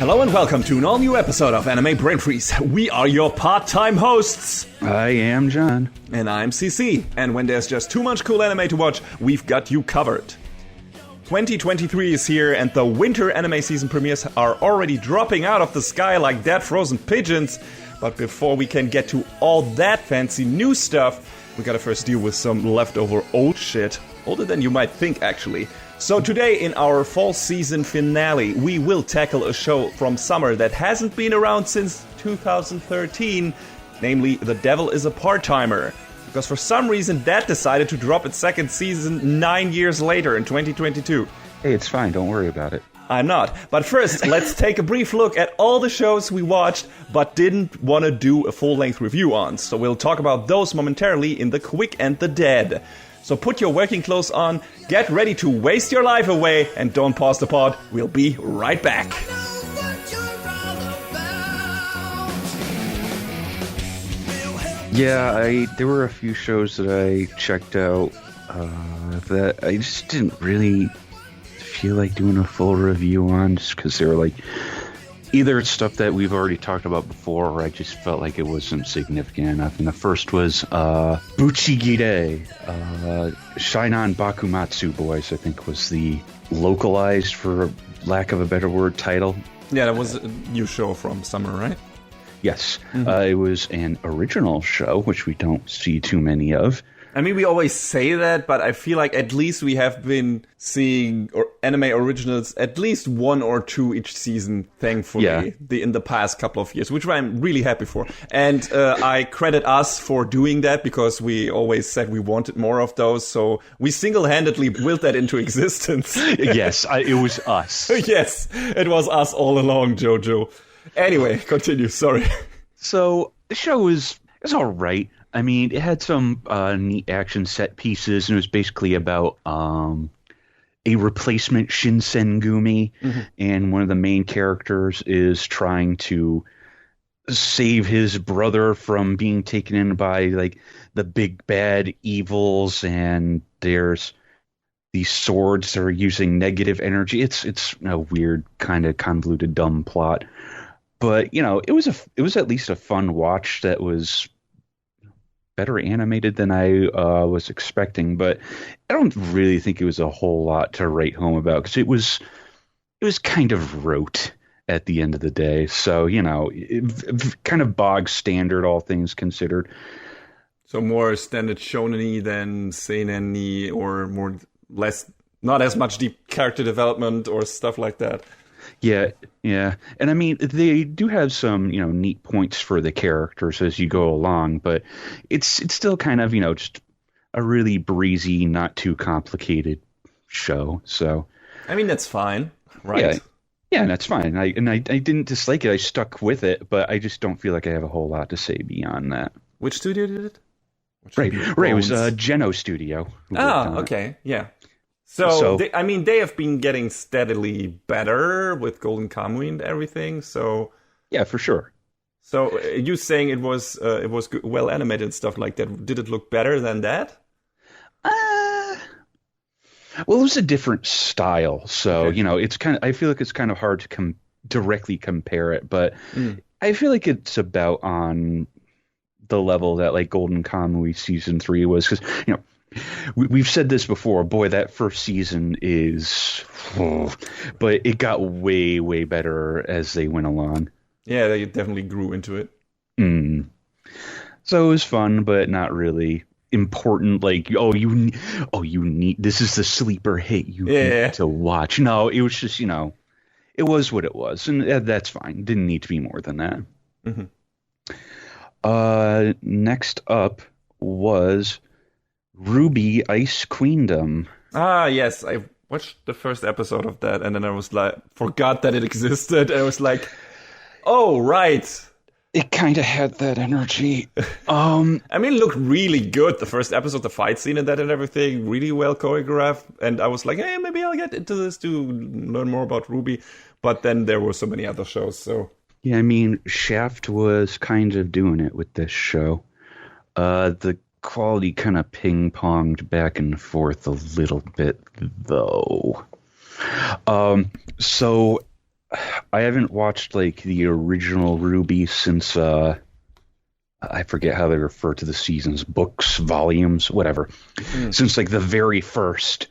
Hello and welcome to an all-new episode of Anime Brain Freeze. We are your part-time hosts. I am John. And I'm CC. And when there's just too much cool anime to watch, we've got you covered. 2023 is here and the winter anime season premieres are already dropping out of the sky like dead frozen pigeons. But before we can get to all that fancy new stuff, we gotta first deal with some leftover old shit. Older than you might think, actually. So today, in our fall season finale, we will tackle a show from summer that hasn't been around since 2013, namely The Devil is a Part-Timer. Because for some reason, that decided to drop its second season 9 years later in 2022. Hey, it's fine, don't worry about it. I'm not. But first, let's take a brief look at all the shows we watched, but didn't want to do a full-length review on. So we'll talk about those momentarily in the Quick and the Dead. So put your working clothes on, get ready to waste your life away, and don't pause the pod. We'll be right back. Yeah, there were a few shows that I checked out that I just didn't really feel like doing a full review on, just because they were like, either it's stuff that we've already talked about before, or I just felt like it wasn't significant enough. And the first was Buchigire, Shine On Bakumatsu Boys, I think was the localized, for lack of a better word, title. Yeah, that was a new show from summer, right? Yes. It was an original show, which we don't see too many of. I mean, we always say that, but I feel like at least we have been seeing anime originals at least one or two each season, thankfully, in the past couple of years, which I'm really happy for. And I credit us for doing that, because we always said we wanted more of those, so we single-handedly willed that into existence. Yes, it was us. Yes, it was us all along, Jojo. Anyway, continue, sorry. So, the show is all right. I mean, it had some neat action set pieces, and it was basically about a replacement Shinsengumi, and one of the main characters is trying to save his brother from being taken in by, like, the big bad evils, and there's these swords that are using negative energy. It's a weird, kind of convoluted, dumb plot. But, you know, it was at least a fun watch that was better animated than I was expecting, but I don't really think it was a whole lot to write home about, because it was kind of rote at the end of the day. So, you know, kind of bog standard, all things considered. So more standard shonen-y than seinen-y, or less, not as much deep character development or stuff like that. Yeah. And I mean, they do have some, you know, neat points for the characters as you go along, but it's still kind of, you know, just a really breezy, not too complicated show. So, I mean, that's fine, right? Yeah, that's fine. I didn't dislike it. I stuck with it, but I just don't feel like I have a whole lot to say beyond that. Which studio did it? Right. It was Geno Studio. Okay, yeah. So they have been getting steadily better with Golden Kamuy and everything. So yeah, for sure. So you saying it was well animated and stuff like that? Did it look better than that? Well, it was a different style, so you know, I feel like it's kind of hard to directly compare it, but I feel like it's about on the level that like Golden Kamuy season 3 was, because you know. We've said this before, boy, that first season but it got way, way better as they went along. Yeah, they definitely grew into it. So it was fun, but not really important. Like, you need, this is the sleeper hit you need to watch. No, it was just, you know, it was what it was, and that's fine. Didn't need to be more than that. Next up was RWBY Ice Queendom. Ah, yes. I watched the first episode of that, and then I was like, forgot that it existed. I was like, oh, right. It kind of had that energy. I mean, it looked really good. The first episode, the fight scene and that and everything, really well choreographed. And I was like, hey, maybe I'll get into this to learn more about RWBY. But then there were so many other shows, so. Yeah, I mean, Shaft was kind of doing it with this show. The quality kind of ping-ponged back and forth a little bit, though. So I haven't watched like the original RWBY since I forget how they refer to the seasons, books, volumes, whatever. Since like the very first.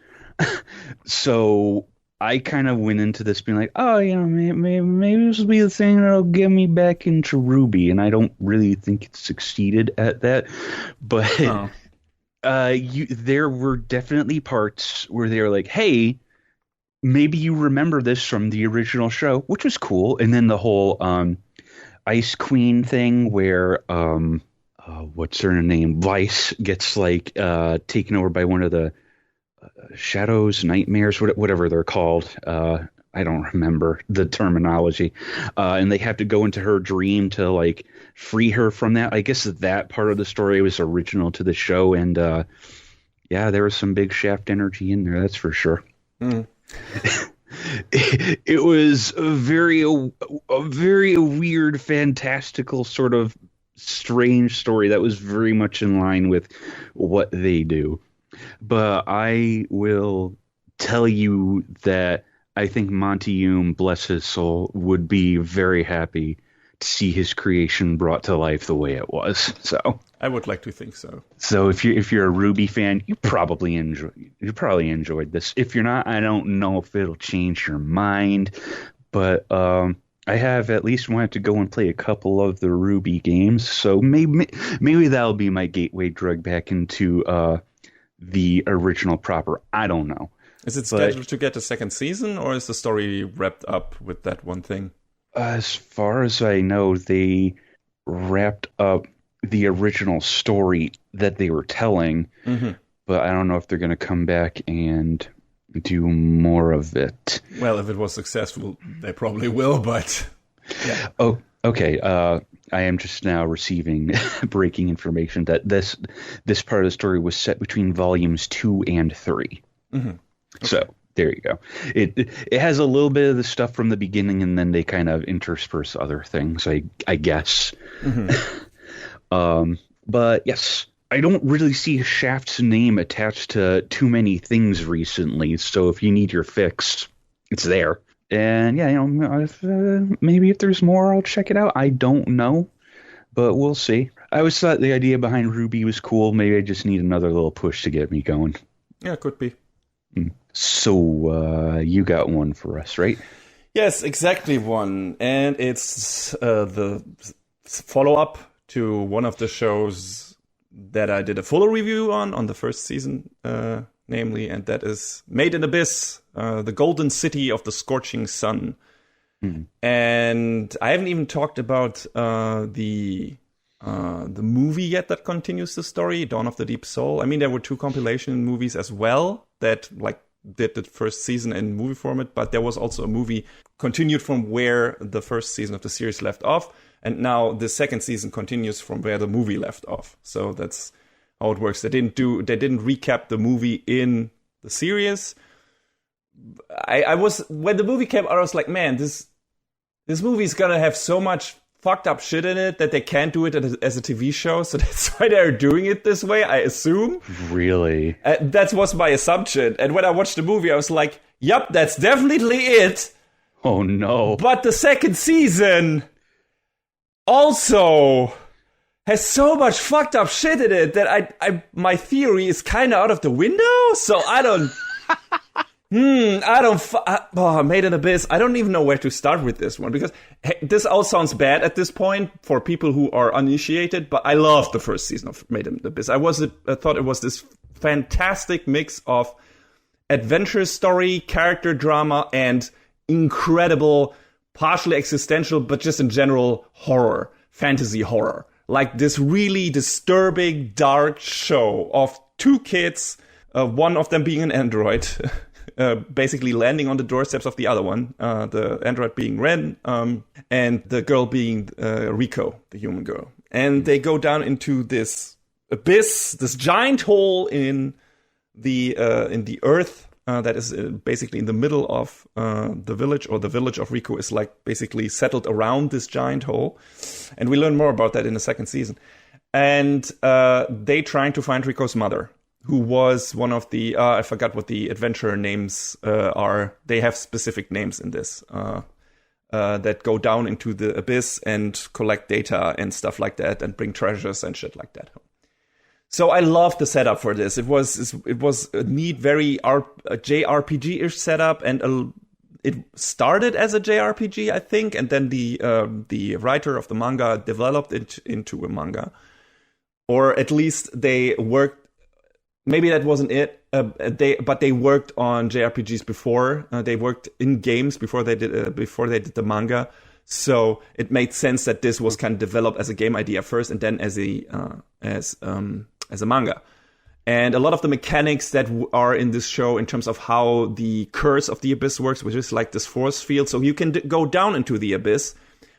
So I kind of went into this being like, oh, maybe this will be the thing that'll get me back into RWBY, and I don't really think it succeeded at that. But Oh. there were definitely parts where they were like, hey, maybe you remember this from the original show, which was cool. And then the whole Ice Queen thing where what's her name? Vice gets like taken over by one of the shadows, nightmares, whatever they're called. I don't remember the terminology. And they have to go into her dream to like free her from that. I guess that part of the story was original to the show. And yeah, there was some big Shaft energy in there. That's for sure. It was a very weird, fantastical sort of strange story that was very much in line with what they do. But I will tell you that I think Monty Hume, bless his soul, would be very happy to see his creation brought to life the way it was. So I would like to think so. So if you're a RWBY fan, you probably enjoyed this. If you're not, I don't know if it'll change your mind, but I have at least wanted to go and play a couple of the RWBY games. So maybe that'll be my gateway drug back into the original proper. I don't know. Is it scheduled to get a second season, or is the story wrapped up with that one thing? As far as I know, they wrapped up the original story that they were telling, but I don't know if they're going to come back and do more of it. Well, if it was successful, they probably will, but yeah. Oh, okay. I am just now receiving breaking information that this part of the story was set between volumes 2 and 3. Okay. So there you go. It has a little bit of the stuff from the beginning, and then they kind of intersperse other things, I guess. But yes, I don't really see Shaft's name attached to too many things recently. So if you need your fix, it's there. And yeah, maybe if there's more, I'll check it out. I don't know, but we'll see. I always thought the idea behind RWBY was cool. Maybe I just need another little push to get me going. Yeah, it could be. So you got one for us, right? Yes, exactly one. And it's the follow-up to one of the shows that I did a fuller review on the first season, namely, and that is Made in Abyss, the Golden City of the Scorching Sun. And I haven't even talked about the movie yet that continues the story, Dawn of the Deep Soul. I mean, there were 2 compilation movies as well that like did the first season in movie format, but there was also a movie continued from where the first season of the series left off, and now the second season continues from where the movie left off. So that's how it works. They didn't recap the movie in the series. I was, when the movie came out, I was like, man, this movie is gonna have so much fucked up shit in it that they can't do it as a TV show, so that's why they're doing it this way, I assume. Really? That was my assumption. And when I watched the movie, I was like, yep, that's definitely it. Oh, no. But the second season also has so much fucked up shit in it that my theory is kind of out of the window, so I don't... Made in Abyss. I don't even know where to start with this one, because this all sounds bad at this point for people who are uninitiated, but I loved the first season of Made in Abyss. I thought it was this fantastic mix of adventure story, character drama, and incredible, partially existential, but just in general horror, fantasy horror. Like this really disturbing, dark show of 2 kids, one of them being an android, basically landing on the doorsteps of the other one, the android being Ren, and the girl being Rico, the human girl. And they go down into this abyss, this giant hole in the earth that is basically in the middle of the village, or the village of Rico is like basically settled around this giant hole. And we learn more about that in the second season. And they trying to find Rico's mother, who was one of the, I forgot what the adventurer names are. They have specific names in this. that go down into the abyss and collect data and stuff like that and bring treasures and shit like that. So I loved the setup for this. It was a neat, very JRPG-ish setup, and it started as a JRPG, I think, and then the writer of the manga developed it into a manga, or at least they worked. Maybe that wasn't it. But they worked on JRPGs before. They worked in games before they did the manga. So it made sense that this was kind of developed as a game idea first, and then as a manga. And a lot of the mechanics that are in this show in terms of how the curse of the abyss works, which is like this force field. So you can go down into the abyss,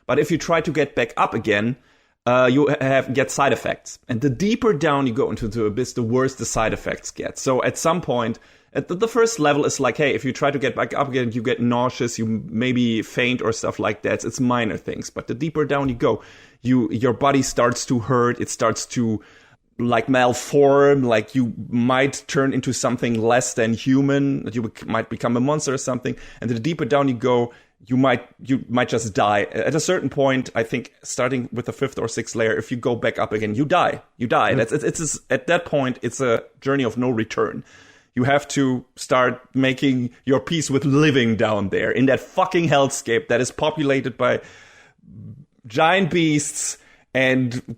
but if you try to get back up again, you get side effects. And the deeper down you go into the abyss, the worse the side effects get. So at some point, the first level is like, hey, if you try to get back up again, you get nauseous, you maybe faint or stuff like that. It's minor things. But the deeper down you go, your body starts to hurt. It starts to like malform, like you might turn into something less than human, that you might become a monster or something. And the deeper down you go, you might just die. At a certain point, I think starting with the 5th or 6th layer, if you go back up again, you die. Mm-hmm. It's at that point, it's a journey of no return. You have to start making your peace with living down there in that fucking hellscape that is populated by giant beasts and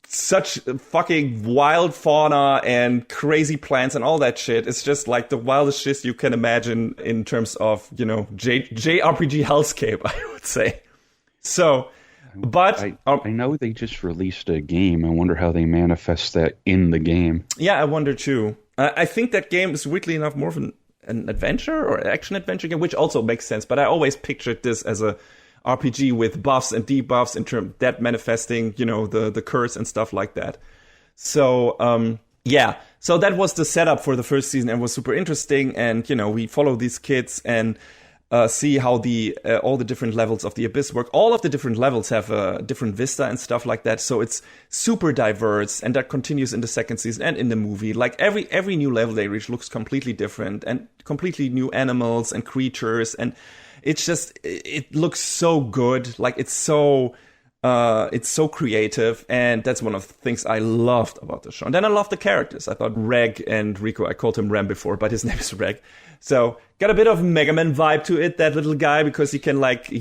such fucking wild fauna and crazy plants and all that shit. It's just like the wildest shit you can imagine in terms of, JRPG hellscape, I would say. So, but I know they just released a game. I wonder how they manifest that in the game. Yeah, I wonder too. I think that game is weirdly enough more of an adventure or action adventure game, which also makes sense. But I always pictured this as a RPG with buffs and debuffs in terms of that manifesting, the curse and stuff like that. So, So that was the setup for the first season and was super interesting. And, we follow these kids and see how all the different levels of the abyss work. All of the different levels have a different vista and stuff like that. So it's super diverse, and that continues in the second season and in the movie. Like every new level they reach looks completely different and completely new animals and creatures, and it looks so good. Like it's so creative, and that's one of the things I loved about the show. And then I loved the characters. I thought Reg and Rico, I called him Ram before, but his name is Reg. So got a bit of Mega Man vibe to it, that little guy, because he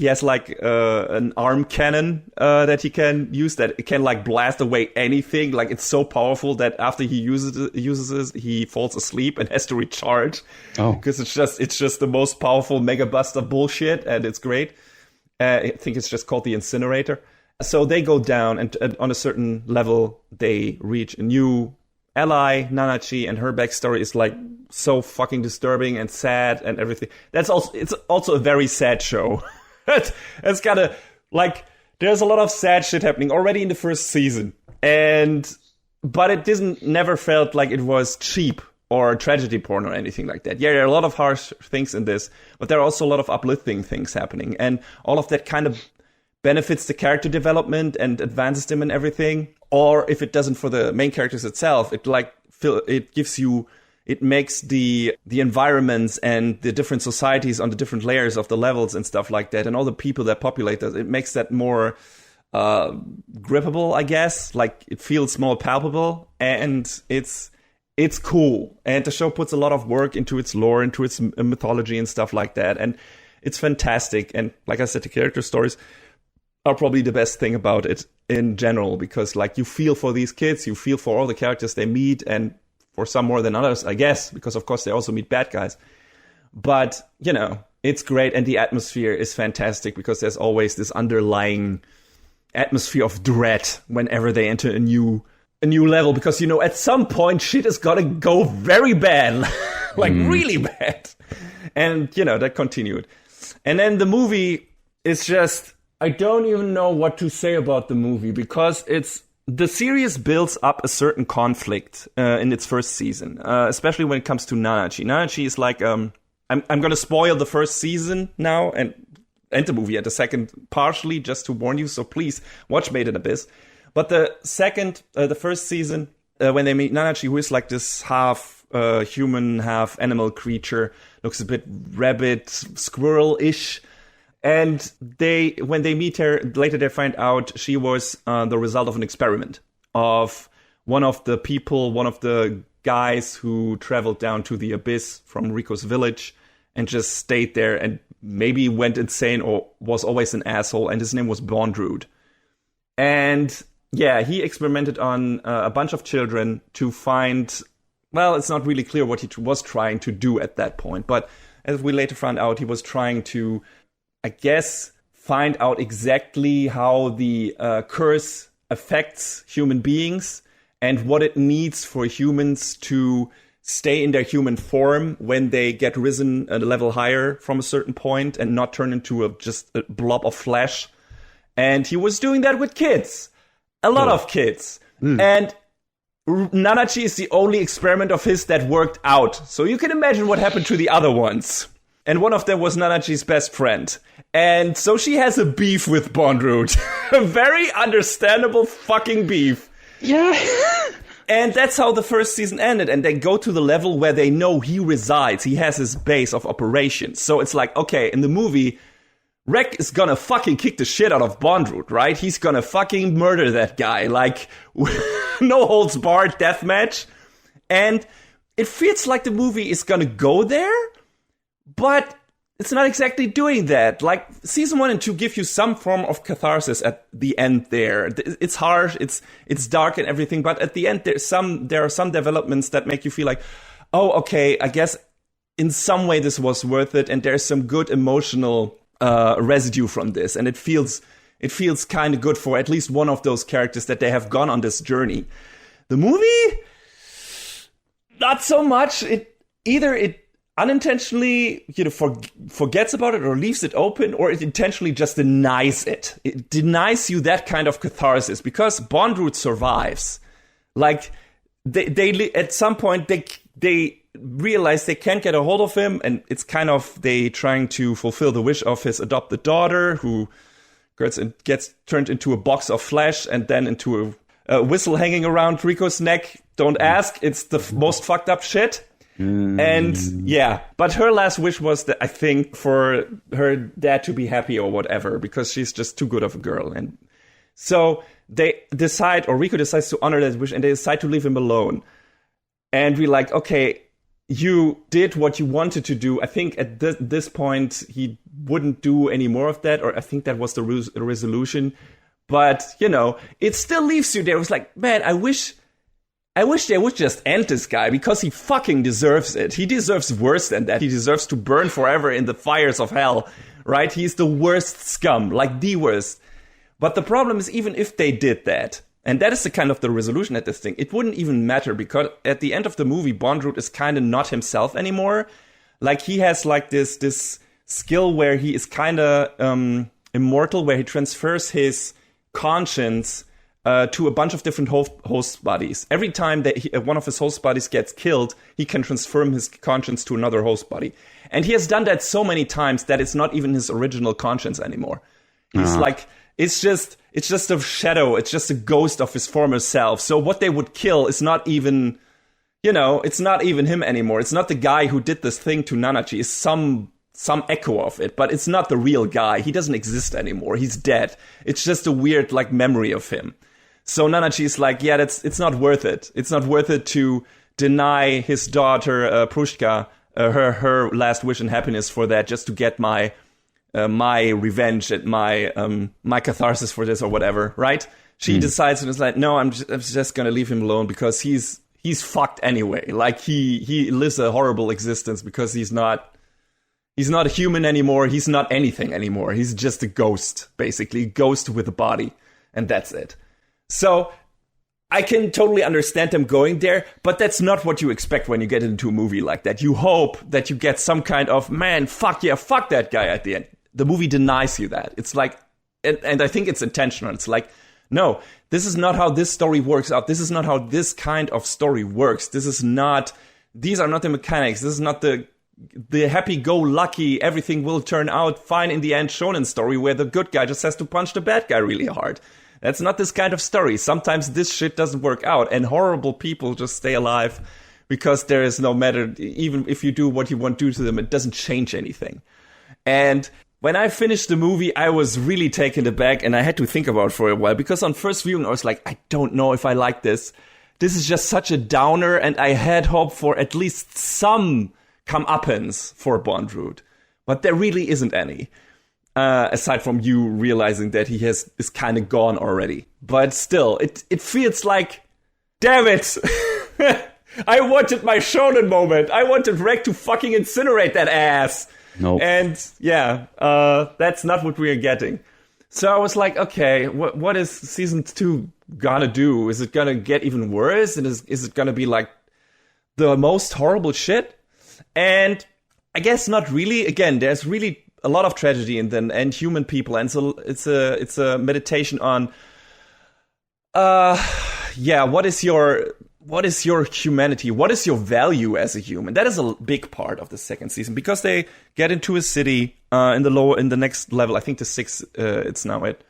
has an arm cannon that he can use that it can blast away anything. Like it's so powerful that after he uses it, he falls asleep and has to recharge. Oh, because it's just the most powerful Mega Buster bullshit, and it's great. I think it's just called the Incinerator. So they go down, and on a certain level, they reach a new ally, Nanachi, and her backstory is so fucking disturbing and sad and everything. It's also a very sad show. It's kind of there's a lot of sad shit happening already in the first season, but it never felt like it was cheap or tragedy porn or anything like that. Yeah, there are a lot of harsh things in this, but there are also a lot of uplifting things happening, and all of that kind of benefits the character development and advances them and everything. Or if it doesn't for the main characters itself, it makes the environments and the different societies on the different layers of the levels and stuff like that, and all the people that populate that, it makes that more grippable, I guess. Like it feels more palpable, and it's cool. And the show puts a lot of work into its lore, into its mythology and stuff like that, and it's fantastic. And like I said, the character stories are probably the best thing about it in general, because you feel for these kids, you feel for all the characters they meet, and for some more than others, I guess, because of course they also meet bad guys. But, it's great, and the atmosphere is fantastic, because there's always this underlying atmosphere of dread whenever they enter a new level, because, at some point shit is gonna go very bad, really bad. And, that continued. And then the movie is just, I don't even know what to say about the movie, because the series builds up a certain conflict in its first season, especially when it comes to Nanachi. Nanachi is I'm going to spoil the first season now and the movie at the second partially, just to warn you. So please watch Made in Abyss. But the first season, when they meet Nanachi, who is this half human, half animal creature, looks a bit rabbit, squirrel-ish. And when they meet her, later they find out she was the result of an experiment of one of the guys who traveled down to the abyss from Rico's village and just stayed there and maybe went insane or was always an asshole. And his name was Bondrewd. And yeah, he experimented on a bunch of children to find, well, it's not really clear what he was trying to do at that point. But as we later found out, he was trying to, I guess, find out exactly how the curse affects human beings and what it needs for humans to stay in their human form when they get risen a level higher from a certain point and not turn into just a blob of flesh. And he was doing that with kids. A lot of kids. And Nanachi is the only experiment of his that worked out. So you can imagine what happened to the other ones. And one of them was Nanachi's best friend. And so she has a beef with Bondrewd. A very understandable fucking beef. Yeah. And that's how the first season ended. And they go to the level where they know he resides. He has his base of operations. So it's like, okay, in the movie, Rek is gonna fucking kick the shit out of Bondrewd, right? He's gonna fucking murder that guy. Like, no holds barred deathmatch. And it feels like the movie is gonna go there, but it's not exactly doing that. Like, season 1 and 2 give you some form of catharsis at the end there. It's harsh, it's dark and everything, but at the end there are some developments that make you feel like, oh, okay, I guess in some way this was worth it, and there's some good emotional residue from this, and it feels kind of good for at least one of those characters that they have gone on this journey. The movie, not so much. It unintentionally, forgets about it or leaves it open, or it intentionally just denies it. It denies you that kind of catharsis because Bondrewd survives. Like they at some point they realize they can't get a hold of him, and it's kind of they trying to fulfill the wish of his adopted daughter, who gets turned into a box of flesh and then into a whistle hanging around Rico's neck. Don't ask, it's the most fucked up shit. And yeah, but her last wish was that, I think, for her dad to be happy or whatever, because she's just too good of a girl. And so they decide, or Rico decides to honor that wish, and they decide to leave him alone. And we're like, okay, you did what you wanted to do. I think at this point, he wouldn't do any more of that, or I think that was the resolution. But, it still leaves you there. It was like, man, I wish they would just end this guy, because he fucking deserves it. He deserves worse than that. He deserves to burn forever in the fires of hell, right? He's the worst scum, like the worst. But the problem is, even if they did that, and that is the kind of the resolution at this thing, it wouldn't even matter, because at the end of the movie, Bondrewd is kind of not himself anymore. Like, he has like this skill where he is kind of immortal, where he transfers his conscience to a bunch of different host bodies. Every time that one of his host bodies gets killed, he can transfer his conscience to another host body. And he has done that so many times that it's not even his original conscience anymore. He's like, it's just a shadow. It's just a ghost of his former self. So what they would kill is not even, it's not even him anymore. It's not the guy who did this thing to Nanachi. It's some echo of it, but it's not the real guy. He doesn't exist anymore. He's dead. It's just a weird, like, memory of him. So Nanachi is like, yeah, it's not worth it. It's not worth it to deny his daughter, Prushka, her last wish and happiness for that, just to get my revenge and my catharsis for this or whatever, right? She decides and is like, no, I'm just gonna leave him alone, because he's fucked anyway. Like, he lives a horrible existence because he's not a human anymore. He's not anything anymore. He's just a ghost, basically, ghost with a body, and that's it. So I can totally understand them going there, but that's not what you expect when you get into a movie like that. You hope that you get some kind of, man, fuck that guy at the end. The movie denies you that. It's like, and I think it's intentional. It's like, no, this is not how this story works out. This is not how this kind of story works. These are not the mechanics. This is not the happy-go-lucky, everything will turn out fine in the end shonen story where the good guy just has to punch the bad guy really hard. That's not this kind of story. Sometimes this shit doesn't work out, and horrible people just stay alive because there is no matter, even if you do what you want to do to them, it doesn't change anything. And when I finished the movie, I was really taken aback, and I had to think about it for a while, because on first viewing, I was like, I don't know if I like this. This is just such a downer, and I had hope for at least some comeuppance for Bondrewd. But there really isn't any. Aside from you realizing that he is kind of gone already. But still, it feels like, damn it! I wanted my shonen moment. I wanted Reg to fucking incinerate that ass. Nope. And yeah, that's not what we are getting. So I was like, okay, what is season 2 gonna do? Is it gonna get even worse? And is it gonna be like the most horrible shit? And I guess not really. Again, there's really a lot of tragedy in them and human people, and so it's a meditation on what is your humanity? What is your value as a human? That is a big part of the second season, because they get into a city in the next level. I think the 6 it's now it.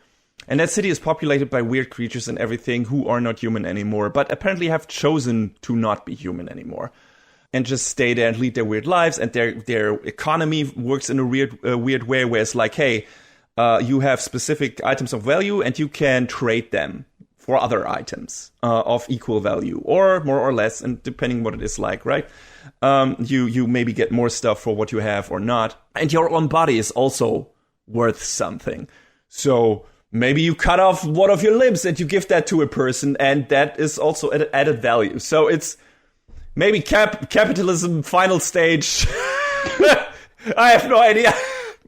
And that city is populated by weird creatures and everything who are not human anymore, but apparently have chosen to not be human anymore. And just stay there and lead their weird lives, and their economy works in a weird way, where it's like, hey, you have specific items of value, and you can trade them for other items of equal value, or more or less, and depending what it is like, right? You maybe get more stuff for what you have or not, and your own body is also worth something. So maybe you cut off one of your limbs and you give that to a person, and that is also added value. So it's maybe capitalism final stage. I have no idea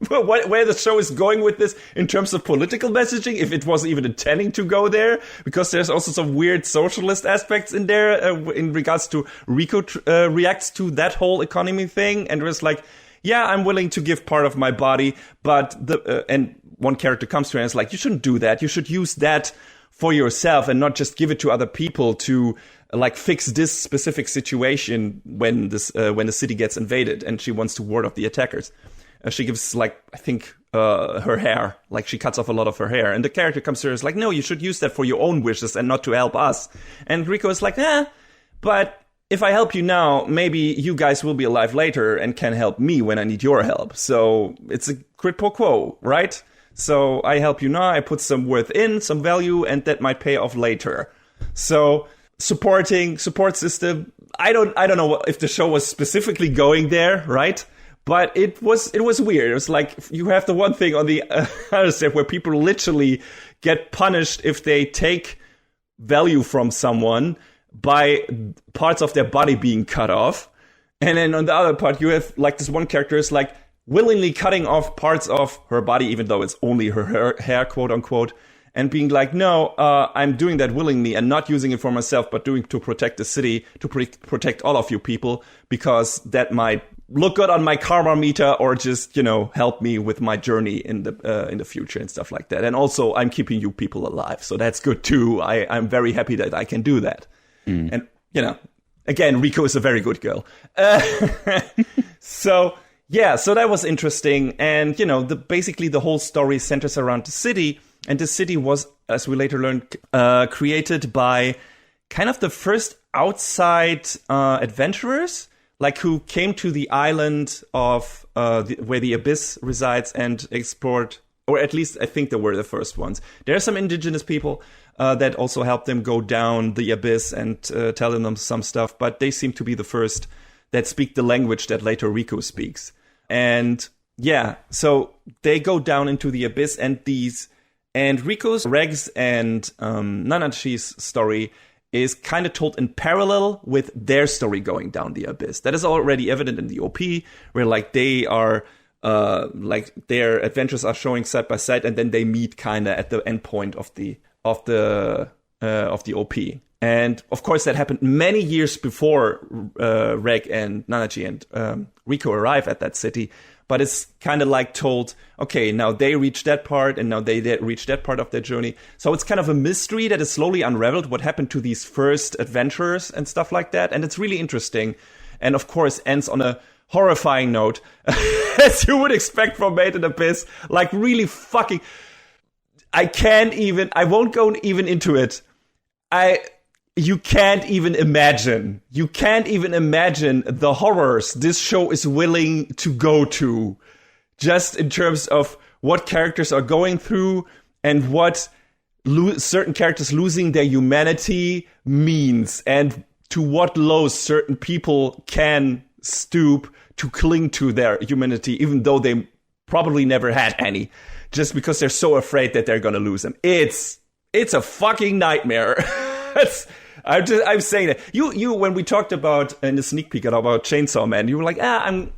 where the show is going with this in terms of political messaging, if it was even intending to go there, because there's also some weird socialist aspects in there in regards to Rico reacts to that whole economy thing, and was like, yeah, I'm willing to give part of my body, but and one character comes to her and is like, you shouldn't do that. You should use that for yourself and not just give it to other people to like fix this specific situation when the city gets invaded, and she wants to ward off the attackers. She gives, like, I think, her hair, like she cuts off a lot of her hair, and the character comes to her and is like, no, you should use that for your own wishes and not to help us. And Rico is like, but if I help you now, maybe you guys will be alive later and can help me when I need your help. So it's a quid pro quo, right? So I help you now, I put some worth in, some value, and that might pay off later. So support system. I don't know if the show was specifically going there, right? But it was weird. It was like you have the one thing on the other side where people literally get punished if they take value from someone by parts of their body being cut off. And then on the other part, you have like this one character is like willingly cutting off parts of her body, even though it's only her hair, quote unquote, and being like, no, I'm doing that willingly and not using it for myself, but doing to protect the city, to protect all of you people, because that might look good on my karma meter, or just, help me with my journey in the future and stuff like that. And also, I'm keeping you people alive, so that's good too. I'm very happy that I can do that. And again, Rico is a very good girl. So that was interesting. And basically the whole story centers around the city, and the city was, as we later learned, created by kind of the first outside adventurers, like who came to the island of where the Abyss resides and explored, or at least I think they were the first ones. There are some indigenous people that also helped them go down the Abyss and telling them some stuff, but they seem to be the first that speak the language that later Rico speaks. And so they go down into the Abyss, and Rico's, Reg's, and Nanachi's story is kind of told in parallel with their story going down the Abyss. That is already evident in the OP, where like they are their adventures are showing side by side, and then they meet kind of at the end point of the OP. And of course, that happened many years before Reg and Nanachi and Rico arrive at that city. But it's kind of like told, okay, now they reach that part, and now they reach that part of their journey. So it's kind of a mystery that is slowly unraveled, what happened to these first adventurers and stuff like that. And it's really interesting. And of course, ends on a horrifying note, as you would expect from Made in Abyss. Like really fucking... I won't go even into it. You can't even imagine the horrors this show is willing to go to just in terms of what characters are going through and what certain characters losing their humanity means, and to what lows certain people can stoop to cling to their humanity, even though they probably never had any, just because they're so afraid that they're going to lose them. It's a fucking nightmare. I'm saying that. You when we talked about in the sneak peek about Chainsaw Man, you were like, I'm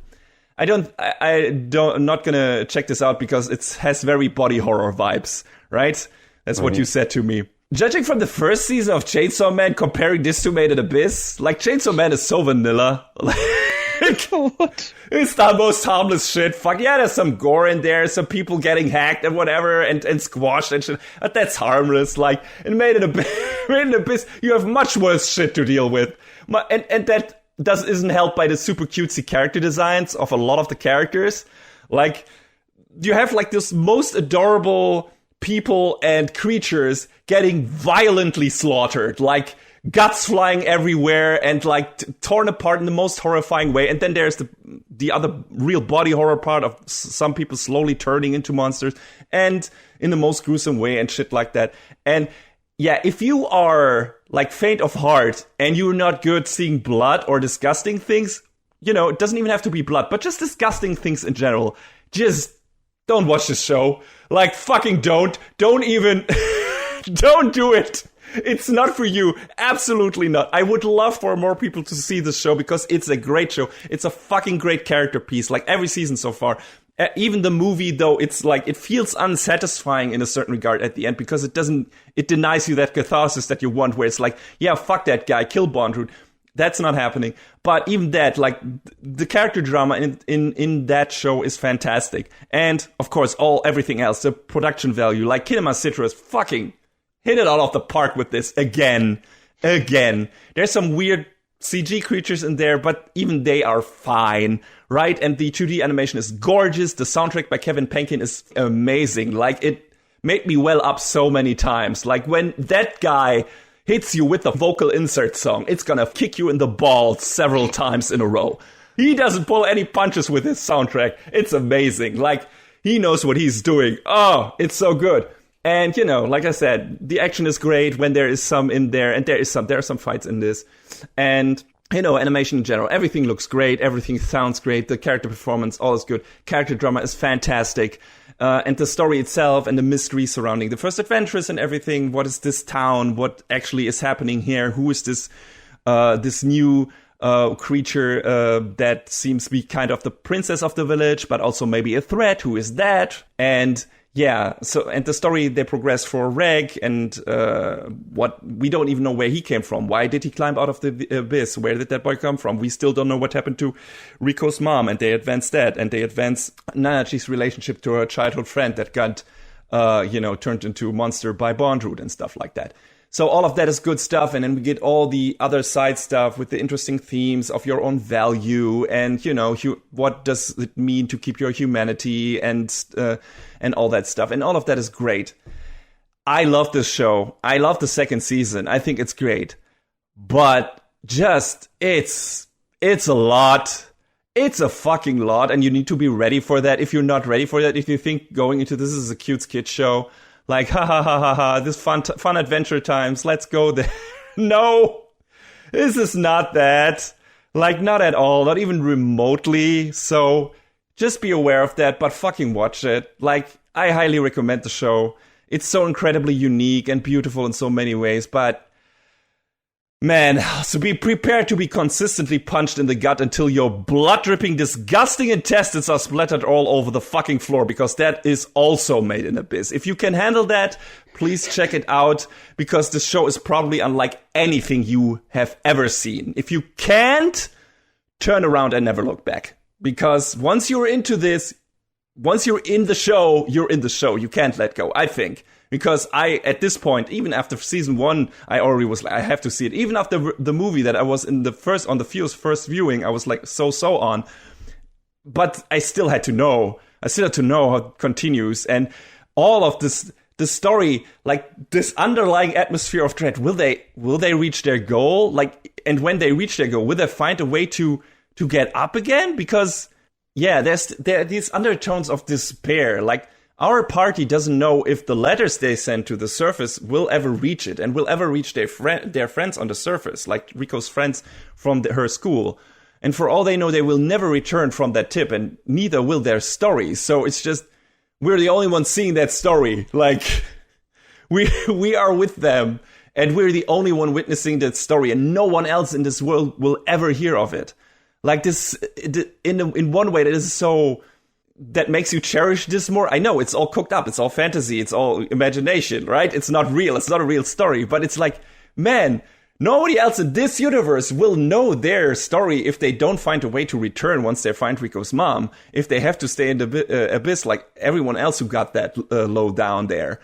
not gonna check this out because it has very body horror vibes, right? That's what you said to me. Judging from the first season of Chainsaw Man, comparing this to Made in Abyss, like, Chainsaw Man is so vanilla. What? It's the most harmless shit. Fuck yeah, there's some gore in there, some people getting hacked and whatever, and squashed and shit. But that's harmless. Like, in Made in Abyss, you have much worse shit to deal with. And that isn't helped by the super cutesy character designs of a lot of the characters. Like, you have like this most adorable people and creatures getting violently slaughtered, like guts flying everywhere and like torn apart in the most horrifying way. And then there's the other real body horror part of some people slowly turning into monsters and in the most gruesome way and shit like that. And yeah, if you are like faint of heart and you're not good seeing blood or disgusting things, it doesn't even have to be blood, but just disgusting things in general, just don't watch this show. Like, fucking don't even, don't do it. It's not for you. Absolutely not. I would love for more people to see this show because it's a great show. It's a fucking great character piece, like every season so far. Even the movie, though, it's like, it feels unsatisfying in a certain regard at the end because it denies you that catharsis that you want, where it's like, yeah, fuck that guy, kill Bondrewd. That's not happening. But even that, like, the character drama in that show is fantastic. And, of course, everything else, the production value, like, Kinema Citrus fucking hit it out of the park with this again. There's some weird CG creatures in there, but even they are fine, right? And the 2D animation is gorgeous. The soundtrack by Kevin Penkin is amazing. Like, it made me well up so many times. Like, when that guy hits you with the vocal insert song, it's gonna kick you in the balls several times in a row. He doesn't pull any punches with his soundtrack. It's amazing. Like, he knows what he's doing. Oh, it's so good. And, like I said, the action is great when there is some in there, and there are some fights in this. And, animation in general, everything looks great, everything sounds great, the character performance, all is good. Character drama is fantastic. And the story itself and the mystery surrounding the first adventures and everything. What is this town? What actually is happening here? Who is this new creature that seems to be kind of the princess of the village, but also maybe a threat? Who is that? And yeah, and the story, they progress for Reg, and what we don't even know where he came from. Why did he climb out of the abyss? Where did that boy come from? We still don't know what happened to Riko's mom, and they advance that, and they advance Nanachi's relationship to her childhood friend that got, turned into a monster by Bondrewd and stuff like that. So all of that is good stuff, and then we get all the other side stuff with the interesting themes of your own value, and what does it mean to keep your humanity, and all that stuff, and all of that is great. I love this show. I love the second season. I think it's great, but just it's a lot. It's a fucking lot, and you need to be ready for that. If you're not ready for that, if you think going into this is a cute kid show, like, ha ha ha ha ha, this fun adventure times, let's go there. No, this is not that. Like, not at all, not even remotely. So just be aware of that, but fucking watch it. Like, I highly recommend the show. It's so incredibly unique and beautiful in so many ways, but man, so be prepared to be consistently punched in the gut until your blood-dripping, disgusting intestines are splattered all over the fucking floor, because that is also Made in Abyss. If you can handle that, please check it out, because this show is probably unlike anything you have ever seen. If you can't, turn around and never look back. Because once you're into this, once you're in the show, you're in the show. You can't let go, I think. Because at this point, even after season 1, I already was like, I have to see it. Even after the movie that I was on the first viewing, I was like, so on. But I still had to know. I still had to know how it continues. And all of this, the story, like this underlying atmosphere of dread, will they reach their goal? Like, and when they reach their goal, will they find a way to get up again? Because Yeah, there are these undertones of despair. Like, our party doesn't know if the letters they send to the surface will ever reach it and will ever reach their friends on the surface, like Rico's friends from her school. And for all they know, they will never return from that tip, and neither will their stories. So it's just, we're the only ones seeing that story. Like, we are with them, and we're the only one witnessing that story, and no one else in this world will ever hear of it. Like, this, in one way, that makes you cherish this more. I know, it's all cooked up, it's all fantasy, it's all imagination, right? It's not real, it's not a real story, but it's like, man, nobody else in this universe will know their story if they don't find a way to return once they find Rico's mom, if they have to stay in the abyss like everyone else who got that low down there.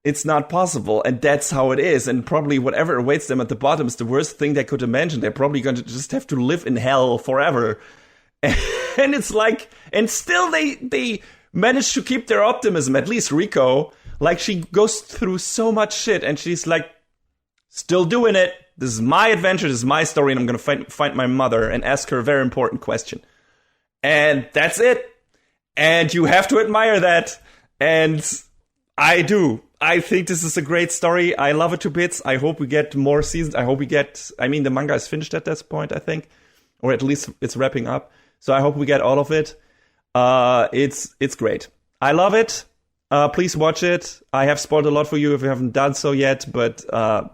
It's not possible, and that's how it is, and probably whatever awaits them at the bottom is the worst thing they could imagine. They're probably going to just have to live in hell forever. And it's like, and still they manage to keep their optimism, at least Rico. Like, she goes through so much shit, and she's like, still doing it. This is my adventure, this is my story, and I'm going to find my mother and ask her a very important question. And that's it. And you have to admire that. And I do. I think this is a great story. I love it to bits. I hope we get more seasons. I hope we get, the manga is finished at this point, I think. Or at least it's wrapping up. So I hope we get all of it. It's great. I love it. Please watch it. I have spoiled a lot for you if you haven't done so yet, but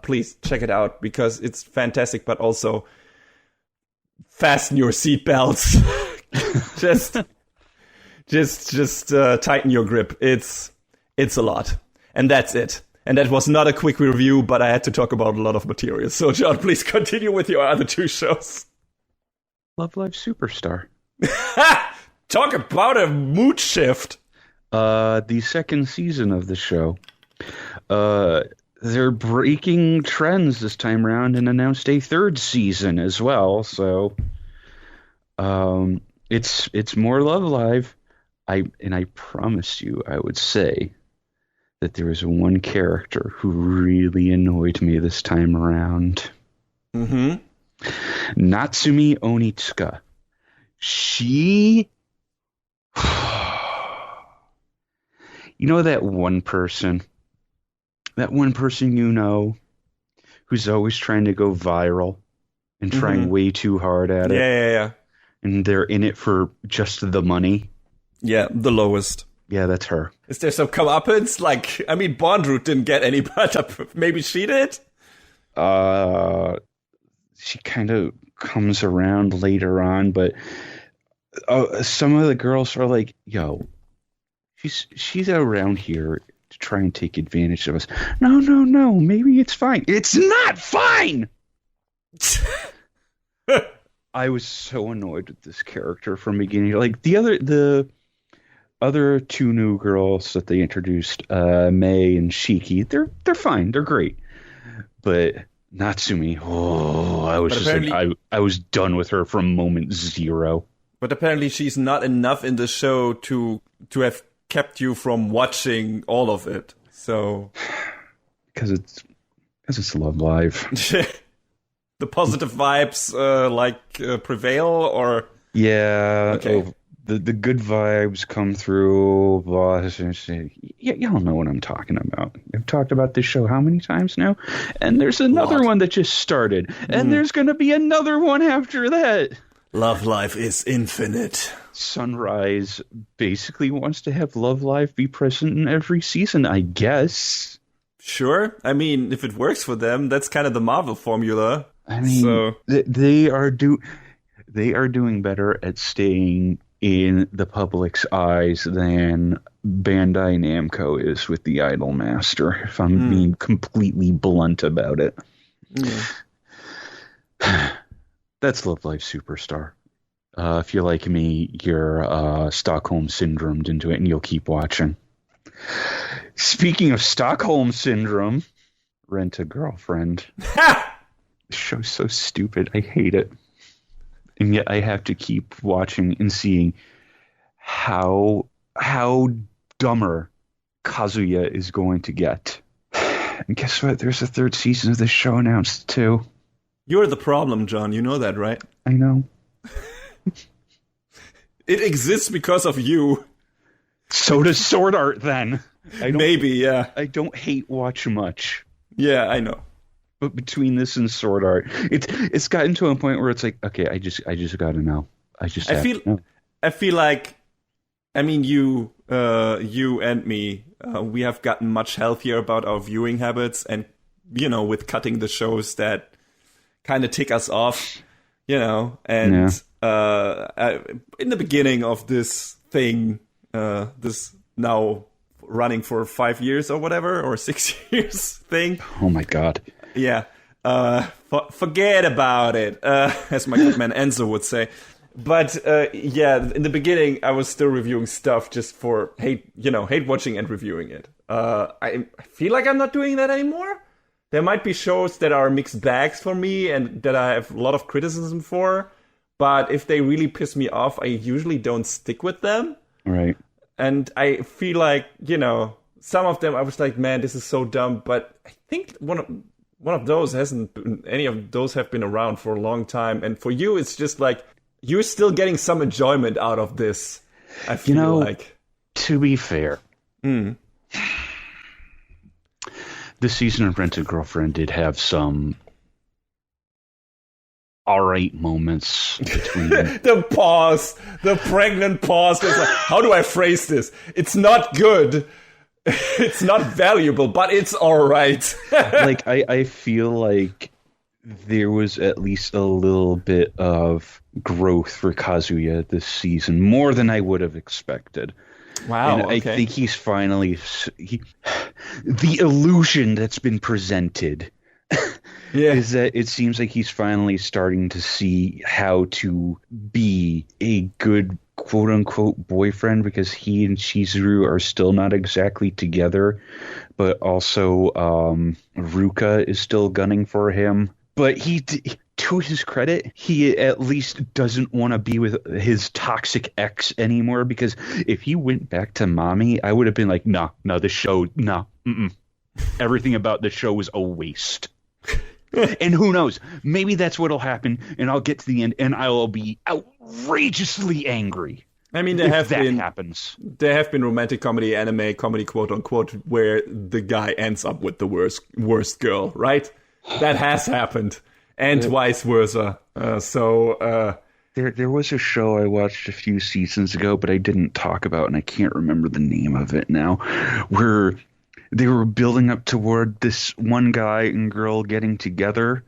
please check it out because it's fantastic, but also fasten your seatbelts. just tighten your grip. It's a lot. And that's it. And that was not a quick review, but I had to talk about a lot of material. So, John, please continue with your other two shows. Love Live Superstar. Talk about a mood shift. The second season of the show. They're breaking trends this time around and announced a third season as well. So, it's more Love Live. I promise you, I would say that there was one character who really annoyed me this time around. Mm-hmm. Natsumi Onitsuka. She... You know that one person you know who's always trying to go viral and trying way too hard at it? Yeah. And they're in it for just the money? Yeah, the lowest. Yeah, that's her. Is there some comeuppance? Like, Bondroot didn't get any, but maybe she did? She kind of comes around later on, but some of the girls are like, yo, she's around here to try and take advantage of us. No, maybe it's fine. It's not fine! I was so annoyed with this character from the beginning. Like, the other two new girls that they introduced, May and Shiki, they're fine. They're great. But Natsumi, I was just like, I was done with her from moment zero. But apparently she's not enough in the show to have kept you from watching all of it. So, because it's Love Live. The positive vibes prevail, or okay. The good vibes come through. Y'all know what I'm talking about. I've talked about this show how many times now? And there's another one that just started. And there's going to be another one after that. Love Life is infinite. Sunrise basically wants to have Love Life be present in every season, I guess. Sure. If it works for them, that's kind of the Marvel formula. They are doing better at staying in the public's eyes than Bandai Namco is with the Idolmaster, if I'm being completely blunt about it. That's Love Live Superstar. If you're like me, you're Stockholm Syndromed into it, and you'll keep watching. Speaking of Stockholm Syndrome, Rent a Girlfriend. This show's so stupid. I hate it. And yet I have to keep watching and seeing how dumber Kazuya is going to get. And guess what? There's a third season of this show announced, too. You're the problem, John. You know that, right? I know. It exists because of you. So does Sword Art then. Maybe, yeah. I don't hate watch much. Yeah, I know. But between this and Sword Art, it's gotten to a point where it's like, okay, I just gotta know. I feel like, I mean, you and me, we have gotten much healthier about our viewing habits, and with cutting the shows that kind of tick us off, and in the beginning of this thing, this now running for 5 years or whatever, or 6 years thing. Oh my god. Yeah. Forget about it, as my good man Enzo would say. But in the beginning, I was still reviewing stuff just for hate watching and reviewing it. I feel like I'm not doing that anymore. There might be shows that are mixed bags for me and that I have a lot of criticism for. But if they really piss me off, I usually don't stick with them. Right. And I feel like, some of them I was like, man, this is so dumb. But I think one of those any of those have been around for a long time. And for you, it's just like, you're still getting some enjoyment out of this, I feel like. To be fair, this season of Rent a Girlfriend did have some alright moments between the pregnant pause. It's like, how do I phrase this? It's not good. It's not valuable, but it's alright. Like, I feel like there was at least a little bit of growth for Kazuya this season, more than I would have expected. Wow, and I think he's finally... the illusion that's been presented is that it seems like he's finally starting to see how to be a good quote-unquote boyfriend, because he and Chizuru are still not exactly together, but also Ruka is still gunning for him. But to his credit, he at least doesn't want to be with his toxic ex anymore, because if he went back to Mommy, I would have been like, no, the show, no, everything about the show was a waste. And who knows, maybe that's what'll happen, and I'll get to the end, and I'll be outrageously angry. I mean, there have been romantic comedy, anime comedy, quote unquote, where the guy ends up with the worst girl, right? That has happened, and vice versa. There was a show I watched a few seasons ago, but I didn't talk about, and I can't remember the name of it now, where they were building up toward this one guy and girl getting together,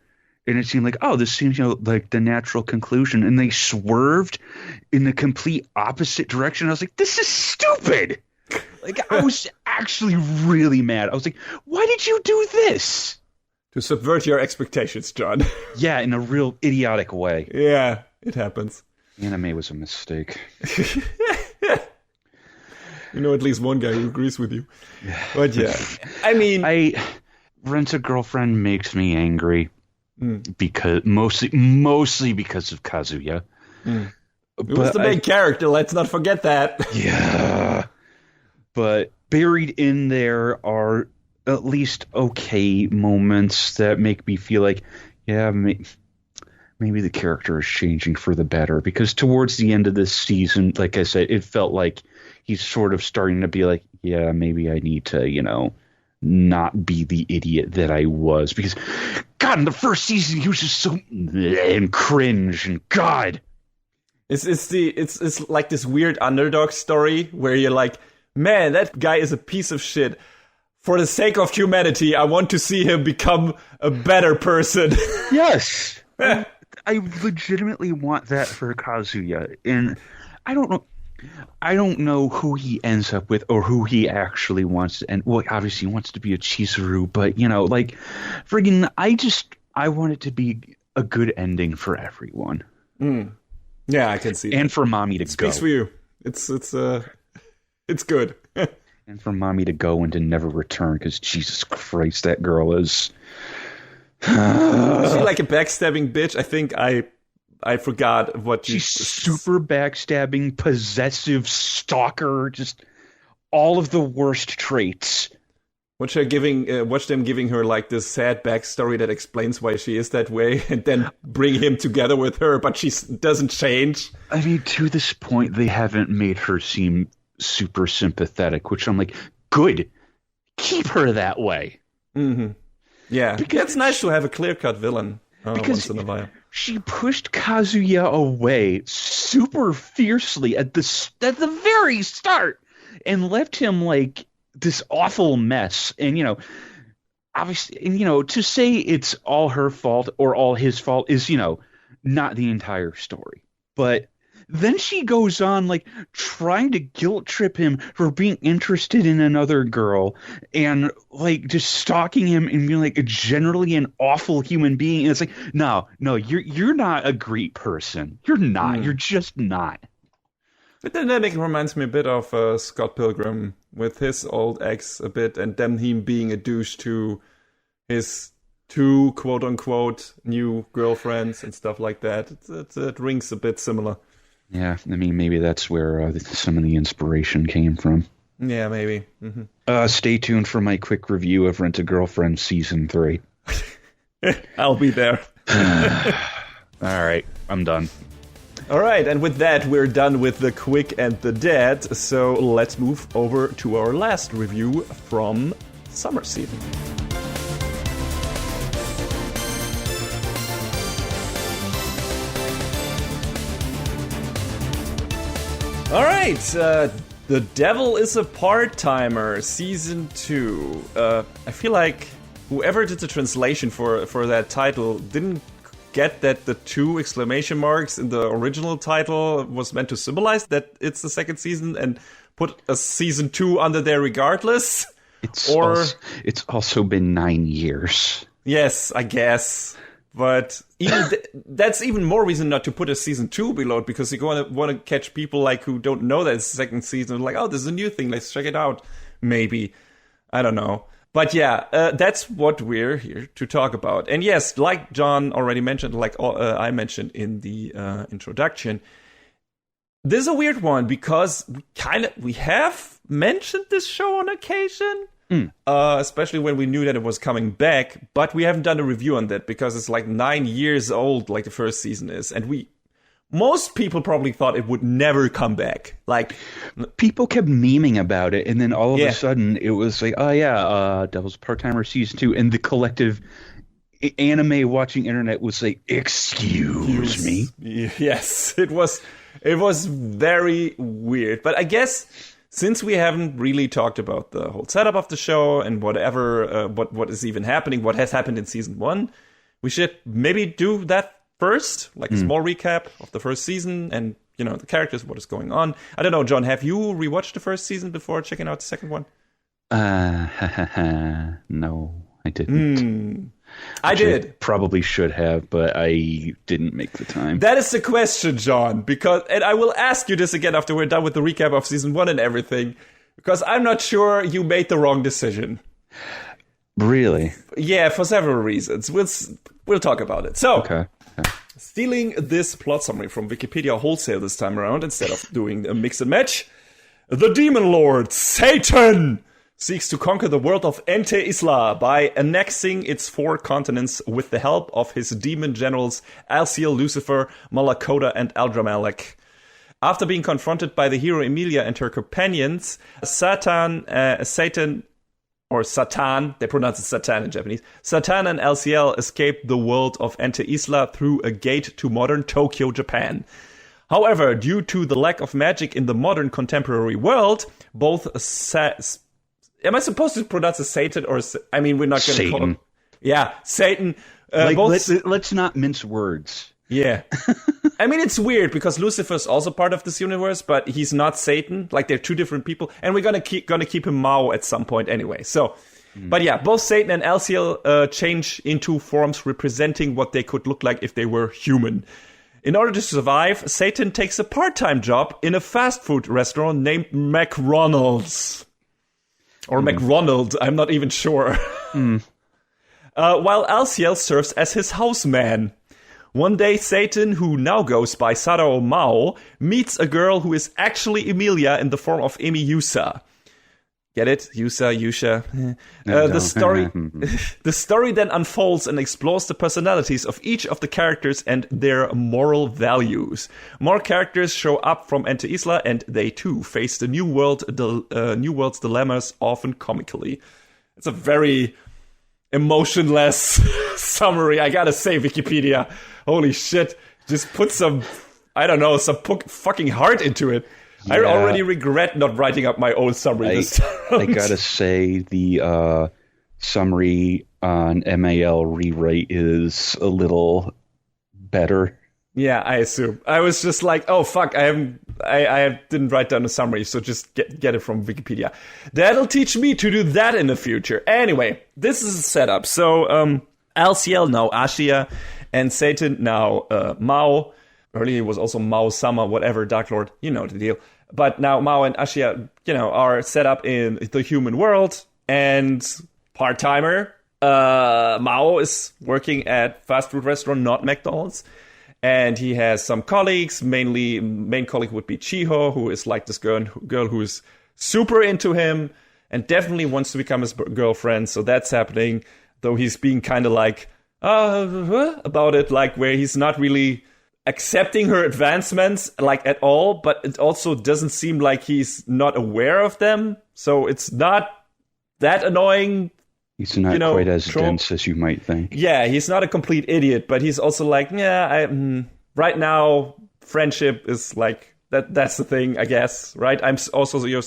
and it seemed like, oh, this seems like the natural conclusion, and they swerved in the complete opposite direction. I was like, this is stupid. Like, I was actually really mad. I was like, why did you do this? To subvert your expectations, John. Yeah, in a real idiotic way. Yeah, it happens. Anime was a mistake. At least one guy who agrees with you. But yeah, I mean... Rent a Girlfriend makes me angry. Because mostly because of Kazuya. It was the main character, let's not forget that. Yeah. But buried in there are at least okay moments that make me feel like, yeah, maybe the character is changing for the better. Because towards the end of this season, like I said, it felt like he's sort of starting to be like, yeah, maybe I need to, not be the idiot that I was. Because, God, in the first season, he was just so and cringe, and God. It's like this weird underdog story where you're like, man, that guy is a piece of shit. For the sake of humanity, I want to see him become a better person. Yes. I legitimately want that for Kazuya. And I don't know who he ends up with or who he actually wants to end. Well, obviously he wants to be a Chizuru, but friggin' I want it to be a good ending for everyone. Yeah, I can see that. And for Mommy to go. Speaks for you. It's good. And for Mommy to go and to never return, because Jesus Christ, that girl is... Is she like a backstabbing bitch? I think I forgot what she's super backstabbing, possessive, stalker, just all of the worst traits. Watch them giving her like this sad backstory that explains why she is that way, and then bring him together with her, but she doesn't change. I mean, to this point, they haven't made her seem super sympathetic, which I'm like, good. Keep her that way. Mm-hmm. Yeah, because it's nice to have a clear-cut villain once in a while. She pushed Kazuya away super fiercely at the very start and left him like this awful mess. And, obviously, and, to say it's all her fault or all his fault is, not the entire story. But then she goes on, like, trying to guilt trip him for being interested in another girl and, like, just stalking him and being, like, generally an awful human being. And it's like, no, you're not a great person. You're not. You're just not. The dynamic reminds me a bit of Scott Pilgrim with his old ex a bit, and then him being a douche to his two quote-unquote new girlfriends and stuff like that. It rings a bit similar. Yeah, I mean, maybe that's where some of the inspiration came from. Yeah, maybe. Mm-hmm. Stay tuned for my quick review of Rent-A-Girlfriend Season 3. I'll be there. All right, I'm done. All right, and with that, we're done with the quick and the dead, so let's move over to our last review from summer season. All right, The Devil is a Part-Timer, Season 2. I feel like whoever did the translation for that title didn't get that the 2 exclamation marks in the original title was meant to symbolize that it's the second season and put a Season 2 under there regardless. It's also been 9 years. Yes, I guess. But even that's even more reason not to put a Season 2 below it, because you want to catch people like who don't know that it's the second season. Like, oh, this is a new thing. Let's check it out. Maybe. I don't know. But yeah, that's what we're here to talk about. And yes, like John already mentioned, like I mentioned in the introduction, this is a weird one because we have mentioned this show on occasion. Especially when we knew that it was coming back, but we haven't done a review on that because it's like 9 years old, like the first season is, and most people probably thought it would never come back. Like, people kept memeing about it, and then all of a sudden it was like, oh yeah, Devil's Part-Timer Season 2, and the collective anime watching internet was like, excuse me. Yes, it was very weird, but I guess since we haven't really talked about the whole setup of the show and whatever, what is even happening, what has happened in Season 1, we should maybe do that first, like a small recap of the first season and, the characters, what is going on. I don't know, John, have you rewatched the first season before checking out the second one? No, I didn't. I did. Probably should have, but I didn't make the time. That is the question, John, and I will ask you this again after we're done with the recap of Season 1 and everything, because I'm not sure you made the wrong decision. Really? Yeah, for several reasons. We'll talk about it. So, okay. Stealing this plot summary from Wikipedia wholesale this time around instead of doing a mix and match, the Demon Lord, Satan, seeks to conquer the world of Ente Isla by annexing its 4 continents with the help of his demon generals Alciel, Lucifer, Malakota, and Aldramalek. After being confronted by the hero Emilia and her companions, Satan, they pronounce it Satan in Japanese, Satan and Alciel escape the world of Ente Isla through a gate to modern Tokyo, Japan. However, due to the lack of magic in the modern contemporary world, both am I supposed to pronounce it Satan or... I mean, we're not going to call it... Yeah, Satan. Let's not mince words. Yeah. I mean, it's weird because Lucifer's also part of this universe, but he's not Satan. Like, they're two different people. And we're gonna keep him Mao at some point anyway. So, but yeah, both Satan and Alciel change into forms representing what they could look like if they were human. In order to survive, Satan takes a part-time job in a fast food restaurant named McRonald's. Or McRonald, I'm not even sure. While Alciel serves as his houseman. One day, Satan, who now goes by Sadao Mao, meets a girl who is actually Emilia in the form of Emi Yusa. Get it? Yusha. The story then unfolds and explores the personalities of each of the characters and their moral values. More characters show up from Enter Isla, and they too face the new world's dilemmas, often comically. It's a very emotionless summary, I gotta say, Wikipedia. Holy shit. Just put some fucking heart into it. Yeah. I already regret not writing up my own summary this time. I gotta say, the summary on MAL rewrite is a little better. Yeah, I assume. I was just like, oh fuck, I didn't write down a summary, so just get it from Wikipedia. That'll teach me to do that in the future. Anyway, this is a setup. So, Alciel, now Ashia, and Satan, now Mao. Earlier it was also Mao Sama, whatever, Dark Lord, you know the deal. But now Mao and Ashia, are set up in the human world, and part-timer Mao is working at fast food restaurant, not McDonald's, and he has some colleagues. Main colleague would be Chiho, who is like this girl who's super into him and definitely wants to become his girlfriend. So that's happening, though he's being kind of like about it, like where he's not really accepting her advancements like at all, but it also doesn't seem like he's not aware of them. So it's not that annoying. He's not quite as dense as you might think. Yeah, he's not a complete idiot, but he's also like, right now friendship is like that's the thing, I guess, right? I'm also your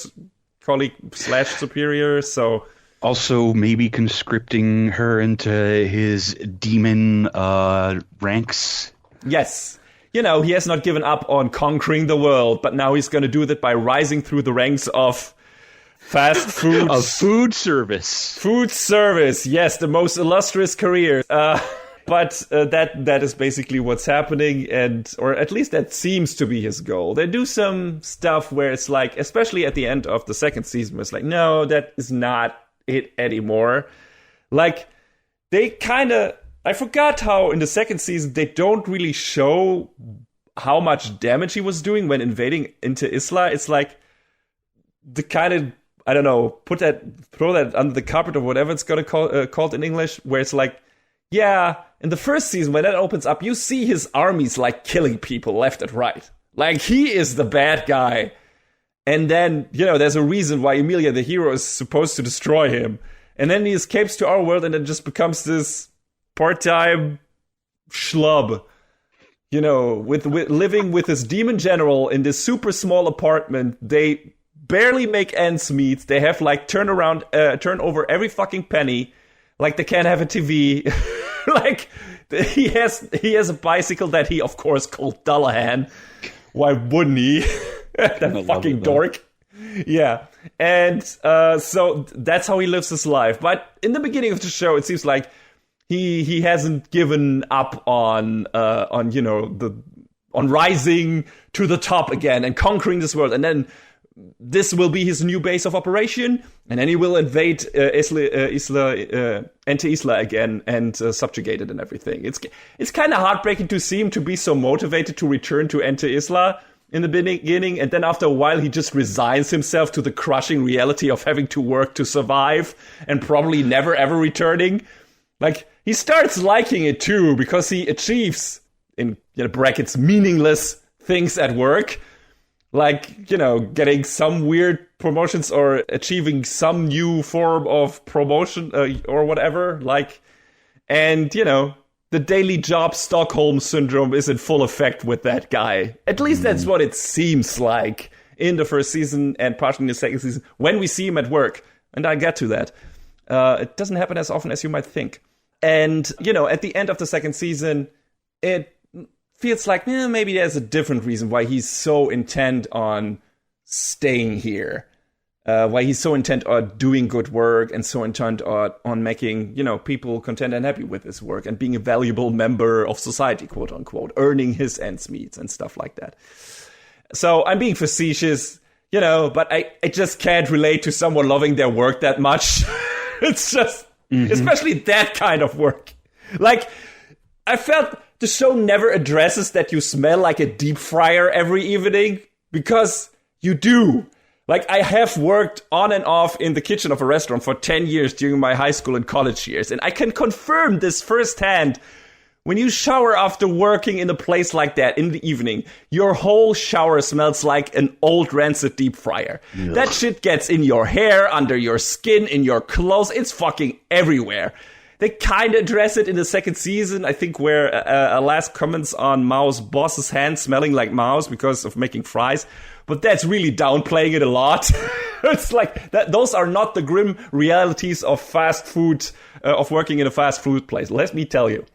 colleague / superior, so also maybe conscripting her into his demon ranks. Yes. He has not given up on conquering the world, but now he's going to do that by rising through the ranks of fast food. Of food service. Food service, yes, the most illustrious career. But that is basically what's happening, or at least that seems to be his goal. They do some stuff where it's like, especially at the end of the second season, it's like, no, that is not it anymore. Like, they kind of... I forgot how in the second season they don't really show how much damage he was doing when invading into Isla. It's like the kind of, I don't know, throw that under the carpet or whatever it's gonna called in English, where it's like, yeah, in the first season when that opens up, you see his armies like killing people left and right. Like, he is the bad guy. And then, there's a reason why Emilia, the hero, is supposed to destroy him. And then he escapes to our world and it just becomes this part-time schlub, with living with his demon general in this super small apartment. They barely make ends meet. They have like turn over every fucking penny. Like, they can't have a TV. Like, he has a bicycle that he of course called Dullahan. Why wouldn't he? That fucking dork. Yeah. And so that's how he lives his life. But in the beginning of the show, it seems like he hasn't given up on rising to the top again and conquering this world. And then this will be his new base of operation, and then he will invade Enter Isla again and subjugate it and everything. It's kind of heartbreaking to see him to be so motivated to return to Enter Isla in the beginning, and then after a while he just resigns himself to the crushing reality of having to work to survive and probably never ever returning. Like, he starts liking it too, because he achieves, in brackets, meaningless things at work. Like, getting some weird promotions or achieving some new form of promotion or whatever. Like, and, the daily job Stockholm syndrome is in full effect with that guy. At least that's what it seems like in the first season and partially in the second season when we see him at work. And I get to that. It doesn't happen as often as you might think. And, at the end of the second season, it feels like maybe there's a different reason why he's so intent on staying here. Why he's so intent on doing good work and so intent on making, people content and happy with his work and being a valuable member of society, quote unquote, earning his ends meet and stuff like that. So I'm being facetious, but I just can't relate to someone loving their work that much. It's just, especially that kind of work. Like, I felt the show never addresses that you smell like a deep fryer every evening, because you do. Like, I have worked on and off in the kitchen of a restaurant for 10 years during my high school and college years, and I can confirm this firsthand. When you shower after working in a place like that in the evening, your whole shower smells like an old rancid deep fryer. Ugh. That shit gets in your hair, under your skin, in your clothes. It's fucking everywhere. They kind of address it in the second season, I think, where Alas comments on Mao's boss's hand smelling like Mao's because of making fries. But that's really downplaying it a lot. It's like, those are not the grim realities of fast food, of working in a fast food place. Let me tell you.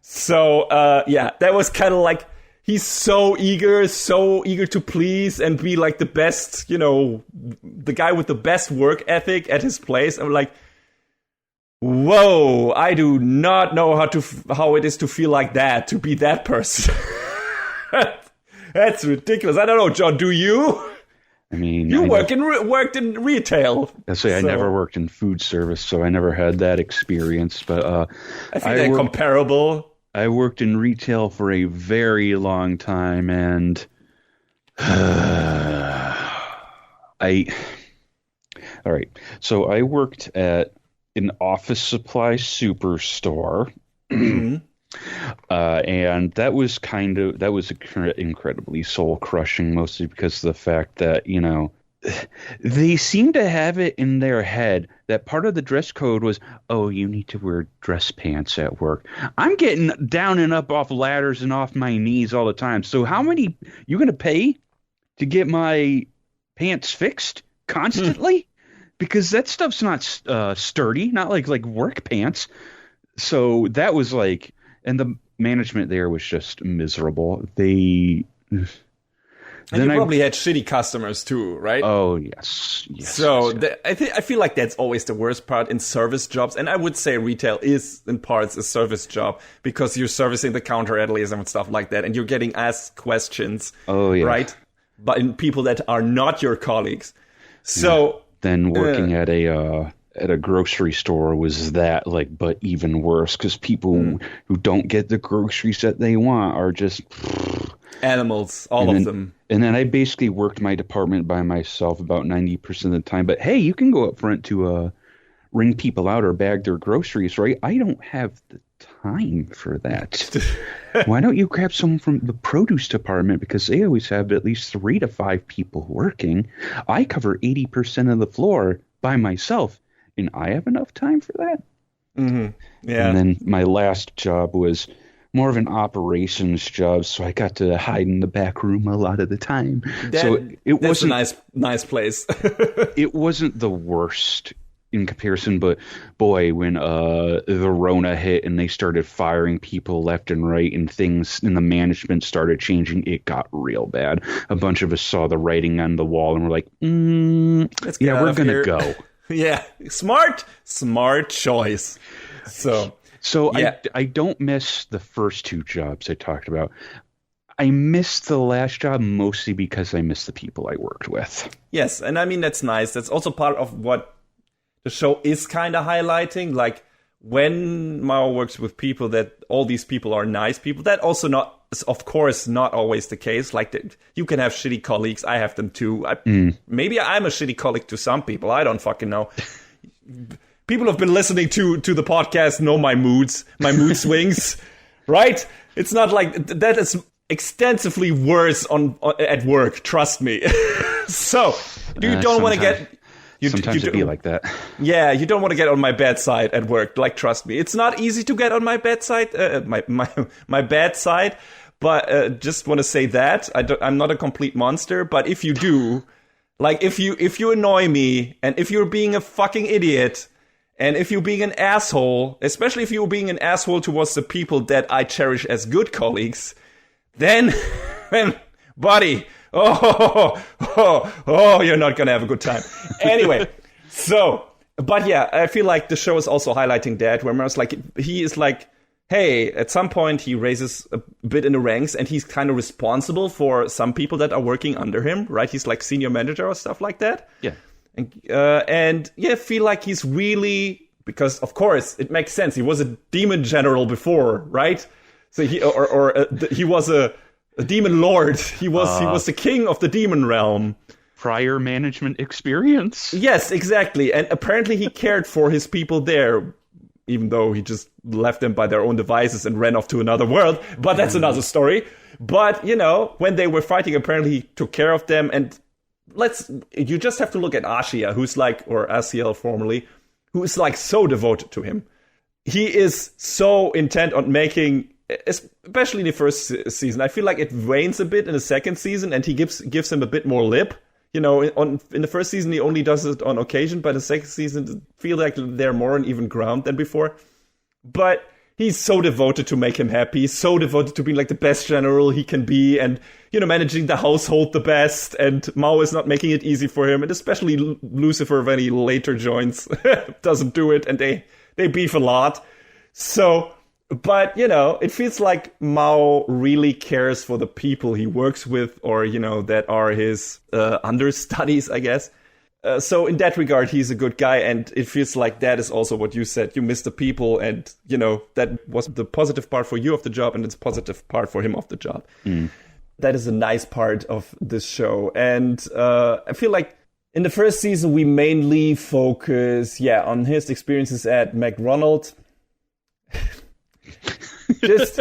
So, that was kind of like, he's so eager to please and be like the best, the guy with the best work ethic at his place. I'm like, whoa, I do not know how it is to feel like that, to be that person. That's ridiculous. I don't know, John, do you? I mean, you worked in retail. I never worked in food service, so I never had that experience. But I think they're comparable. I worked in retail for a very long time, and all right. So I worked at an office supply superstore. Mm-hmm. And that was incredibly soul crushing, mostly because of the fact that, they seem to have it in their head that part of the dress code was, oh, you need to wear dress pants at work. I'm getting down and up off ladders and off my knees all the time. So how many you going to pay to get my pants fixed constantly? Because that stuff's not sturdy, not like work pants. So that was like, and the management there was just miserable. And you probably had shitty customers too, right? Oh, yes. So I feel like that's always the worst part in service jobs. And I would say retail is, in parts, a service job because you're servicing the counter at least and stuff like that. And you're getting asked questions, right? But in people that are not your colleagues. So then working at a grocery store was that, but even worse because people who don't get the groceries that they want are just animals, all of them. And then I basically worked my department by myself about 90% of the time. But hey, you can go up front to ring people out or bag their groceries, right? I don't have the time for that. Why don't you grab someone from the produce department because they always have at least 3 to 5 people working. I cover 80% of the floor by myself. And I have enough time for that. Mm-hmm. Yeah. And then my last job was more of an operations job, so I got to hide in the back room a lot of the time. It wasn't a nice place. It wasn't the worst in comparison, but boy, when the Rona hit and they started firing people left and right and things in the management started changing, it got real bad. A bunch of us saw the writing on the wall and we're like, we're going to go. Yeah, smart choice. So I don't miss the first 2 jobs I talked about. I missed the last job mostly because I miss the people I worked with. Yes, and I mean, that's nice. That's also part of what the show is kind of highlighting. Like, when Mao works with people, that all these people are nice people. That also of course, not always the case. Like, you can have shitty colleagues. I have them too. Maybe I'm a shitty colleague to some people. I don't fucking know. People who've been listening to the podcast know my mood swings, right? It's not like that is extensively worse at work. Trust me. So you don't want to get. Sometimes it'd be like that. Yeah, you don't want to get on my bad side at work. Like, trust me, it's not easy to get on my bad side. My bad side. But just want to say that I'm not a complete monster. But if you do, like, if you annoy me, and if you're being a fucking idiot, and if you're being an asshole, especially if you're being an asshole towards the people that I cherish as good colleagues, then buddy. Oh, you're not going to have a good time. Anyway, but yeah, I feel like the show is also highlighting that, where Mars, like, he is like, hey, at some point he raises a bit in the ranks and he's kind of responsible for some people that are working under him, right? He's like senior manager or stuff like that. Yeah. And I feel like he's really, because of course it makes sense. He was a demon general before, right? So he was a demon lord. He was the king of the demon realm. prior management experience. Yes, exactly. And apparently he cared for his people there, even though he just left them by their own devices and ran off to another world. But that's another story. But, when they were fighting, apparently he took care of them. And you just have to look at Ashia, or Asiel formerly, who is so devoted to him. He is so intent on making, especially in the first season. I feel like it wanes a bit in the second season, and he gives him a bit more lip. In the first season, he only does it on occasion, but the second season, it feels like they're more on even ground than before. But he's so devoted to make him happy. He's so devoted to being the best general he can be, and managing the household the best. And Mao is not making it easy for him, and especially Lucifer, when he later joins, doesn't do it, and they beef a lot. So, but it feels like Mao really cares for the people he works with, or that are his understudies, I guess. So in that regard, he's a good guy, and it feels like that is also what you said. You miss the people, and that was the positive part for you of the job, and it's a positive part for him of the job. That is a nice part of this show. And I feel like in the first season, we mainly focus, on his experiences at McDonald's. Just,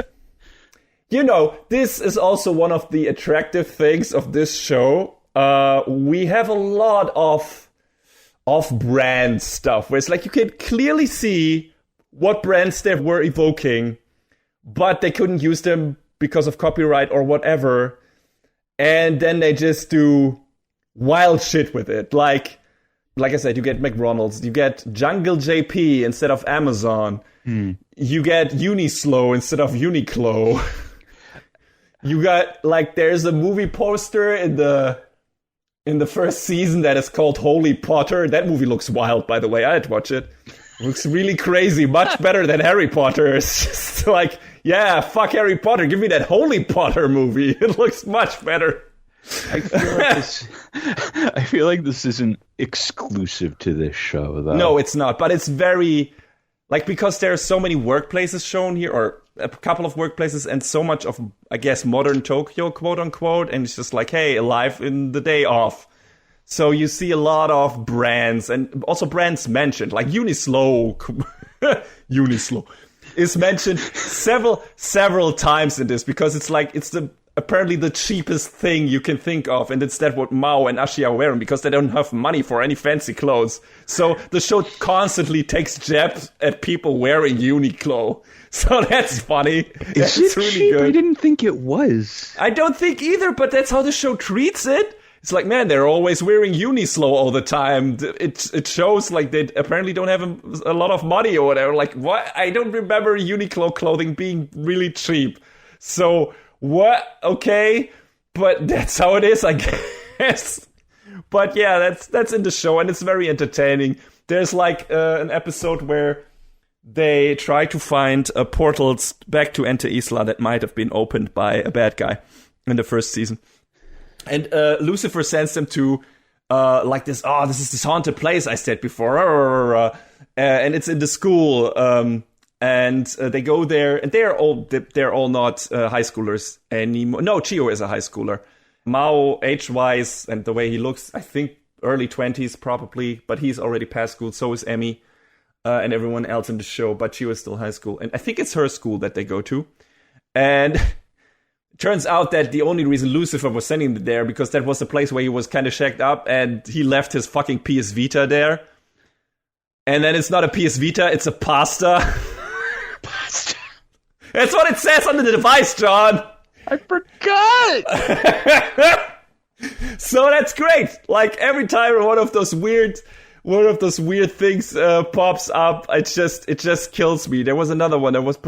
this is also one of the attractive things of this show. We have a lot of off-brand stuff, where it's you can clearly see what brands they were evoking, but they couldn't use them because of copyright or whatever. And then they just do wild shit with it. Like I said, you get McDonald's, you get Jungle JP instead of Amazon. You get Unislo instead of Uniqlo. You got, there's a movie poster in the first season that is called Holy Potter. That movie looks wild, by the way. I'd watch it. Looks really crazy. Much better than Harry Potter. It's just fuck Harry Potter. Give me that Holy Potter movie. It looks much better. I feel like this isn't exclusive to this show, though. No, it's not. But it's very, because there are so many workplaces shown here, or a couple of workplaces, and so much of, I guess, modern Tokyo, quote unquote, and it's just hey, alive in the day off. So you see a lot of brands, and also brands mentioned, like Unislo. Unislo is mentioned several times in this, because it's it's apparently the cheapest thing you can think of, and it's what Mao and Ashi are wearing, because they don't have money for any fancy clothes. So the show constantly takes jabs at people wearing Uniqlo. So that's funny. Is it really cheap? Good. I didn't think it was. I don't think either, but that's how the show treats it. It's man, they're always wearing Unislo all the time. It shows they apparently don't have a lot of money or whatever. What? I don't remember Uniqlo clothing being really cheap. So what? Okay, but that's how it is, I guess. But yeah, that's in the show, and it's very entertaining. There's an episode where they try to find portals back to Enter Isla that might have been opened by a bad guy in the first season. And Lucifer sends them to this is this haunted place I said before. And it's in the school. And they go there, and they're all not high schoolers anymore. No, Chio is a high schooler. Mao, age-wise, and the way he looks, I think early 20s probably, but he's already past school. So is Emmy and everyone else in the show, but Chio is still high school. And I think it's her school that they go to. And turns out that the only reason Lucifer was sending them there, because that was the place where he was kind of shacked up, and he left his fucking PS Vita there. And then it's not a PS Vita, it's a pasta. Pasta. That's what it says on the device, John. I forgot. So that's great. Every time one of those weird things pops up, it just kills me. There was another one that was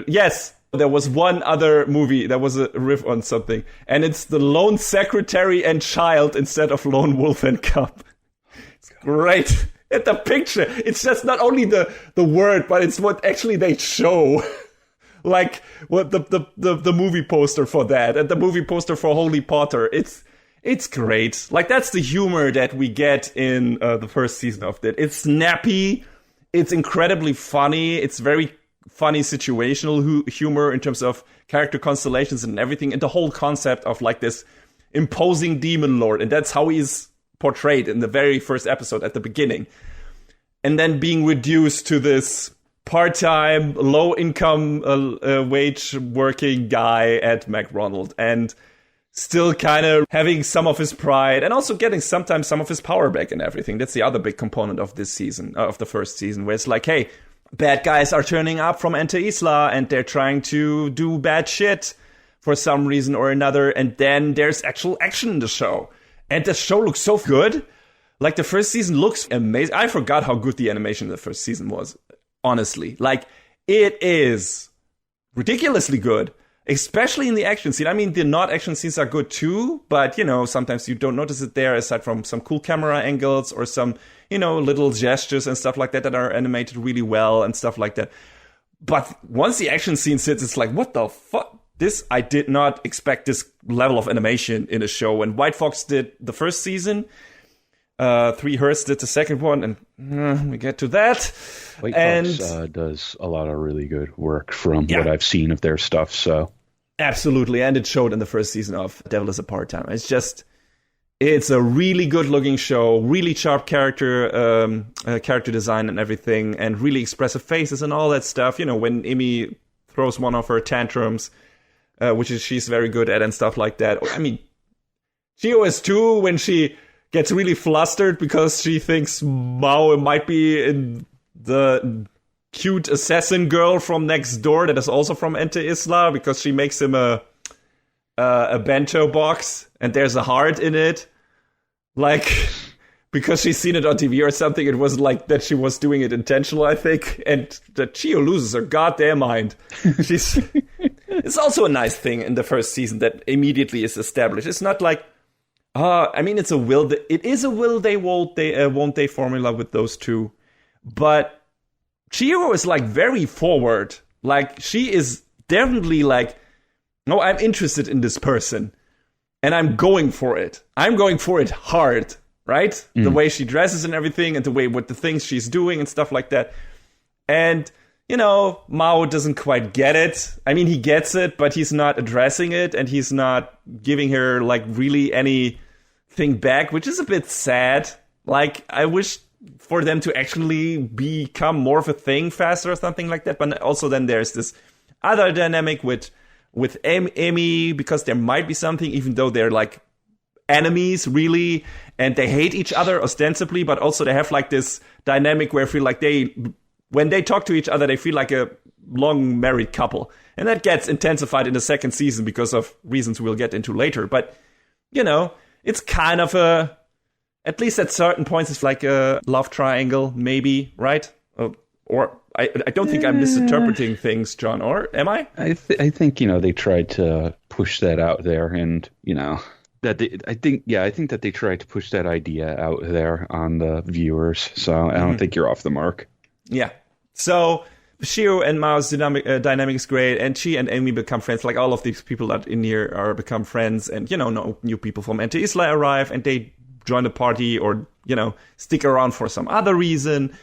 yes. There was one other movie that was a riff on something, and it's the Lone Secretary and Child instead of Lone Wolf and Cub. It's great. And the picture, it's just not only the word, but it's what actually they show. What the movie poster for that, and the movie poster for Holy Potter. It's great. That's the humor that we get in the first season of it. It's snappy. It's incredibly funny. It's very funny situational humor in terms of character constellations and everything, and the whole concept of this imposing demon lord, and that's how he's portrayed in the very first episode at the beginning. And then being reduced to this part-time, low-income wage working guy at McDonald's, and still kind of having some of his pride and also getting sometimes some of his power back and everything. That's the other big component of this season, of the first season, where it's like, hey, bad guys are turning up from Enter Isla and they're trying to do bad shit for some reason or another. And then there's actual action in the show. And the show looks so good. Like, the first season looks amazing. I forgot how good the animation in the first season was, honestly. Like, it is ridiculously good, especially in the action scene. I mean, the not action scenes are good too, but, you know, sometimes you don't notice it there, aside from some cool camera angles or some, you know, little gestures and stuff like that that are animated really well and stuff like that. But once the action scene sits, it's like, what the fuck? I did not expect this level of animation in a show. And White Fox did the first season. Three Hurts did the second one, and we get to that. White Fox does a lot of really good work from what I've seen of their stuff. So absolutely, and it showed in the first season of Devil is a Part-Time. It's a really good-looking show, really sharp character design and everything, and really expressive faces and all that stuff. You know, when Amy throws one of her tantrums, which she's very good at and stuff like that. I mean, Chio is too, when she gets really flustered because she thinks Mao might be in the cute assassin girl from next door that is also from Enter Isla, because she makes him a bento box and there's a heart in it. Like, because she's seen it on TV or something, it wasn't like that she was doing it intentional, I think. And that Chio loses her goddamn mind. It's also a nice thing in the first season that immediately is established. It's not like, I mean, it's a will. It is a will they won't they formula with those two, but Chihiro is like very forward. Like, she is definitely like, no, I'm interested in this person, and I'm going for it. I'm going for it hard, right? The way she dresses and everything, and the way with the things she's doing and stuff like that. And you know, Mao doesn't quite get it. I mean, he gets it, but he's not addressing it, and he's not giving her like really anything back, which is a bit sad. Like, I wish for them to actually become more of a thing faster or something like that. But also then there's this other dynamic with Amy, because there might be something, even though they're like enemies really, and they hate each other ostensibly, but also they have like this dynamic where I feel like when they talk to each other, they feel like a long married couple. And that gets intensified in the second season because of reasons we'll get into later. But, you know, it's kind of at least at certain points, it's like a love triangle, maybe, right? Or I don't think I'm misinterpreting things, John, or am I? I think, you know, they tried to push that out there, and, you know, I think that they tried to push that idea out there on the viewers. So I don't think you're off the mark. Yeah. So Shio and Mao's dynamic is great, and she and Amy become friends. Like, all of these people that in here are become friends, and, you know, new people from Enter Isla arrive, and they join the party or, you know, stick around for some other reason.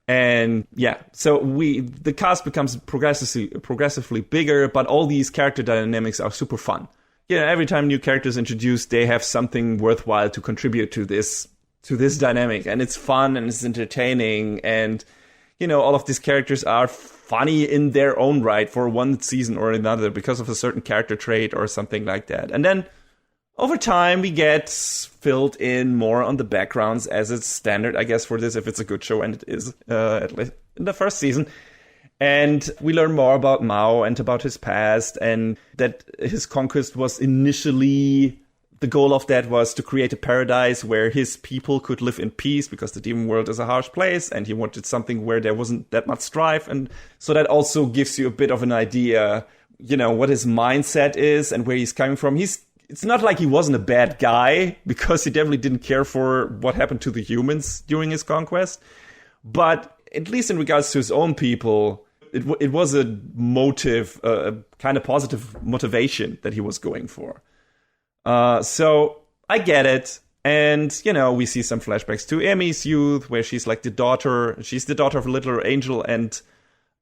And yeah, so the cast becomes progressively bigger, but all these character dynamics are super fun. Yeah, every time new characters introduced, they have something worthwhile to contribute to this dynamic, and it's fun and it's entertaining, and, you know, all of these characters are funny in their own right for one season or another because of a certain character trait or something like that. And then over time, we get filled in more on the backgrounds, as it's standard, I guess, for this, if it's a good show, and it is, at least in the first season. And we learn more about Mao and about his past, and that his conquest was initially, the goal of that was to create a paradise where his people could live in peace, because the demon world is a harsh place, and he wanted something where there wasn't that much strife. And so that also gives you a bit of an idea, you know, what his mindset is and where he's coming from. It's not like he wasn't a bad guy, because he definitely didn't care for what happened to the humans during his conquest. But at least in regards to his own people, it was a motive, a kind of positive motivation that he was going for. So I get it. And, you know, we see some flashbacks to Amy's youth, where she's like the daughter of a little angel and,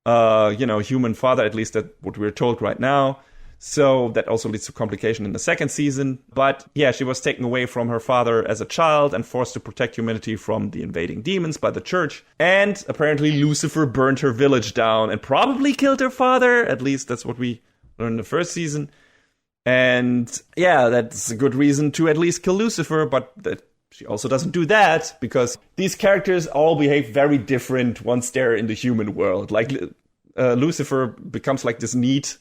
you know, human father, at least that's what we're told right now. So that also leads to complication in the second season. But yeah, she was taken away from her father as a child and forced to protect humanity from the invading demons by the church. And apparently Lucifer burned her village down and probably killed her father. At least that's what we learned in the first season. And yeah, that's a good reason to at least kill Lucifer, but that she also doesn't do that because these characters all behave very different once they're in the human world. Like Lucifer becomes like this neat,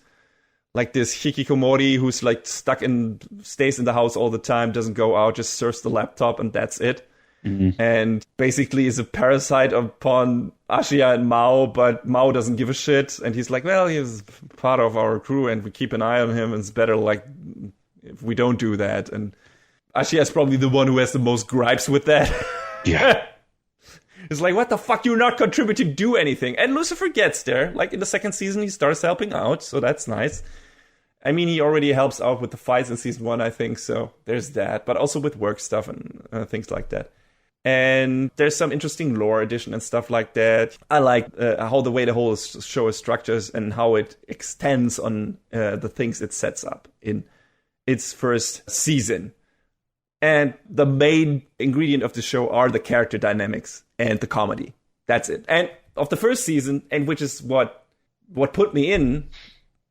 like this hikikomori who's like stays in the house all the time, doesn't go out, just surfs the laptop and that's it. Mm-hmm. And basically is a parasite upon Ashia and Mao, but Mao doesn't give a shit. And he's like, well, he's part of our crew and we keep an eye on him. And it's better like if we don't do that. And Ashia is probably the one who has the most gripes with that. Yeah. It's like, what the fuck? You're not contributing to do anything. And Lucifer gets there. Like in the second season, he starts helping out. So that's nice. I mean, he already helps out with the fights in season 1, I think. So there's that. But also with work stuff and things like that. And there's some interesting lore addition and stuff like that. I like how the way the whole show is structured and how it extends on the things it sets up in its first season. And the main ingredient of the show are the character dynamics and the comedy. That's it. And of the first season, and which is what put me in,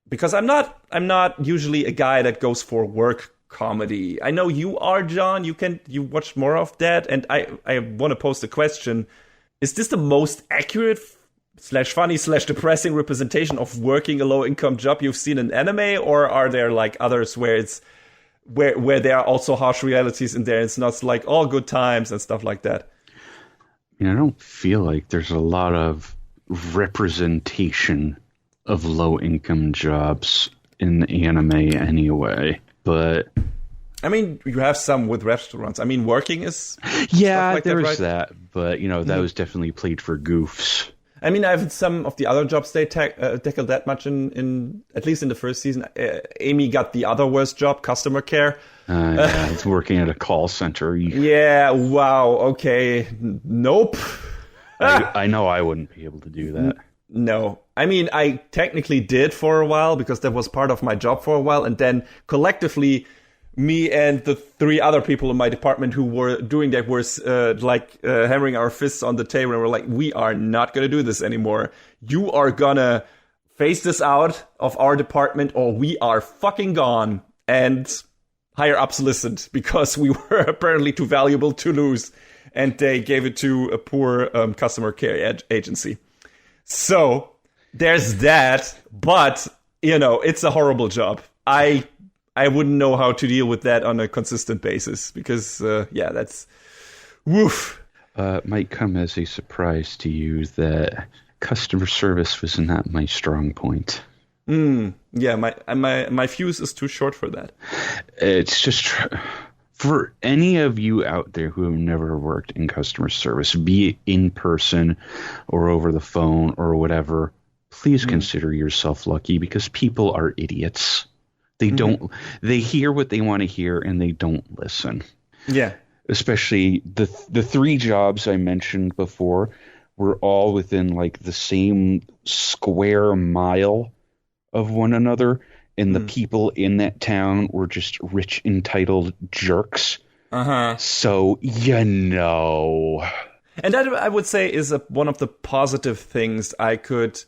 because I'm not usually a guy that goes for work comedy. I know you are, John. You watch more of that, and I want to pose the question: is this the most accurate / funny / depressing representation of working a low income job you've seen in anime, or are there like others where it's where there are also harsh realities in there? It's not like all good times and stuff like that. I mean, I don't feel like there's a lot of representation of low income jobs in anime anyway. But I mean, you have some with restaurants. I mean, working is like there's that, but that was definitely played for goofs. I mean, I've some of the other jobs they tackled that much in at least in the first season. Amy got the other worst job, customer care. Yeah, it's working at a call center. Yeah, wow, okay, nope. I know I wouldn't be able to do that. No. I mean, I technically did for a while because that was part of my job for a while. And then collectively, me and the 3 other people in my department who were doing that were hammering our fists on the table. And we're like, we are not going to do this anymore. You are going to phase this out of our department or we are fucking gone. And higher ups listened because we were apparently too valuable to lose. And they gave it to a poor customer care agency. So there's that, but it's a horrible job. I wouldn't know how to deal with that on a consistent basis because that's woof. Might come as a surprise to you that customer service was not my strong point. Yeah, my fuse is too short for that. It's just for any of you out there who have never worked in customer service, be it in person or over the phone or whatever, please consider yourself lucky because people are idiots. They they hear what they want to hear and they don't listen. Yeah. Especially the 3 jobs I mentioned before were all within like the same square mile of one another. And the people in that town were just rich, entitled jerks. Uh-huh. So, And that, I would say, is one of the positive things I could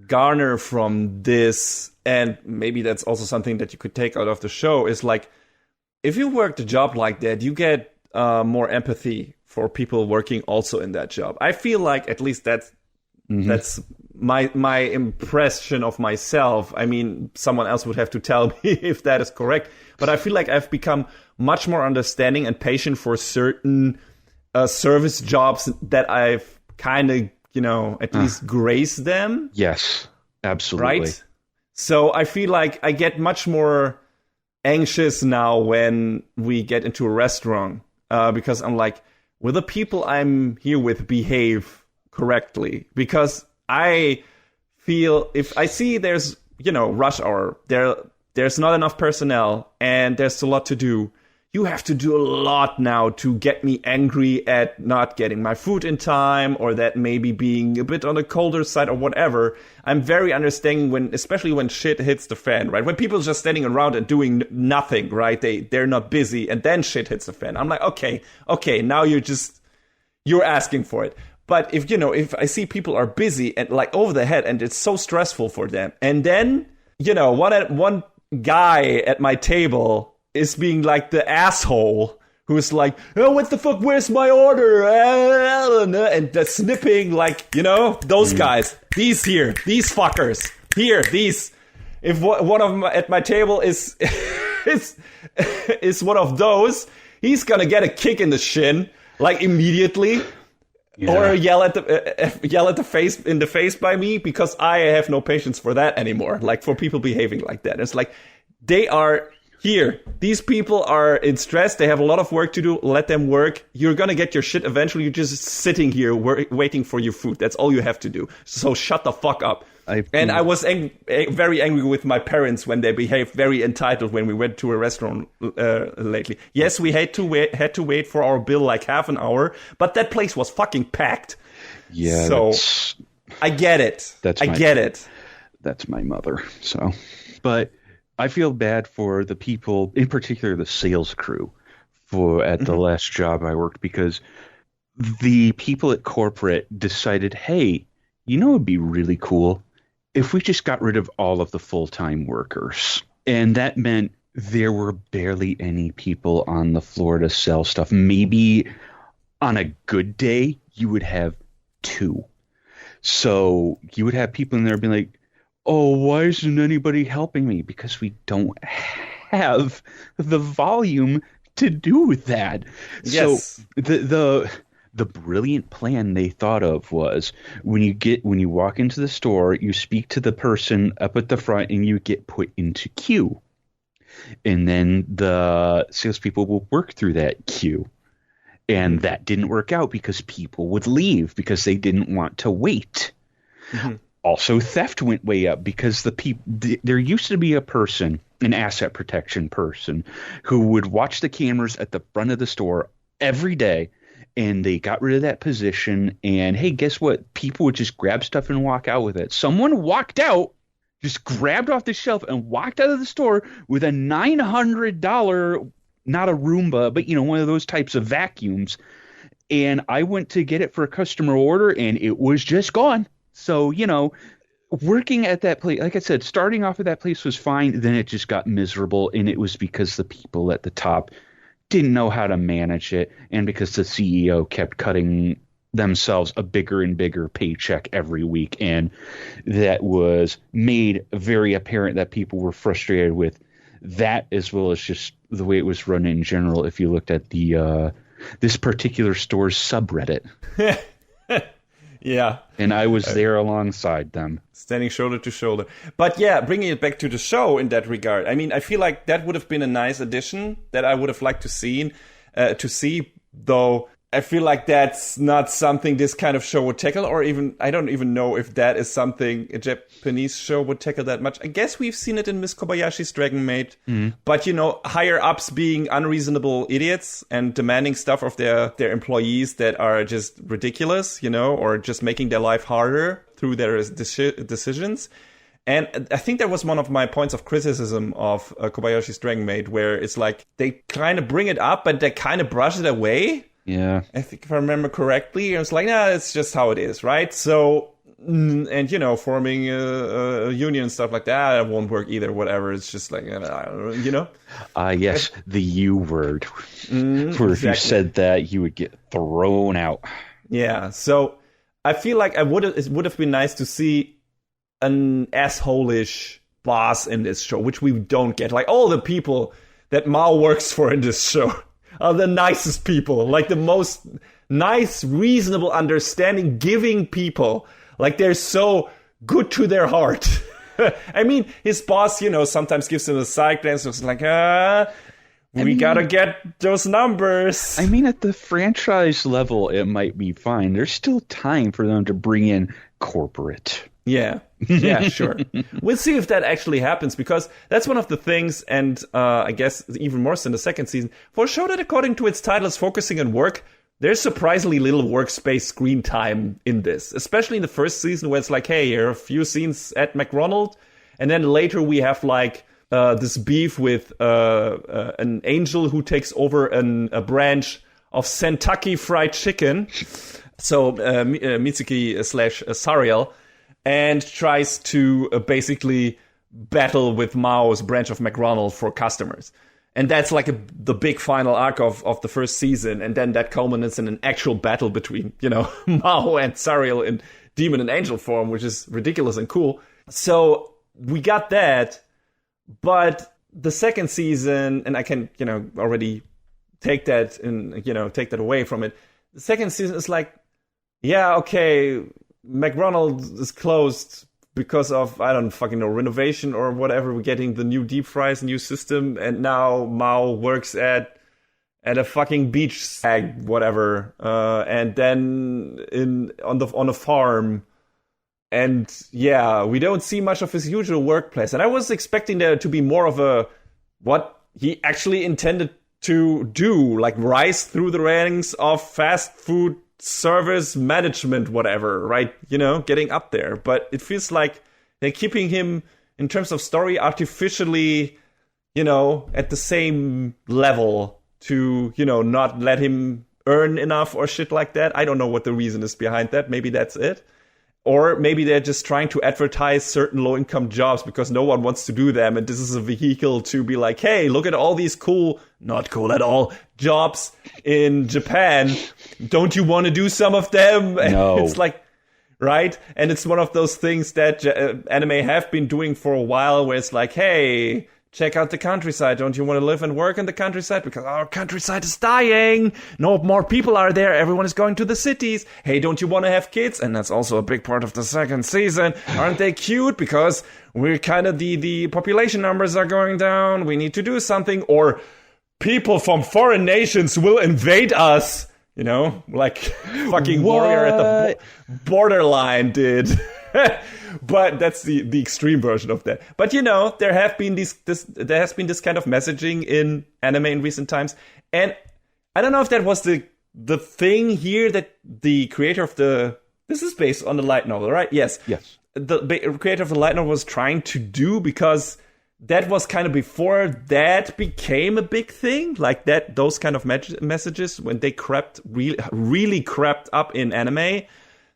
garner from this. And maybe that's also something that you could take out of the show, is like, if you worked a job like that, you get more empathy for people working also in that job. I feel like at least that's my impression of myself. I mean, someone else would have to tell me if that is correct. But I feel like I've become much more understanding and patient for certain service jobs that I've kind of, at least graced them. Yes, absolutely. Right? So I feel like I get much more anxious now when we get into a restaurant because I'm like, will the people I'm here with behave correctly? Because I feel if I see there's rush hour, there's not enough personnel and there's a lot to do, you have to do a lot now to get me angry at not getting my food in time, or that maybe being a bit on the colder side or whatever. I'm very understanding especially when shit hits the fan, right? When people are just standing around and doing nothing, right? They're not busy, and then shit hits the fan. I'm like, okay, now you're asking for it. But if I see people are busy and like over the head, and it's so stressful for them, and then, one guy at my table is being like the asshole who's like, oh, what the fuck, where's my order? And the snipping, like, those guys, these fuckers, these. If one of them at my table is is one of those, he's gonna get a kick in the shin, like, immediately. Yeah. Or yell at the face by me, because I have no patience for that anymore. Like, for people behaving like that. It's like, they are here. These people are in stress. They have a lot of work to do. Let them work. You're going to get your shit eventually. You're just sitting here waiting for your food. That's all you have to do. So shut the fuck up. I was very angry with my parents when they behaved very entitled when we went to a restaurant lately. Yes, we had to wait for our bill like half an hour, but that place was fucking packed. Yeah. So I get it. I get it. That's my mother. So, but I feel bad for the people, in particular the sales crew, at the last job I worked, because the people at corporate decided, hey, it'd be really cool if we just got rid of all of the full-time workers. And that meant there were barely any people on the floor to sell stuff. Maybe on a good day, you would have 2. So you would have people in there being like, oh, why isn't anybody helping me? Because we don't have the volume to do that. Yes. So the brilliant plan they thought of was, when you walk into the store, you speak to the person up at the front and you get put into queue. And then the salespeople will work through that queue. And that didn't work out because people would leave because they didn't want to wait. Mm-hmm. Also, theft went way up because there used to be a person, an asset protection person, who would watch the cameras at the front of the store every day. And they got rid of that position, and hey, guess what? People would just grab stuff and walk out with it. Someone walked out, just grabbed off the shelf and walked out of the store with a $900, not a Roomba, but one of those types of vacuums. And I went to get it for a customer order, and it was just gone. So, working at that place, like I said, starting off at that place was fine. Then it just got miserable, and it was because the people at the top didn't know how to manage it, and because the CEO kept cutting themselves a bigger and bigger paycheck every week, and that was made very apparent that people were frustrated with that, as well as just the way it was run in general. If you looked at the this particular store's subreddit. Yeah. And I was there alongside them. Standing shoulder to shoulder. But yeah, bringing it back to the show in that regard, I mean, I feel like that would have been a nice addition that I would have liked to see, though I feel like that's not something this kind of show would tackle, or even, I don't even know if that is something a Japanese show would tackle that much. I guess we've seen it in Miss Kobayashi's Dragon Maid, but higher ups being unreasonable idiots and demanding stuff of their employees that are just ridiculous, or just making their life harder through their decisions. And I think that was one of my points of criticism of Kobayashi's Dragon Maid, where it's like they kind of bring it up, but they kind of brush it away. Yeah. I think if I remember correctly, it was like, it's just how it is, right? So, and, forming a union and stuff like that won't work either, whatever. It's just like, Yes, the U word. Where exactly. If you said that, you would get thrown out. Yeah, so I feel like it would have been nice to see an asshole-ish boss in this show, which we don't get. Like, all the people that Mao works for in this show are the nicest people, like the most nice, reasonable, understanding, giving people. Like, they're so good to their heart. I mean, his boss, sometimes gives him a side glance. It's like, we gotta get those numbers. I mean, at the franchise level, it might be fine. There's still time for them to bring in corporate. Yeah, yeah, sure. We'll see if that actually happens, because that's one of the things, and I guess even more so in the second season, for a show that, according to its title, is focusing on work, there's surprisingly little workspace screen time in this, especially in the first season, where it's like, hey, here are a few scenes at McDonald's, and then later we have like this beef with an angel who takes over a branch of Kentucky Fried Chicken, so Mitsuki slash Sariel, and tries to basically battle with Mao's branch of McDonald's for customers. And that's like the big final arc of the first season. And then that culminates in an actual battle between, Mao and Sariel in demon and angel form, which is ridiculous and cool. So we got that. But the second season, and I can, already take that and, take that away from it. The second season is like, yeah, okay, McDonald's is closed because of, I don't fucking know, renovation or whatever. We're getting the new deep fries, new system, and now Mao works at a fucking beach sag, whatever, and then on a farm. And yeah, we don't see much of his usual workplace. And I was expecting there to be more of what he actually intended to do, like rise through the ranks of fast food service management, whatever, right? Getting up there. But it feels like they're keeping him, in terms of story, artificially, at the same level to, not let him earn enough or shit like that. I don't know what the reason is behind that. Maybe that's it. Or maybe they're just trying to advertise certain low-income jobs because no one wants to do them. And this is a vehicle to be like, hey, look at all these not cool at all, jobs in Japan. Don't you want to do some of them? No. It's like, right? And it's one of those things that anime have been doing for a while, where it's like, hey, check out the countryside. Don't you want to live and work in the countryside? Because our countryside is dying. No more people are there. Everyone is going to the cities. Hey, don't you want to have kids? And that's also a big part of the second season. Aren't they cute? Because we're kind of the population numbers are going down. We need to do something. Or people from foreign nations will invade us. Like fucking Warrior at the borderline did. But that's the extreme version of that. But there has been this kind of messaging in anime in recent times, and I don't know if that was the thing here that the creator of this is based on the light novel, right? Yes. The creator of the light novel was trying to do, because that was kind of before that became a big thing, like that those kind of messages when they really crept up in anime.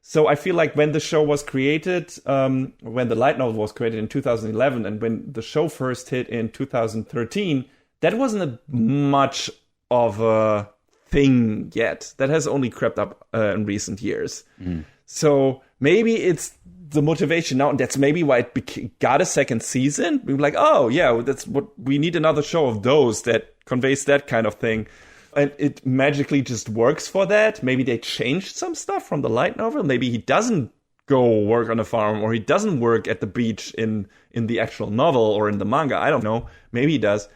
So I feel like when the show was created, when the light novel was created in 2011, and when the show first hit in 2013, that wasn't much of a thing yet. That has only crept up in recent years. So maybe it's the motivation now, and that's maybe why it got a second season. We were like, oh yeah, that's what we need, another show of those that conveys that kind of thing. And it magically just works for that. Maybe they changed some stuff from the light novel. Maybe he doesn't go work on a farm, or he doesn't work at the beach in the actual novel or in the manga. I don't know. Maybe he does.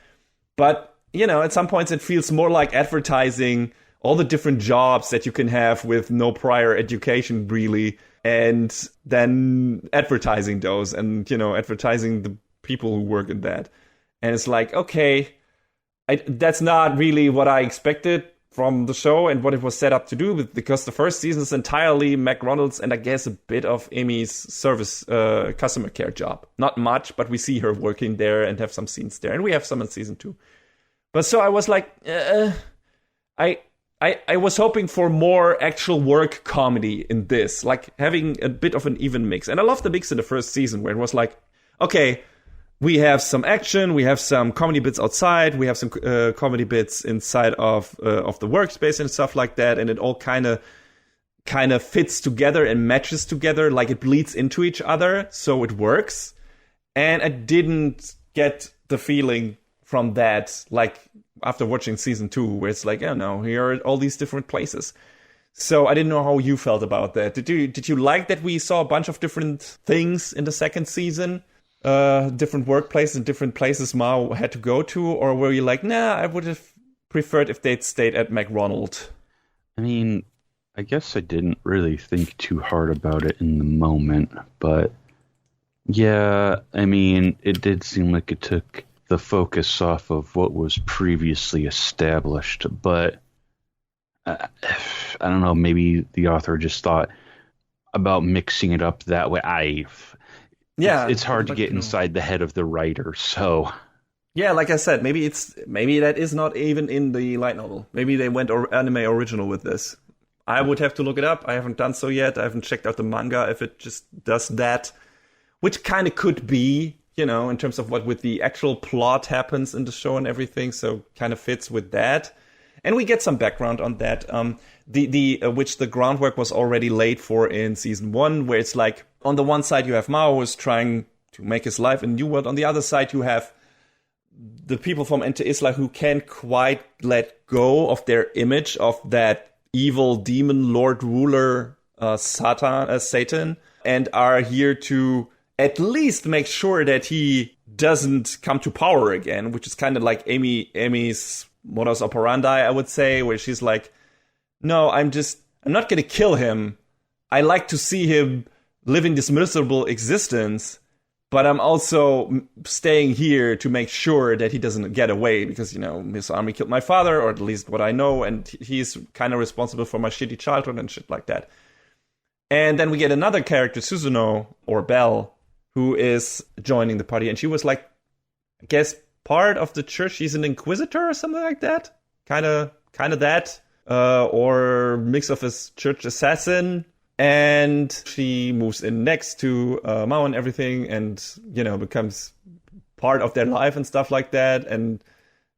But, at some points it feels more like advertising all the different jobs that you can have with no prior education, really, and then advertising those and, advertising the people who work in that. And it's like, okay, that's not really what I expected from the show and what it was set up to do, because the first season is entirely McDonald's and I guess a bit of Amy's service customer care job. Not much, but we see her working there and have some scenes there, and we have some in season 2. But so I was like, I was hoping for more actual work comedy in this, like having a bit of an even mix. And I love the mix in the first season, where it was like, okay, we have some action, we have some comedy bits outside, we have some comedy bits inside of the workspace and stuff like that, and it all kind of fits together and matches together, like it bleeds into each other, so it works. And I didn't get the feeling from that, like after watching season 2, where it's like, oh no, here are all these different places. So I didn't know how you felt about that. Did you like that we saw a bunch of different things in the second season? Different workplaces and different places Mao had to go to, or were you like, nah, I would have preferred if they'd stayed at McDonald's? I mean, I guess I didn't really think too hard about it in the moment, but yeah, I mean, it did seem like it took the focus off of what was previously established, but I don't know, maybe the author just thought about mixing it up that way. It's hard to get inside the head of the writer, so yeah, like I said, maybe that is not even in the light novel. Maybe they went anime original with this. I would have to look it up. I haven't done so yet. I haven't checked out the manga if it just does that, which kind of could be, in terms of what with the actual plot happens in the show and everything. So kind of fits with that. And we get some background on that. Which the groundwork was already laid for in season 1, where it's like on the one side you have Mao who's trying to make his life in New World. On the other side you have the people from Enter Isla who can't quite let go of their image of that evil demon lord ruler Satan, and are here to at least make sure that he doesn't come to power again, which is kind of like Amy's modus operandi, I would say, where she's like, no, I'm not going to kill him. I like to see him living this miserable existence, but I'm also staying here to make sure that he doesn't get away because, his army killed my father, or at least what I know, and he's kind of responsible for my shitty childhood and shit like that. And then we get another character, Suzuno, or Belle, who is joining the party, and she was like, I guess, part of the church. She's an inquisitor or something like that. Kind of that. Or mix of a church assassin. And she moves in next to Mao and everything, and becomes part of their life and stuff like that. And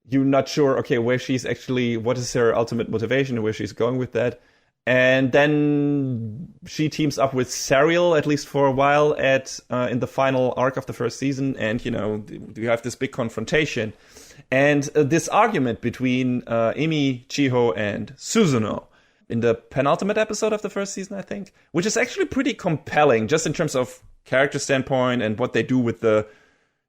you're not sure, okay, what is her ultimate motivation, where she's going with that. And then she teams up with Sariel, at least for a while, in the final arc of the first season. And you have this big confrontation, and this argument between Emi, Chiho, and Suzuno in the penultimate episode of the first season, I think, which is actually pretty compelling, just in terms of character standpoint and what they do with the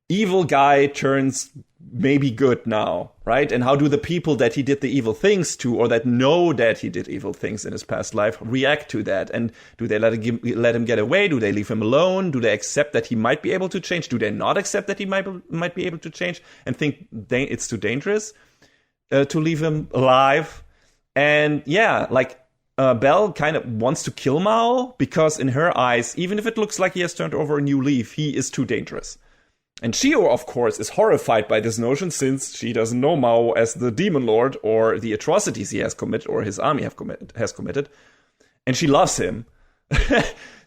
evil guy turns maybe good now, right? And how do the people that he did the evil things to, or that know that he did evil things in his past life, react to that? And do they let him get away? Do they leave him alone? Do they accept that he might be able to change? Do they not accept that he might be able to change and think it's too dangerous to leave him alive? And yeah, Belle kind of wants to kill Mao because in her eyes, even if it looks like he has turned over a new leaf, he is too dangerous. And Chiho, of course, is horrified by this notion since she doesn't know Mao as the demon lord or the atrocities he has committed or his army has committed. And she loves him.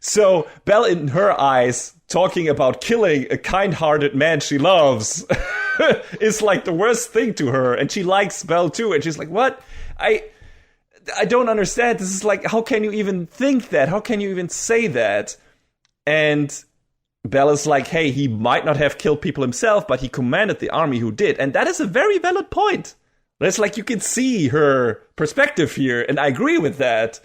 So Belle, in her eyes, talking about killing a kind-hearted man she loves is like the worst thing to her. And she likes Belle too. And she's like, what? I don't understand. This is like, how can you even think that? How can you even say that? And Belle is like, hey, he might not have killed people himself, but he commanded the army who did. And that is a very valid point. It's like you can see her perspective here, and I agree with that.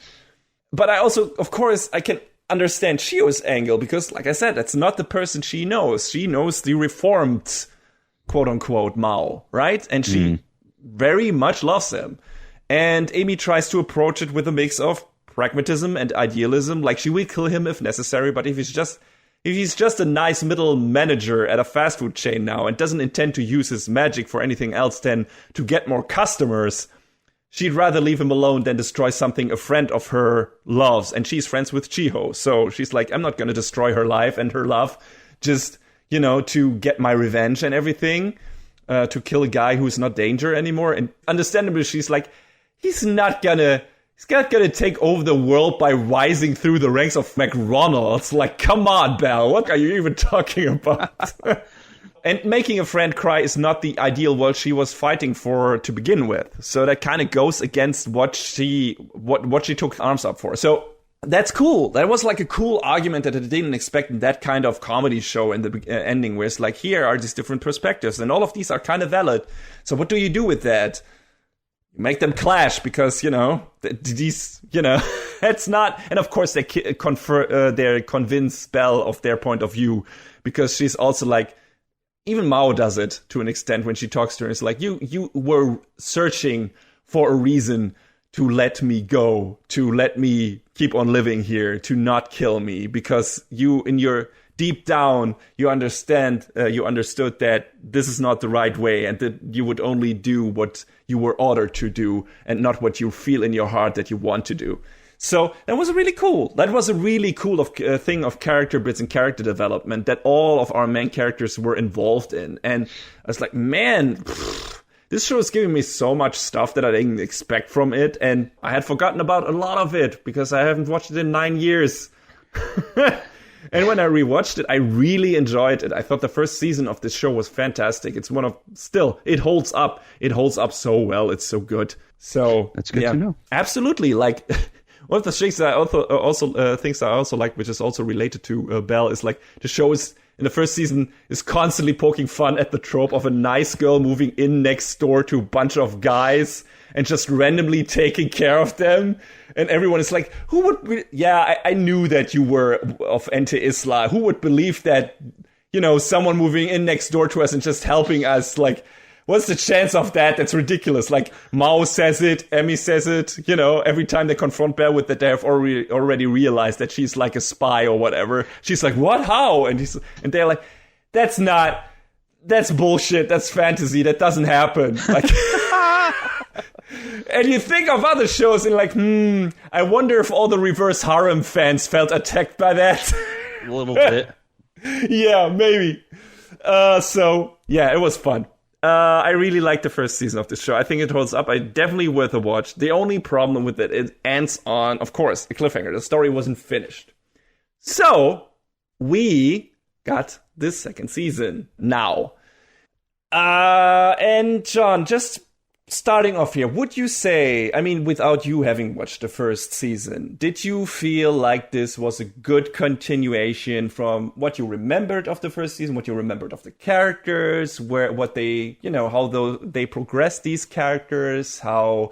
But I also, of course, I can understand Chiyo's angle, because, like I said, that's not the person she knows. She knows the reformed, quote-unquote, Mao, right? And she very much loves him. And Amy tries to approach it with a mix of pragmatism and idealism. Like, she will kill him if necessary, but if he's just a nice middle manager at a fast food chain now and doesn't intend to use his magic for anything else than to get more customers, she'd rather leave him alone than destroy something a friend of her loves. And she's friends with Chiho. So she's like, I'm not going to destroy her life and her love just, to get my revenge and everything, to kill a guy who's not danger anymore. And understandably, she's like, he's not gonna take over the world by rising through the ranks of McDonald's. Like, come on, Belle, what are you even talking about? And making a friend cry is not the ideal world she was fighting for to begin with. So that kind of goes against what she took arms up for. So that's cool. That was like a cool argument that I didn't expect in that kind of comedy show in the ending, where it's like, here are these different perspectives, and all of these are kind of valid. So what do you do with that? Make them clash because, these, it's not. And of course, they convince Belle of their point of view, because she's also like, even Mao does it to an extent when she talks to her. It's like, you were searching for a reason let me go, to let me keep on living here, to not kill me, because you, in your deep down, you understood that this is not the right way, and that you would only do what you were ordered to do, and not what you feel in your heart that you want to do. So that was really cool. That was a really cool thing of character bits and character development that all of our main characters were involved in. And I was like, man, this show is giving me so much stuff that I didn't expect from it. And I had forgotten about a lot of it because I haven't watched it in 9 years. And when I rewatched it, I really enjoyed it. I thought the first season of this show was fantastic. It's it holds up. It holds up so well. It's so good. So that's good to know. Absolutely. Like, one of the things that I also like, which is also related to Belle, is like the show is in the first season is constantly poking fun at the trope of a nice girl moving in next door to a bunch of guys and just randomly taking care of them. And everyone is like, who would I knew that you were of anti-Islam. Who would believe that, someone moving in next door to us and just helping us, like, what's the chance of that? That's ridiculous. Like, Mao says it, Emmy says it, every time they confront Belle with that, they have already realized that she's like a spy or whatever. She's like, what? How? And they're like, that's bullshit. That's fantasy. That doesn't happen. Like, and you think of other shows and like, I wonder if all the reverse harem fans felt attacked by that. A little bit. Yeah, maybe. It was fun. I really liked the first season of this show. I think it holds up. Definitely worth a watch. The only problem with it ends on, of course, a cliffhanger. The story wasn't finished. So, we got this second season now. And John, just starting off here, would you say, without you having watched the first season, did you feel like this was a good continuation from what you remembered of the first season, what you remembered of the characters, how they progressed these characters, how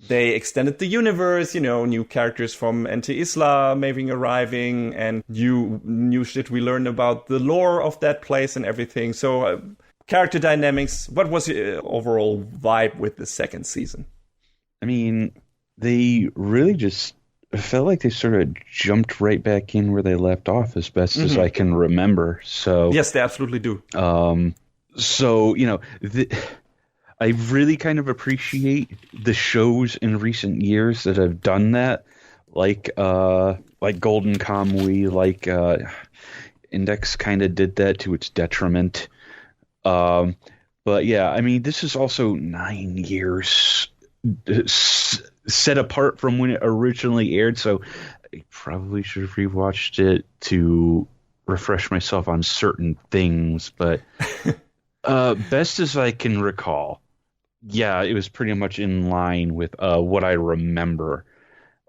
they extended the universe, new characters from Anti-Islam maybe arriving, and new shit we learned about the lore of that place and everything. So, character dynamics, what was your overall vibe with the second season? They really just felt like they sort of jumped right back in where they left off as best as I can remember. So yes, they absolutely do. I really kind of appreciate the shows in recent years that have done that, like Golden Kamuy, like Index kind of did that to its detriment. But yeah, this is also 9 years set apart from when it originally aired, so I probably should have rewatched it to refresh myself on certain things, but best as I can recall, yeah, it was pretty much in line with what I remember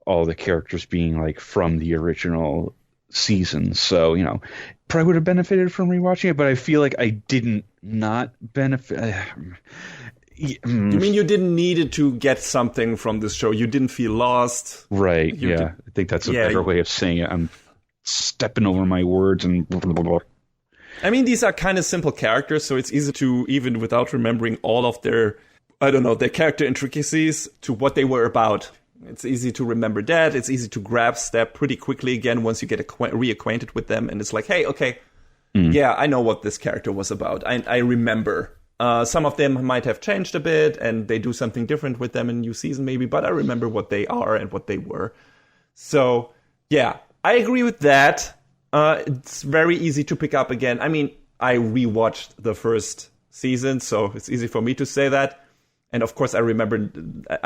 all the characters being like from the original season. So, probably would have benefited from rewatching it, but I feel like I didn't not benefit. You mean you didn't need it to get something from this show? You didn't feel lost? Right, I think that's a better way of saying it. I'm stepping over my words and blah, blah, blah. These are kind of simple characters, so it's easy to, even without remembering all of their character intricacies, to what they were about. It's easy to remember that. It's easy to grasp that pretty quickly again once you get reacquainted with them. And it's like, hey, okay, yeah, I know what this character was about. I remember. Some of them might have changed a bit, and they do something different with them in new season maybe, but I remember what they are and what they were. So, yeah, I agree with that. It's very easy to pick up again. I rewatched the first season, so it's easy for me to say that. And of course, I remember,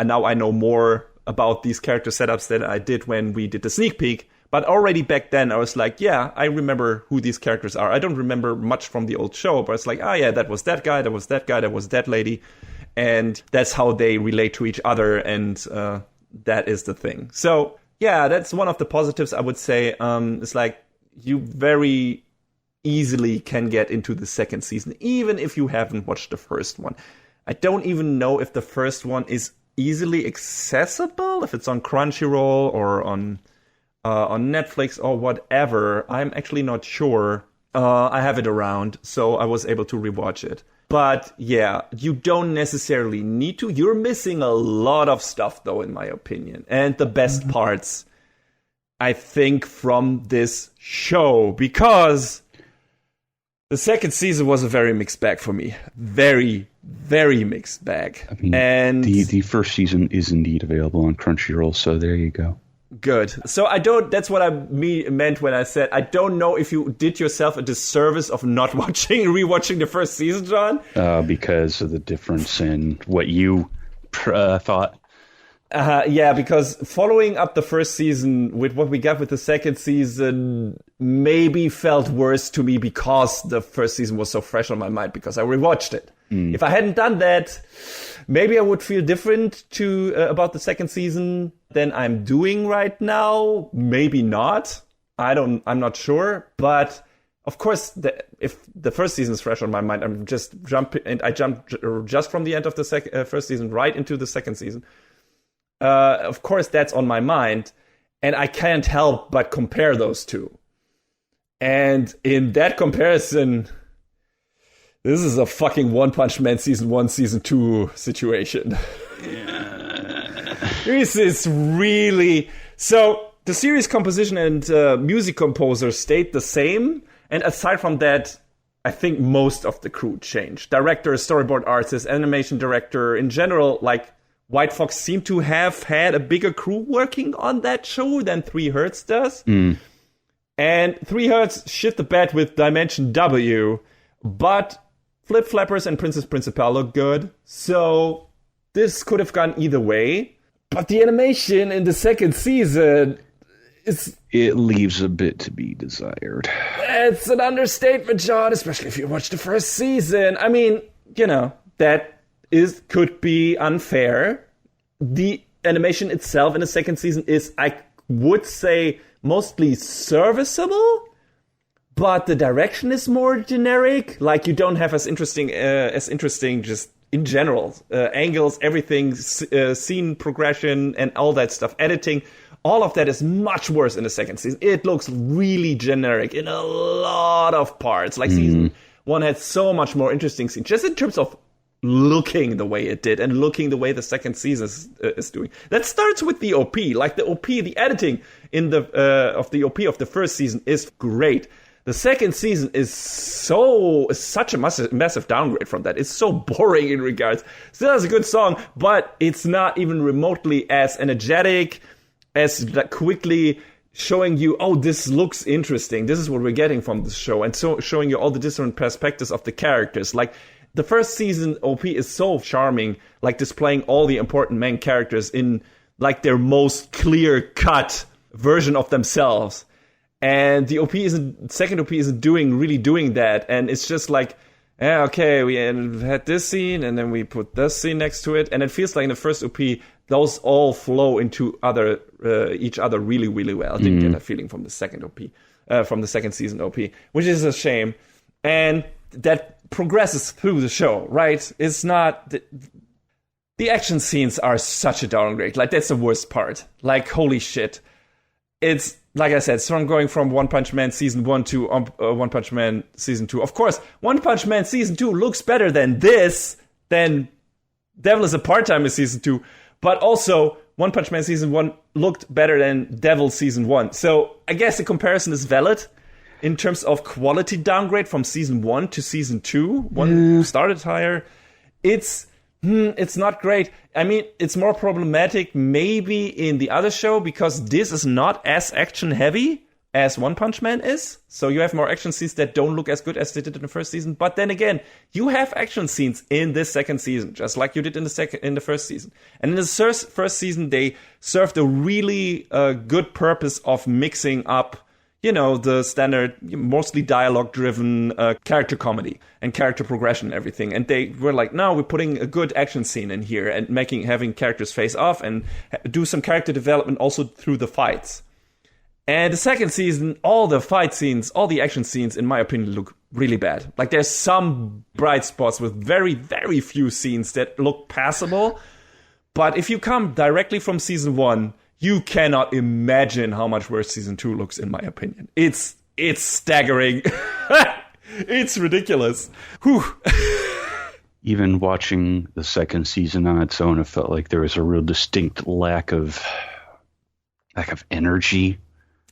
now I know more about these character setups than I did when we did the sneak peek. But already back then, I was like, yeah, I remember who these characters are. I don't remember much from the old show, but it's like, oh yeah, that was that guy, that was that guy, that was that lady. And that's how they relate to each other, and that is the thing. So, yeah, that's one of the positives, I would say. It's like, you very easily can get into the second season, even if you haven't watched the first one. I don't even know if the first one is easily accessible, if it's on Crunchyroll or on Netflix or whatever. I'm actually not sure. I have it around, so I was able to rewatch it. But yeah, you don't necessarily need to. You're missing a lot of stuff, though, in my opinion. And the best parts, I think, from this show. Because the second season was a very mixed bag for me. Very, very mixed bag. I mean, and the first season is indeed available on Crunchyroll, so there you go. Good. So that's what I meant when I said I don't know if you did yourself a disservice of not rewatching the first season, John. Because of the difference in what you thought. Yeah, because following up the first season with what we got with the second season maybe felt worse to me because the first season was so fresh on my mind because I rewatched it. If I hadn't done that, maybe I would feel different about the second season than I'm doing right now. Maybe not. I'm not sure. But of course, if the first season is fresh on my mind, I'm just I jumped just from the end of the first season right into the second season. Of course, that's on my mind, and I can't help but compare those two. And in that comparison, this is a fucking One Punch Man season 1, season 2 situation. This is really... So, the series composition and music composer stayed the same, and aside from that, I think most of the crew changed. Director, storyboard artist, animation director, in general, like... White Fox seemed to have had a bigger crew working on that show than 3 Hertz does. And 3 Hertz shit the bed with Dimension W, but Flip Flappers and Princess Principal look good. So this could have gone either way. But the animation in the second season it leaves a bit to be desired. It's an understatement, John, especially if you watch the first season. I mean, that could be unfair. The animation itself in the second season is, I would say, mostly serviceable, but the direction is more generic. Like, you don't have as interesting just in general angles, everything, scene progression, and all that stuff. Editing, all of that is much worse in the second season. It looks really generic in a lot of parts. Like, season 1 had so much more interesting scenes, just in terms of looking the way it did and looking the way the second season is doing. That starts with the OP. Like, the OP, the editing in of the OP of the first season is great. The second season is such a massive downgrade from that. It's so boring in regards. Still has a good song, but it's not even remotely as energetic, as quickly showing you, oh, this looks interesting. This is what we're getting from the show. And so showing you all the different perspectives of the characters. Like, the first season OP is so charming, like displaying all the important main characters in like their most clear-cut version of themselves. And the second OP isn't really doing that. And it's just like, okay, we had this scene, and then we put this scene next to it. And it feels like in the first OP, those all flow into each other really, really well. I didn't get a feeling from the second OP, from the second season OP, which is a shame. And that progresses through the show, right? It's not... The action scenes are such a downgrade. Like, that's the worst part. Like, holy shit. It's, like I said, so I'm going from One Punch Man Season 1 to One Punch Man Season 2. Of course, One Punch Man Season 2 looks better than Devil is a Part-Timer Season 2. But also, One Punch Man Season 1 looked better than Devil Season 1. So, I guess the comparison is valid. In terms of quality downgrade from season 1 to season 2, one started higher. It's not great. I mean, it's more problematic maybe in the other show because this is not as action heavy as One Punch Man is. So you have more action scenes that don't look as good as they did in the first season. But then again, you have action scenes in this second season, just like you did in the first season. And in the first season, they served a really good purpose of mixing up, the standard, mostly dialogue-driven character comedy and character progression and everything. And they were like, no, we're putting a good action scene in here and having characters face off and do some character development also through the fights. And the second season, all the fight scenes, all the action scenes, in my opinion, look really bad. Like, there's some bright spots with very, very few scenes that look passable. But if you come directly from season 1... you cannot imagine how much worse season 2 looks, in my opinion. It's staggering. It's ridiculous. Whew. even watching the second season on its own, it felt like there was a real distinct lack of energy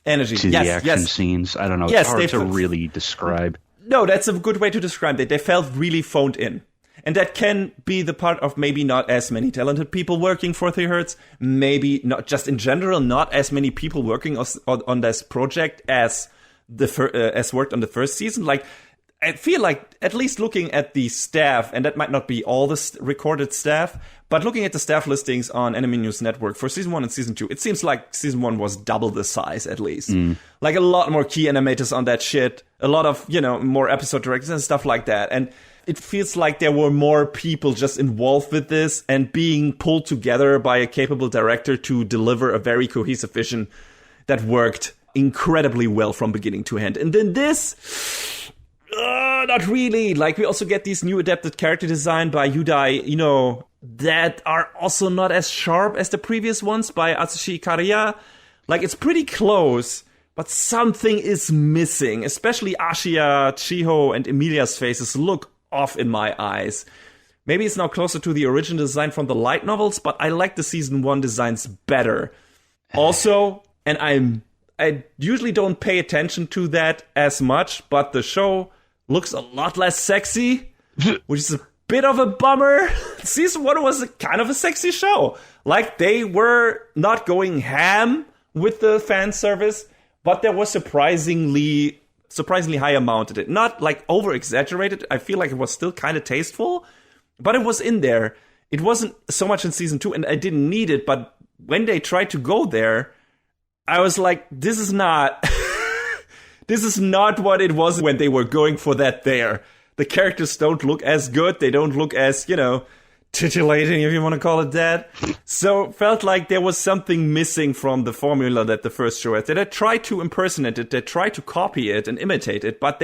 to the action scenes. I don't know. It's hard to really describe. No, that's a good way to describe it. They felt really phoned in. And that can be the part of maybe not as many talented people working for 3 Hertz, maybe not just in general, not as many people working on this project as worked on the first season. Like, I feel like, at least looking at the staff, and that might not be all the recorded staff, but looking at the staff listings on Anime News Network for Season 1 and Season 2, it seems like Season 1 was double the size, at least. Like, a lot more key animators on that shit, a lot of, more episode directors and stuff like that. And it feels like there were more people just involved with this and being pulled together by a capable director to deliver a very cohesive vision that worked incredibly well from beginning to end. And then this, not really. Like, we also get these new adapted character design by Yudai, that are also not as sharp as the previous ones by Atsushi Kariya. Like, it's pretty close, but something is missing. Especially Ashia, Chiho, and Emilia's faces look off in my eyes. Maybe it's now closer to the original design from the light novels, but I like the Season 1 designs better. Also, and I usually don't pay attention to that as much, but the show looks a lot less sexy, which is a bit of a bummer. Season 1 was kind of a sexy show. Like, they were not going ham with the fan service, but there was surprisingly high amount of it. Not like over exaggerated. I feel like it was still kind of tasteful, but it was in there. It wasn't so much in Season 2, and I didn't need it, but when they tried to go there, I was like, this is not this is not what it was when they were going for that there. The characters don't look as good. They don't look as, titillating, if you want to call it that. So felt like there was something missing from the formula that the first show had. They tried to impersonate it, they tried to copy it and imitate it, but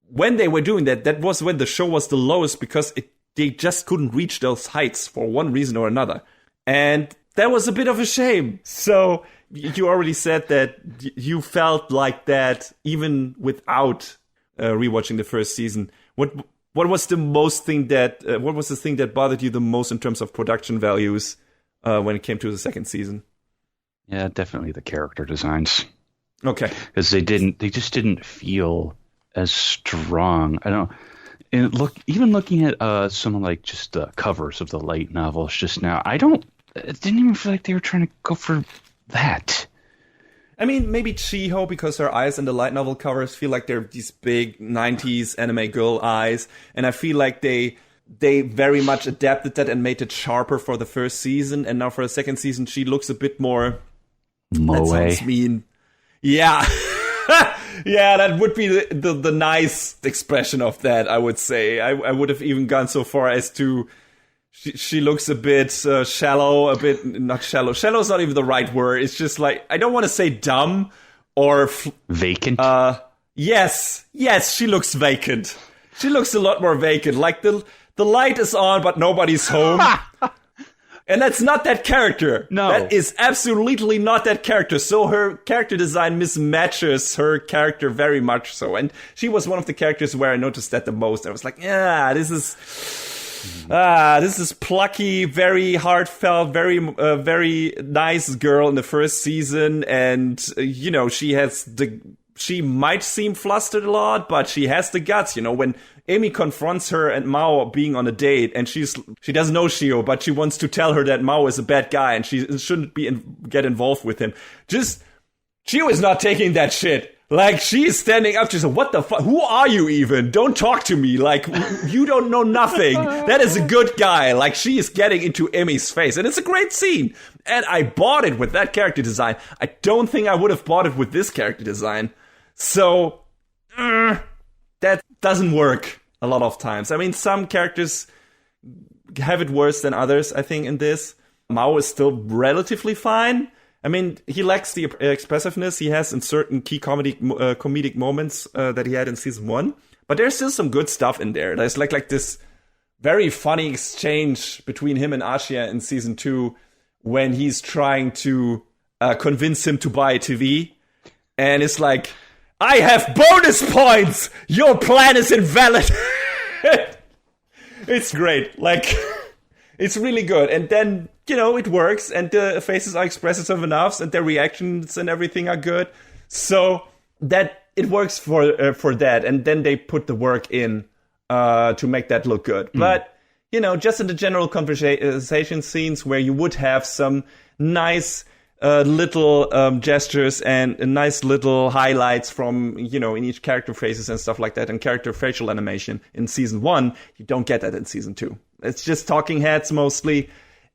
when they were doing that, that was when the show was the lowest because they just couldn't reach those heights for one reason or another. And that was a bit of a shame. So you already said that you felt like that even without rewatching the first season. What was the thing that bothered you the most in terms of production values when it came to the second season? Yeah, definitely the character designs. Okay, because they just didn't feel as strong. Even looking at some of like just the covers of the light novels just now, it didn't even feel like they were trying to go for that. I mean, maybe Chiho, because her eyes in the light novel covers feel like they're these big 90s anime girl eyes. And I feel like they very much adapted that and made it sharper for the first season. And now for the second season, she looks a bit more... Moe. That sounds mean. Yeah. Yeah, that would be the nice expression of that, I would say. I would have even gone so far as to... She looks a bit shallow, not shallow. Shallow is not even the right word. It's just like, I don't want to say dumb or... vacant? Yes, she looks vacant. She looks a lot more vacant. Like the light is on, but nobody's home. And that's not that character. No. That is absolutely not that character. So her character design mismatches her character very much so. And she was one of the characters where I noticed that the most. I was like, yeah, this is plucky, very heartfelt, very nice girl in the first season, and she might seem flustered a lot, but she has the guts. When Amy confronts her and Mao being on a date, and she doesn't know Shio, but she wants to tell her that Mao is a bad guy and she shouldn't get involved with him. Shio is not taking that shit. Like, she's standing up, she's like, what the fuck? Who are you even? Don't talk to me. Like, you don't know nothing. That is a good guy. Like, she is getting into Emmy's face. And it's a great scene. And I bought it with that character design. I don't think I would have bought it with this character design. So, that doesn't work a lot of times. I mean, some characters have it worse than others, I think, in this. Mao is still relatively fine. I mean, he lacks the expressiveness he has in certain key comedic moments that he had in season 1. But there's still some good stuff in there. There's like this very funny exchange between him and Ashia in season 2 when he's trying to convince him to buy a TV. And it's like, I have bonus points! Your plan is invalid! It's great. Like, it's really good. And then, it works, and the faces are expressive enough, and their reactions and everything are good. So that it works for that. And then they put the work in to make that look good. But, just in the general conversation scenes where you would have some nice little gestures and nice little highlights from, in each character faces and stuff like that, and character facial animation in season 1, you don't get that in season 2. It's just talking heads mostly,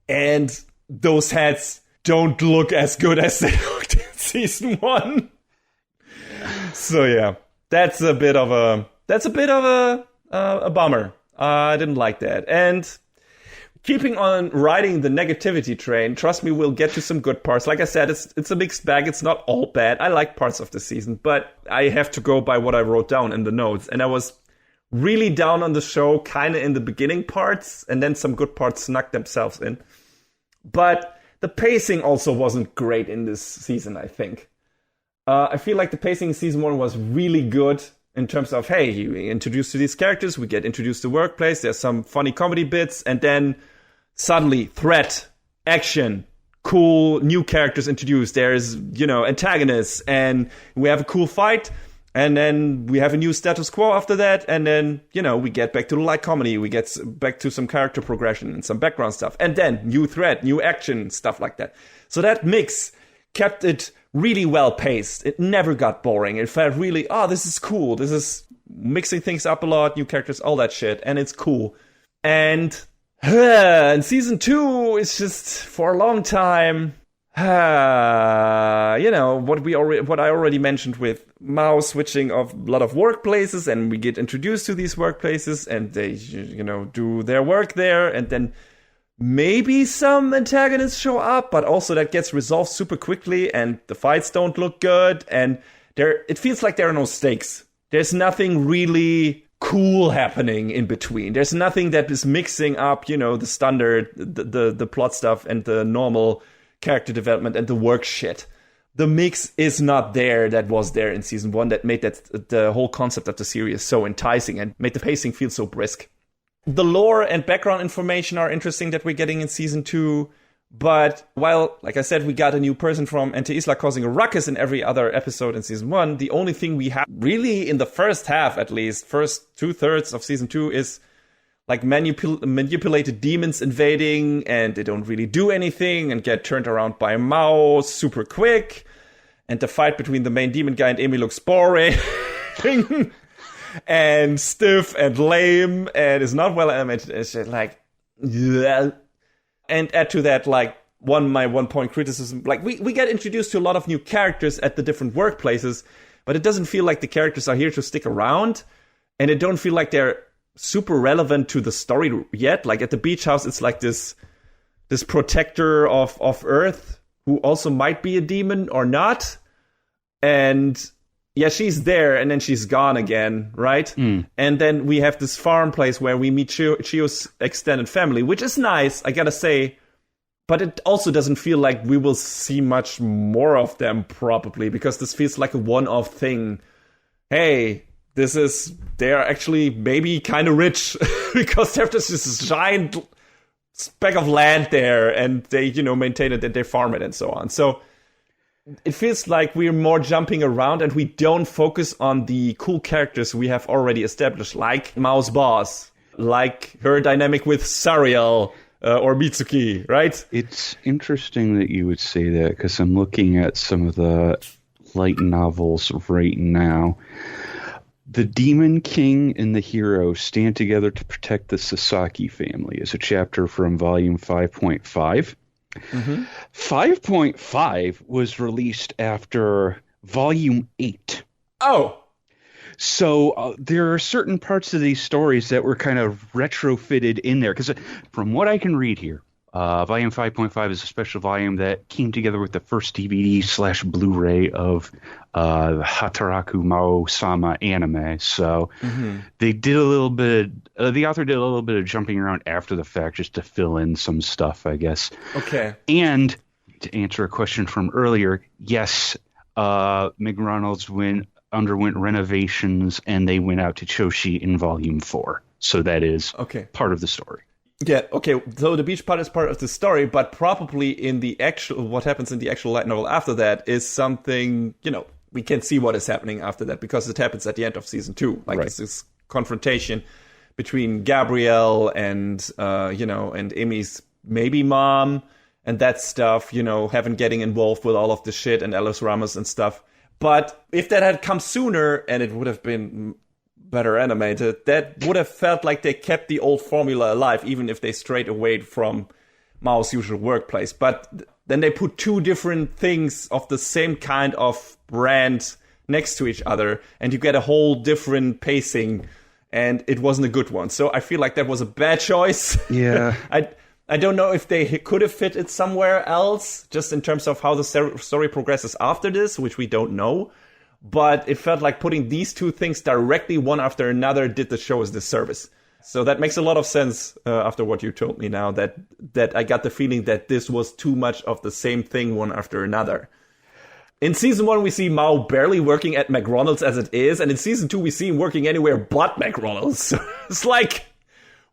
and those heads don't look as good as they looked in season 1. So yeah, that's a bit of a bummer. I didn't like that. And keeping on riding the negativity train, trust me, we'll get to some good parts. Like I said, it's a mixed bag. It's not all bad. I like parts of the season, but I have to go by what I wrote down in the notes. And I was really down on the show kind of in the beginning parts, and then some good parts snuck themselves in. But the pacing also wasn't great in this season, I think. I feel like the pacing in season 1 was really good in terms of, hey, you introduced to these characters, we get introduced to workplace, there's some funny comedy bits, and then suddenly threat, action, cool new characters introduced. There's, antagonists, and we have a cool fight, and then we have a new status quo after that, and then, we get back to the light comedy, we get back to some character progression and some background stuff, and then new threat, new action, stuff like that. So that mix kept it really well paced. It never got boring. It felt really, this is cool. This is mixing things up a lot, new characters, all that shit, and it's cool. And season 2 is just, for a long time, what I already mentioned with Mao switching of a lot of workplaces, and we get introduced to these workplaces, and they, do their work there, and then maybe some antagonists show up, but also that gets resolved super quickly, and the fights don't look good, and it feels like there are no stakes. There's nothing really cool happening in between. There's nothing that is mixing up, the standard, the plot stuff, and the normal character development and the work shit. The mix is not there that was there in season 1 that made the whole concept of the series so enticing and made the pacing feel so brisk. The lore and background information are interesting that we're getting in season 2, but while, like I said, we got a new person from Ente Isla causing a ruckus in every other episode in season 1, the only thing we have really in the first half, at least, first 2/3 of season 2 is like manipulated demons invading, and they don't really do anything and get turned around by Mao super quick, and the fight between the main demon guy and Amy looks boring. And stiff and lame and is not well animated. It's just like, yeah. And add to that, like, my one point criticism, like, we get introduced to a lot of new characters at the different workplaces, but it doesn't feel like the characters are here to stick around, and it don't feel like they're super relevant to the story yet. Like at the beach house, it's like this protector of Earth who also might be a demon or not, and yeah, she's there, and then she's gone again, right? And then we have this farm place where we meet Chio's extended family, which is nice, I gotta say. But it also doesn't feel like we will see much more of them, probably, because this feels like a one-off thing. Hey, they are actually maybe kind of rich, because they have this giant speck of land there, and they, maintain it, and they farm it, and so on. So it feels like we're more jumping around, and we don't focus on the cool characters we have already established, like Mao's boss, like her dynamic with Sariel or Mitsuki, right? It's interesting that you would say that, because I'm looking at some of the light novels right now. The Demon King and the Hero stand together to protect the Sasaki family is a chapter from volume 5.5. 5.5 was released after volume 8. Oh. So there are certain parts of these stories that were kind of retrofitted in there. Because from what I can read here, volume 5.5 is a special volume that came together with the first DVD/Blu-ray of the Hataraku Mao-sama anime. So they did a little bit, the author did a little bit of jumping around after the fact just to fill in some stuff, I guess. Okay. And to answer a question from earlier, yes, Meg Reynolds underwent renovations, and they went out to Choshi in volume 4. So that is Okay. part of the story. Yeah, okay, so the beach part is part of the story, but probably in the actual, what happens in the actual light novel after that is something, we can see what is happening after that, because it happens at the end of season 2. Like, it's this confrontation between Gabrielle and, and Amy's maybe mom, and that stuff, getting involved with all of the shit and Alice Ramos and stuff. But if that had come sooner and it would have been better animated, that would have felt like they kept the old formula alive, even if they strayed away from Mao's usual workplace. But then they put two different things of the same kind of brand next to each other, and you get a whole different pacing, and it wasn't a good one. So I feel like that was a bad choice. Yeah. I don't know if they could have fit it somewhere else, just in terms of how the story progresses after this, which we don't know. But it felt like putting these two things directly one after another did the show a disservice. So that makes a lot of sense after what you told me now, that I got the feeling that this was too much of the same thing one after another. In season 1, we see Mao barely working at McDonald's as it is, and in season 2, we see him working anywhere but McDonald's. It's like,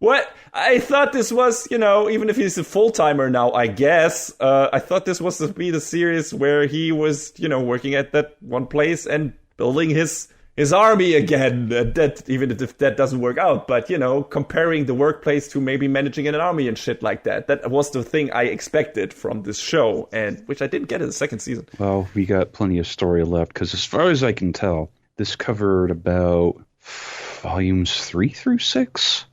what? I thought this was, even if he's a full-timer now, I guess, I thought this was to be the series where he was, working at that one place and building his army again. That even if that doesn't work out, but, comparing the workplace to maybe managing an army and shit like that. That was the thing I expected from this show, and which I didn't get in the second season. Well, we got plenty of story left, because as far as I can tell, this covered about volumes 3 through 6.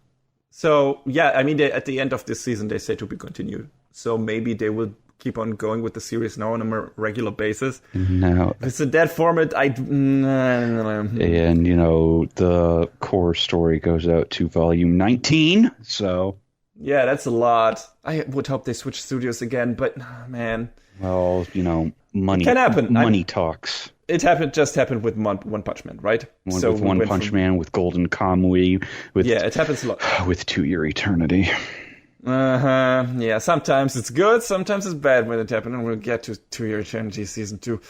So, yeah, I mean, at the end of this season, they say to be continued. So maybe they will keep on going with the series now on a more regular basis. Now, if it's in that format, and, the core story goes out to volume 19, so... Yeah, that's a lot. I would hope they switch studios again, but, man... Well, money... It can happen. Money talks. It just happened with One Punch Man, right? With One Punch Man, with Golden Kamuy, yeah, it happens a lot. With To Your Eternity. Yeah, sometimes it's good, sometimes it's bad when it happens, and we'll get to Your Eternity season 2.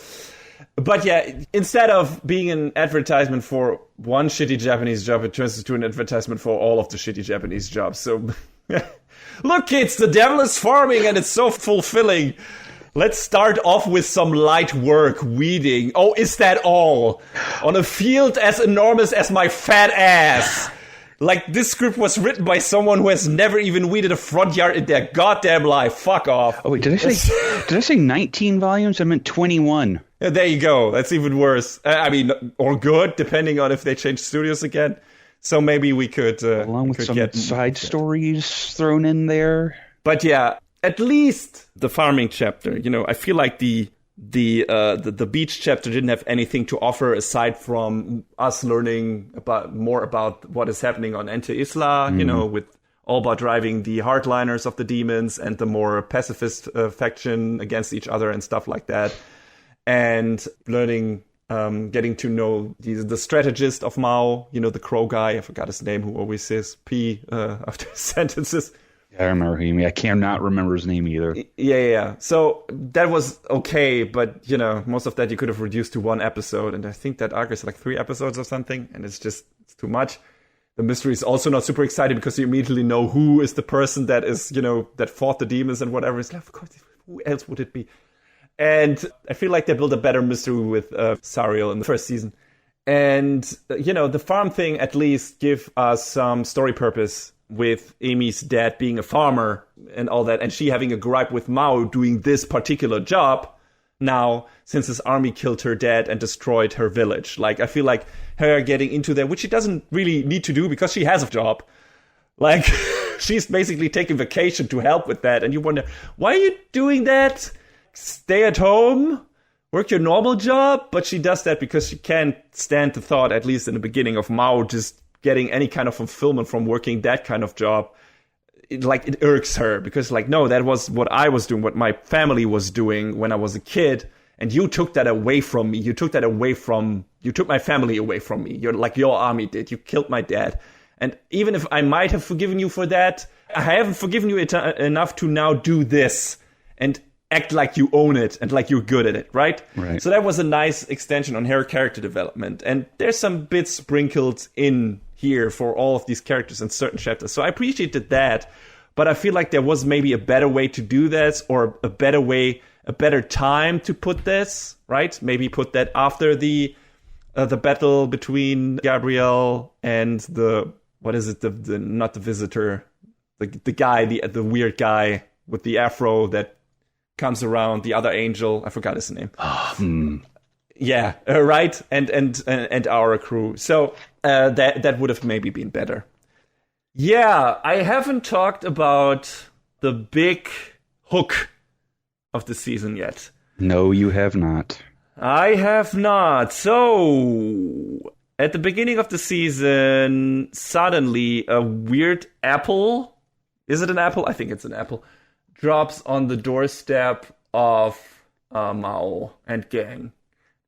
But yeah, instead of being an advertisement for one shitty Japanese job, it turns into an advertisement for all of the shitty Japanese jobs. So, look, kids, the devil is farming, and it's so fulfilling. Let's start off with some light work, weeding. Oh, is that all? On a field as enormous as my fat ass. Like, this script was written by someone who has never even weeded a front yard in their goddamn life. Fuck off. Oh, wait, did I say 19 volumes? I meant 21. Yeah, there you go. That's even worse. Or good, depending on if they change studios again. So maybe we could... Along with some side stories thrown in there. But yeah... At least the farming chapter, I feel like the beach chapter didn't have anything to offer aside from us learning more about what is happening on Ente Isla, with all about driving the hardliners of the demons and the more pacifist faction against each other and stuff like that. And learning, getting to know the strategist of Mao, the crow guy, I forgot his name, who always says P after sentences. I remember who you mean. I cannot remember his name either. Yeah. So that was okay, but, most of that you could have reduced to one episode. And I think that arc is like 3 episodes or something. And it's too much. The mystery is also not super exciting because you immediately know who is the person that is, that fought the demons and whatever. It's like, of course, who else would it be? And I feel like they built a better mystery with Sariel in the first season. And, the farm thing at least give us some story purpose with Amy's dad being a farmer and all that, and she having a gripe with Mao doing this particular job now, since his army killed her dad and destroyed her village. Like, I feel like her getting into that, which she doesn't really need to do because she has a job. Like, she's basically taking vacation to help with that, and you wonder, why are you doing that? Stay at home, work your normal job? But she does that because she can't stand the thought, at least in the beginning, of Mao just getting any kind of fulfillment from working that kind of job. It irks her because, no, that was what I was doing, what my family was doing when I was a kid, and you took that away from me. You took my family away from me. You're like your army did. You killed my dad. And even if I might have forgiven you for that, I haven't forgiven you enough to now do this and act like you own it and like you're good at it, right? Right. So that was a nice extension on her character development. And there's some bits sprinkled in here for all of these characters in certain chapters. So I appreciated that, but I feel like there was maybe a better way to do this, or a better time to put this, right? Maybe put that after the battle between Gabrielle and the not the visitor, the guy, the weird guy with the afro that comes around, the other angel. I forgot his name. Yeah, right. And our crew. So that would have maybe been better. Yeah, I haven't talked about the big hook of the season yet. No, you have not. I have not. So, at the beginning of the season, suddenly a weird apple, is it an apple? I think it's an apple, drops on the doorstep of Mao and gang.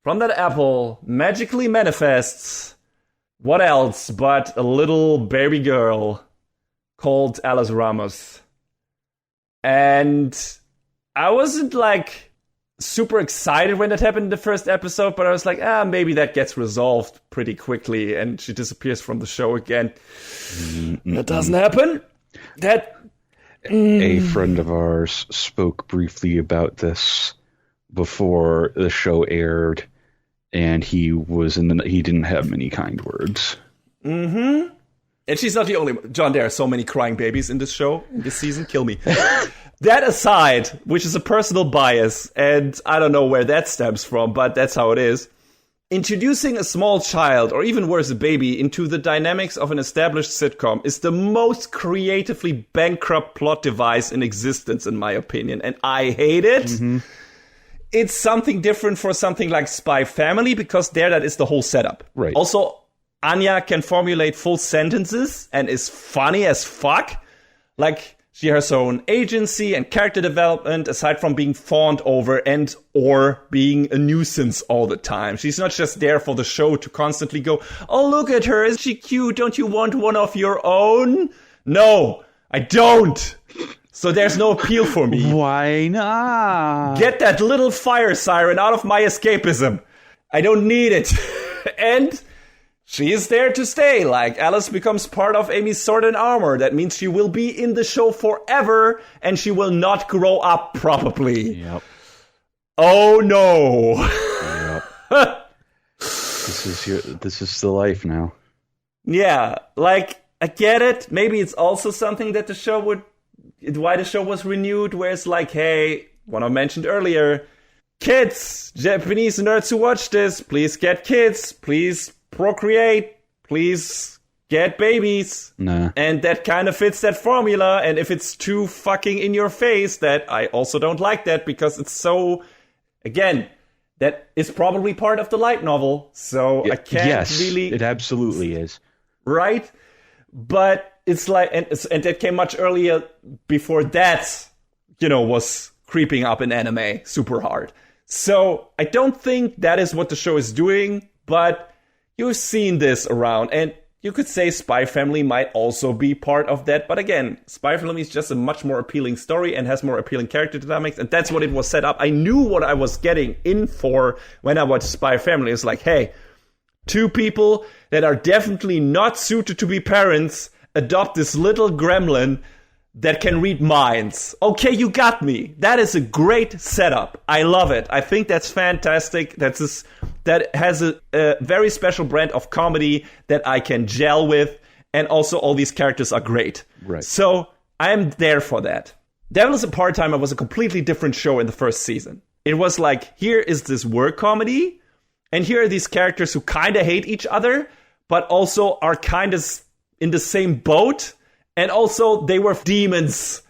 From that apple magically manifests, what else but a little baby girl called Alice Ramos. And I wasn't like super excited when that happened in the first episode, but I was like, maybe that gets resolved pretty quickly and she disappears from the show again. That doesn't happen. A friend of ours spoke briefly about this before the show aired, and he didn't have many kind words. Mm-hmm. And she's not the only one. John, there are so many crying babies in this show, in this season. Kill me. That aside, which is a personal bias, and I don't know where that stems from, but that's how it is. Introducing a small child, or even worse, a baby, into the dynamics of an established sitcom is the most creatively bankrupt plot device in existence, in my opinion, and I hate it. Mm-hmm. It's something different for something like Spy Family, because that is the whole setup. Right. Also, Anya can formulate full sentences and is funny as fuck. Like, she has her own agency and character development, aside from being fawned over and or being a nuisance all the time. She's not just there for the show to constantly go, oh, look at her, is she cute? Don't you want one of your own? No, I don't. So there's no appeal for me. Why not? Get that little fire siren out of my escapism. I don't need it. And she is there to stay. Like, Alice becomes part of Amy's Sword and Armor. That means she will be in the show forever, and she will not grow up probably. Yep. Oh no. Yep. This is the life now. Yeah, like, I get it. Maybe it's also something that why the show was renewed, where it's like, hey, what I mentioned earlier, kids, Japanese nerds who watch this, please get kids, please procreate, please get babies. Nah. And that kind of fits that formula. And if it's too fucking in your face, that I also don't like that, because it's so, again, that is probably part of the light novel. So I can't really. It absolutely is. Right? But it's like, and that came much earlier before that, was creeping up in anime super hard. So I don't think that is what the show is doing, but you've seen this around, and you could say Spy Family might also be part of that. But again, Spy Family is just a much more appealing story and has more appealing character dynamics, and that's what it was set up. I knew what I was getting in for when I watched Spy Family. It's like, hey, two people that are definitely not suited to be parents adopt this little gremlin that can read minds. Okay, you got me. That is a great setup. I love it. I think that's fantastic. That has a very special brand of comedy that I can gel with. And also all these characters are great. Right. So I'm there for that. Devil is a Part-Timer was a completely different show in the first season. It was like, here is this work comedy, and here are these characters who kind of hate each other, but also are kind of in the same boat. And also, they were demons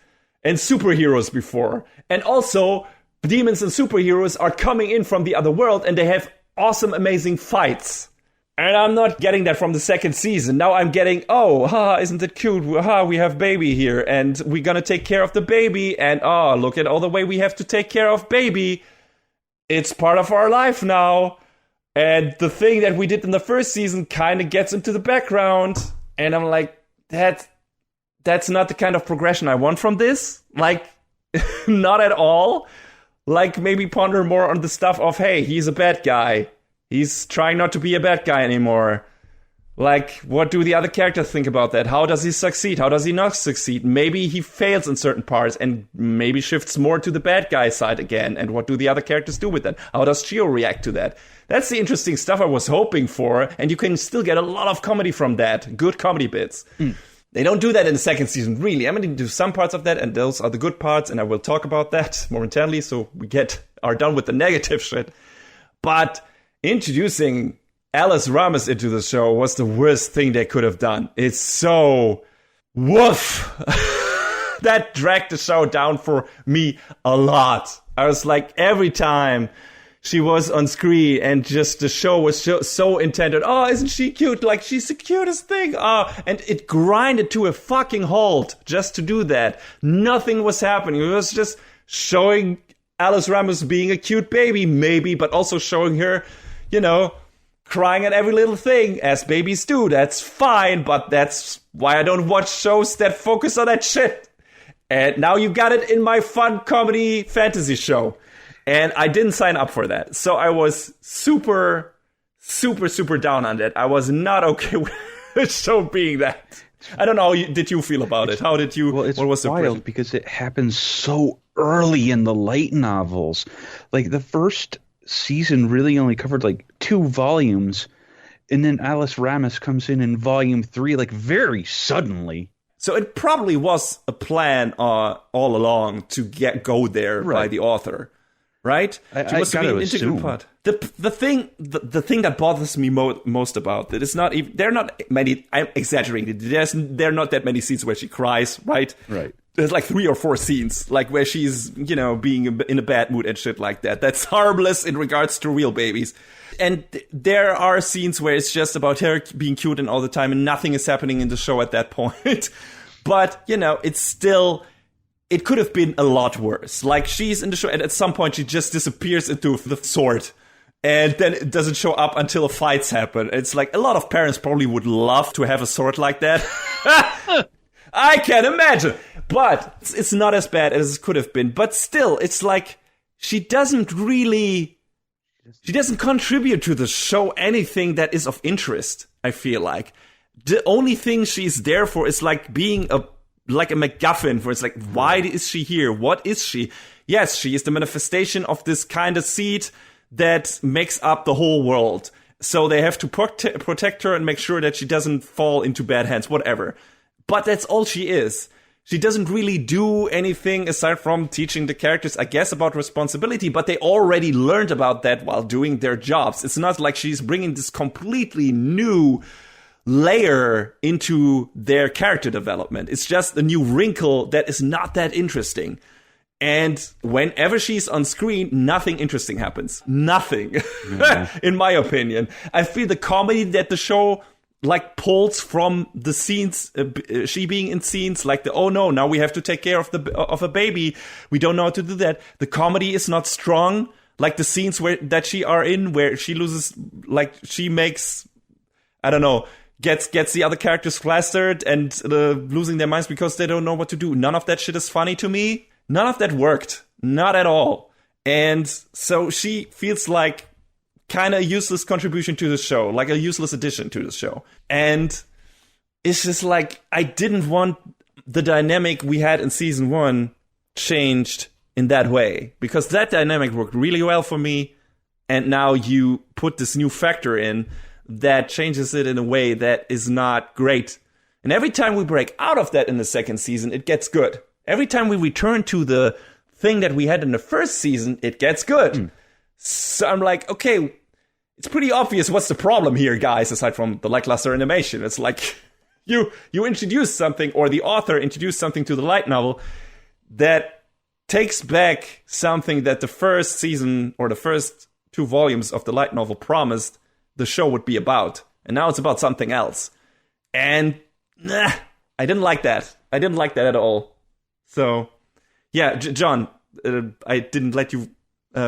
and superheroes before. And also, demons and superheroes are coming in from the other world, and they have awesome, amazing fights. And I'm not getting that from the second season. Now I'm getting, isn't it cute? We have baby here, and we're gonna take care of the baby. And look at all the way we have to take care of baby. It's part of our life now. And the thing that we did in the first season kind of gets into the background. And I'm like, that's not the kind of progression I want from this. Like, not at all. Like, maybe ponder more on the stuff of, hey, he's a bad guy. He's trying not to be a bad guy anymore. Like, what do the other characters think about that? How does he succeed? How does he not succeed? Maybe he fails in certain parts and maybe shifts more to the bad guy side again. And what do the other characters do with that? How does Chio react to that? That's the interesting stuff I was hoping for. And you can still get a lot of comedy from that. Good comedy bits. They don't do that in the second season, really. I'm going to do some parts of that, and those are the good parts. And I will talk about that momentarily, so we are done with the negative shit. But introducing Alice Ramos into the show was the worst thing they could have done. It's so woof. That dragged the show down for me a lot. I was like, every time she was on screen and just the show was so intended. Oh, isn't she cute? Like, she's the cutest thing. Oh, and it grinded to a fucking halt just to do that. Nothing was happening. It was just showing Alice Ramos being a cute baby, maybe, but also showing her, crying at every little thing, as babies do. That's fine, but that's why I don't watch shows that focus on that shit. And now you got it in my fun comedy fantasy show. And I didn't sign up for that. So I was super, super, super down on that. I was not okay with the show being that. I don't know, how did you feel about it? How did you, well, it's what was the wild because it happens so early in the light novels. Like, the first season really only covered like 2 volumes, and then Alice Ramos comes in volume 3 like very suddenly. So it probably was a plan all along to go there by the author, right? I gotta assume. Part. The thing that bothers me most about it is not even, there are not many. I'm exaggerating. There are not that many scenes where she cries, right? Right. There's like 3 or 4 scenes, like where she's, being in a bad mood and shit like that. That's harmless in regards to real babies. And there are scenes where it's just about her being cute and all the time and nothing is happening in the show at that point. But, it's still, it could have been a lot worse. Like, she's in the show and at some point she just disappears into the sword. And then it doesn't show up until fights happen. It's like, a lot of parents probably would love to have a sword like that. I can imagine. But it's not as bad as it could have been. But still, it's like, she doesn't contribute to the show anything that is of interest, I feel like. The only thing she's there for is like being a MacGuffin, where it's like, why is she here? What is she? Yes, she is the manifestation of this kind of seed that makes up the whole world. So they have to protect her and make sure that she doesn't fall into bad hands, whatever. But that's all she is. She doesn't really do anything aside from teaching the characters, I guess, about responsibility, but they already learned about that while doing their jobs. It's not like she's bringing this completely new layer into their character development. It's just a new wrinkle that is not that interesting. And whenever she's on screen, nothing interesting happens. Nothing, in my opinion. I feel the comedy that the show pulls from the scenes, she being in scenes like oh no, now we have to take care of a baby. We don't know how to do that. The comedy is not strong. Like the scenes that she are in, where she loses, she makes, I don't know, gets the other characters flustered and losing their minds because they don't know what to do. None of that shit is funny to me. None of that worked. Not at all. And so she feels like kind of useless contribution to the show, like a useless addition to the show. And it's just like, I didn't want the dynamic we had in season 1 changed in that way, because that dynamic worked really well for me. And now you put this new factor in that changes it in a way that is not great. And every time we break out of that in the second season, it gets good. Every time we return to the thing that we had in the first season, it gets good. So I'm like, okay, it's pretty obvious what's the problem here, guys, aside from the lackluster animation. It's like you introduce something, or the author introduced something to the light novel that takes back something that the first season or the first 2 volumes of the light novel promised the show would be about. And now it's about something else. And I didn't like that. I didn't like that at all. So, yeah, John, I didn't let you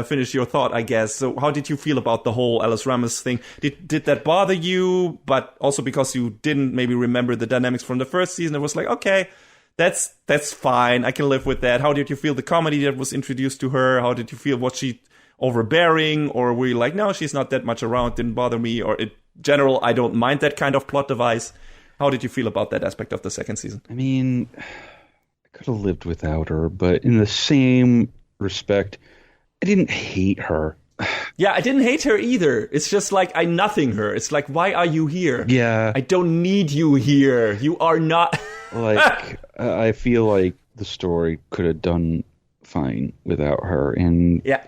finish your thought, I guess. So how did you feel about the whole Alice Ramos thing? Did that bother you? But also because you didn't maybe remember the dynamics from the first season, it was like, okay, that's fine. I can live with that. How did you feel the comedy that was introduced to her? How did you feel? Was she overbearing? Or were you like, no, she's not that much around, didn't bother me? Or general, I don't mind that kind of plot device. How did you feel about that aspect of the second season? I mean, I could have lived without her, but in the same respect, I didn't hate her. Yeah, I didn't hate her either. It's just like I nothing her. It's like, why are you here? Yeah. I don't need you here. You are not. Like, I feel like the story could have done fine without her. And yeah.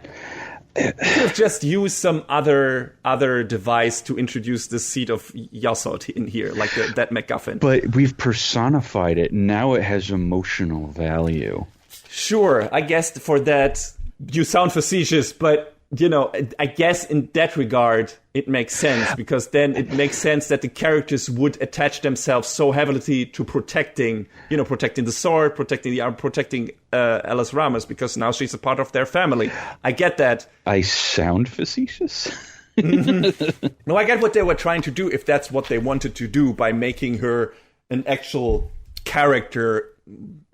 You could have just used some other device to introduce the seed of Yasod in here, like that MacGuffin. But we've personified it. Now it has emotional value. Sure, I guess for that, you sound facetious, but, you know, I guess in that regard, it makes sense, because then it makes sense that the characters would attach themselves so heavily to protecting the sword, protecting the arm, protecting Alice Ramos, because now she's a part of their family. I get that. I sound facetious? No, I get what they were trying to do, if that's what they wanted to do, by making her an actual character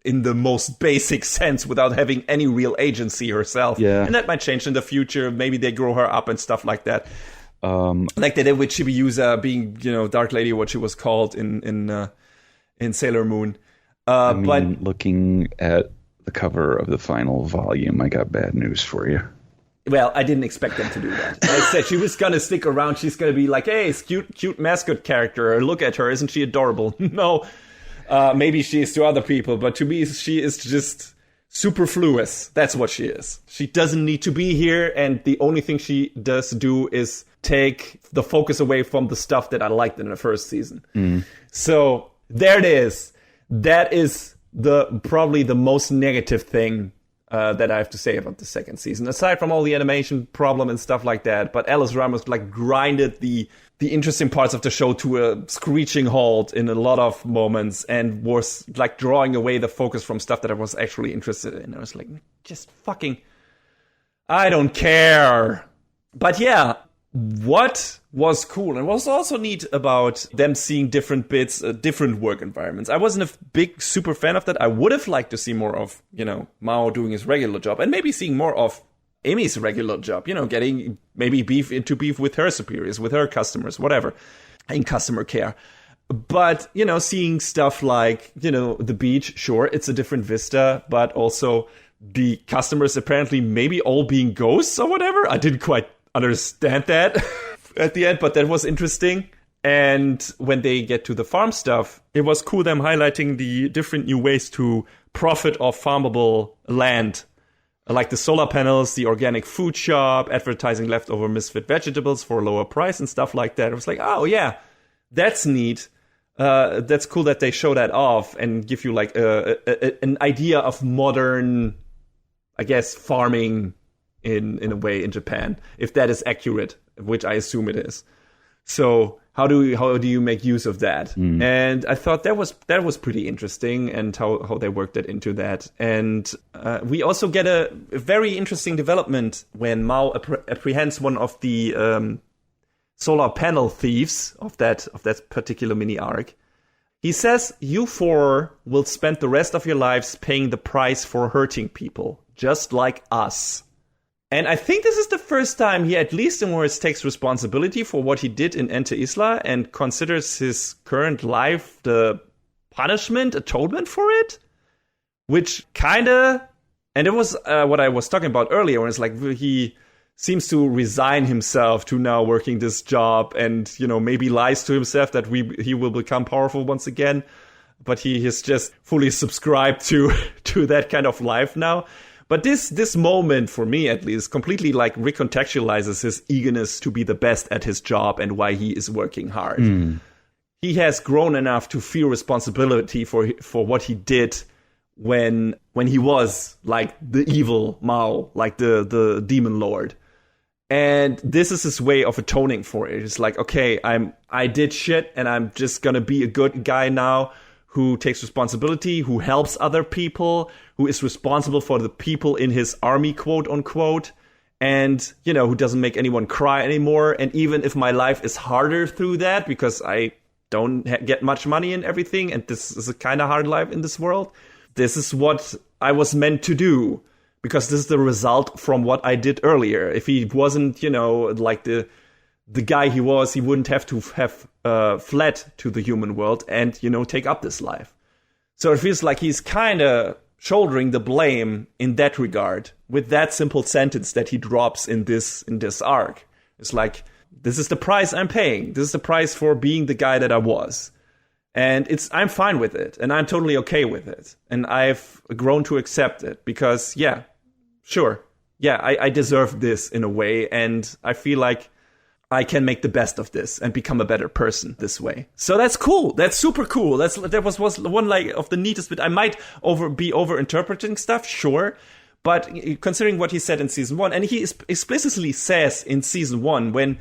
in the most basic sense without having any real agency herself. Yeah. And that might change in the future. Maybe they grow her up and stuff like that. Like they did with Chibiusa being, Dark Lady, what she was called in Sailor Moon. But looking at the cover of the final volume, I got bad news for you. Well, I didn't expect them to do that. I said she was going to stick around. She's going to be like, hey, it's cute mascot character. Look at her. Isn't she adorable? No. Maybe she is to other people, but to me, she is just superfluous. That's what she is. She doesn't need to be here, and the only thing she does do is take the focus away from the stuff that I liked in the first season. So there it is. That is probably the most negative thing that I have to say about the second season, aside from all the animation problem and stuff like that. But Alice Ramos grinded the interesting parts of the show to a screeching halt in a lot of moments, and was drawing away the focus from stuff that I was actually interested in. I was like, just fucking, I don't care. But yeah, what was cool and was also neat about them seeing different bits, different work environments. I wasn't a big super fan of that. I would have liked to see more of, Mao doing his regular job, and maybe seeing more of Amy's regular job, getting maybe beef with her superiors, with her customers, whatever, in customer care. But, seeing stuff like, the beach, sure, it's a different vista, but also the customers apparently maybe all being ghosts or whatever. I didn't quite understand that at the end, but that was interesting. And when they get to the farm stuff, it was cool them highlighting the different new ways to profit off farmable land, like the solar panels, the organic food shop, advertising leftover misfit vegetables for a lower price and stuff like that. It was like, oh yeah, that's neat. That's cool that they show that off and give you an idea of modern, I guess, farming in a way in Japan, if that is accurate, which I assume it is. So how do you make use of that? And I thought that was pretty interesting, and how they worked it into that. And we also get a very interesting development when Mao apprehends one of the solar panel thieves of that particular mini arc. He says, "You four will spend the rest of your lives paying the price for hurting people, just like us." And I think this is the first time he, at least in words, takes responsibility for what he did in Ente Isla and considers his current life the atonement for it. Which kinda, and it was what I was talking about earlier, when it's like he seems to resign himself to now working this job, and, maybe lies to himself that he will become powerful once again. But he has just fully subscribed to that kind of life now. But this moment, for me at least, completely recontextualizes his eagerness to be the best at his job and why he is working hard. He has grown enough to feel responsibility for what he did when he was the evil Mao, the demon lord. And this is his way of atoning for it. It's like, okay, I did shit, and I'm just gonna be a good guy now, who takes responsibility, who helps other people, who is responsible for the people in his army, quote unquote, and, who doesn't make anyone cry anymore. And even if my life is harder through that, because I don't get much money and everything, and this is a kind of hard life in this world, this is what I was meant to do, because this is the result from what I did earlier. If he wasn't, the guy he was, he wouldn't have to have fled to the human world and, take up this life. So it feels like he's kind of shouldering the blame in that regard with that simple sentence that he drops in this arc. It's like, this is the price I'm paying. This is the price for being the guy that I was. And I'm fine with it. And I'm totally okay with it. And I've grown to accept it because, yeah, sure. Yeah, I deserve this in a way. And I feel like I can make the best of this and become a better person this way. So that's cool. That's super cool. That was one like of the neatest bit. I might be over-interpreting stuff, sure. But considering what he said in season 1, and he explicitly says in season 1, when,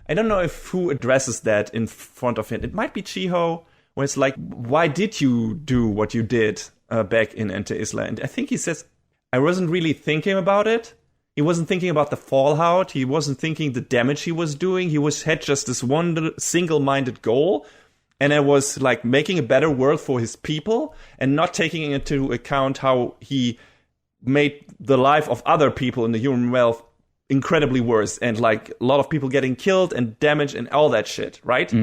I don't know who addresses that in front of him. It might be Chiho, where it's like, why did you do what you did back in Enter Isla? And I think he says, I wasn't really thinking about it. He wasn't thinking about the fallout. He wasn't thinking the damage he was doing. He had just this one single-minded goal. And it was like making a better world for his people and not taking into account how he made the life of other people in the human wealth incredibly worse. And like a lot of people getting killed and damaged and all that shit, right?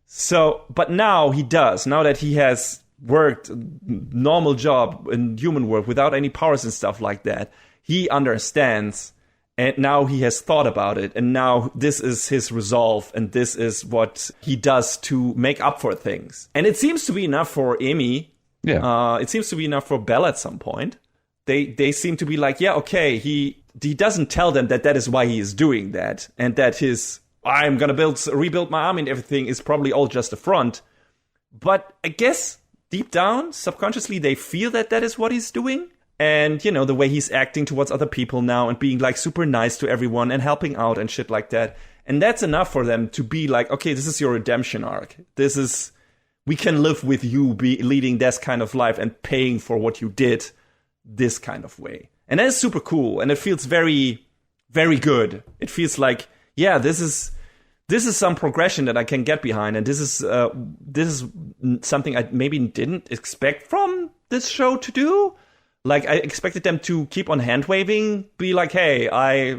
So, but now he does. Now that he has worked a normal job in human world without any powers and stuff like that, he understands, and now he has thought about it, and now this is his resolve, and this is what he does to make up for things. And it seems to be enough for Amy. Yeah. It seems to be enough for Belle at some point. They seem to be like, yeah, okay, he doesn't tell them that is why he is doing that, and that I'm gonna rebuild my army and everything is probably all just a front. But I guess deep down, subconsciously, they feel that is what he's doing. And, the way he's acting towards other people now and being, like, super nice to everyone and helping out and shit like that. And that's enough for them to be like, okay, this is your redemption arc. We can live with you leading this kind of life and paying for what you did this kind of way. And that is super cool. And it feels very, very good. It feels like, yeah, this is some progression that I can get behind. And this is something I maybe didn't expect from this show to do. Like, I expected them to keep on hand-waving, be like, hey, I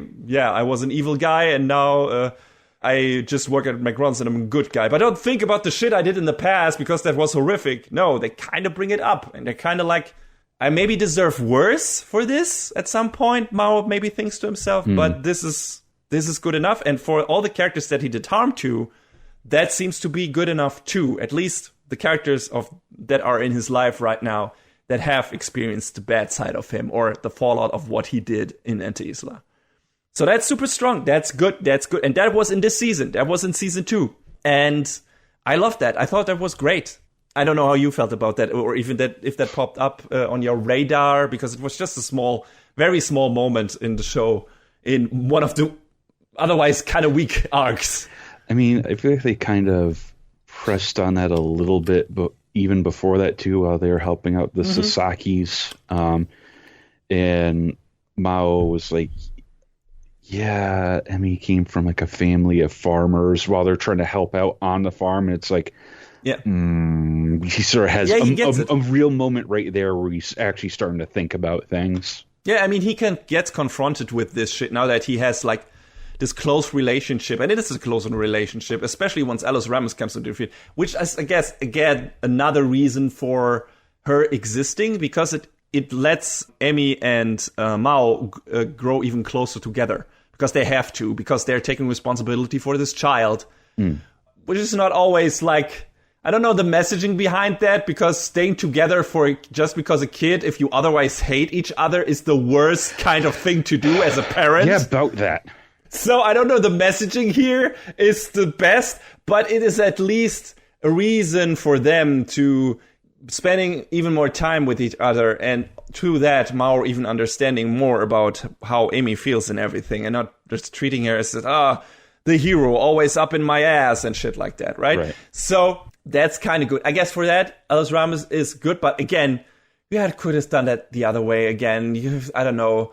was an evil guy, and now I just work at McDonald's and I'm a good guy. But don't think about the shit I did in the past, because that was horrific. No, they kind of bring it up, and they're kind of like, I maybe deserve worse for this at some point, Mao maybe thinks to himself, but this is good enough. And for all the characters that he did harm to, that seems to be good enough too. At least the characters that are in his life right now, that have experienced the bad side of him or the fallout of what he did in Enter Isla. So that's super strong. That's good. And that was in this season. That was in season 2. And I loved that. I thought that was great. I don't know how you felt about that, or even that if that popped up on your radar, because it was just a very small moment in the show in one of the otherwise kind of weak arcs. I mean, I feel like they kind of pressed on that a little bit, but even before that too, while they were helping out the Sasakis, and Mao was like, yeah, Emmy came from like a family of farmers while they're trying to help out on the farm, and it's like, yeah, he sort of has a real moment right there where he's actually starting to think about things. Yeah, I mean, he gets confronted with this shit now that he has like this close relationship, and it is a close relationship, especially once Alice Ramos comes into the field, which is, I guess, again, another reason for her existing, because it lets Emmy and Mao grow even closer together, because they have to, because they're taking responsibility for this child, which is not always like, I don't know the messaging behind that, because staying together just because a kid, if you otherwise hate each other, is the worst kind of thing to do as a parent. Yeah, about that. So I don't know, the messaging here is the best, but it is at least a reason for them to spending even more time with each other, and through that, Mao even understanding more about how Amy feels and everything, and not just treating her as the hero, always up in my ass and shit like that, right? So that's kind of good. I guess for that, Alice Ramos is good, but again, could have done that the other way again. I don't know.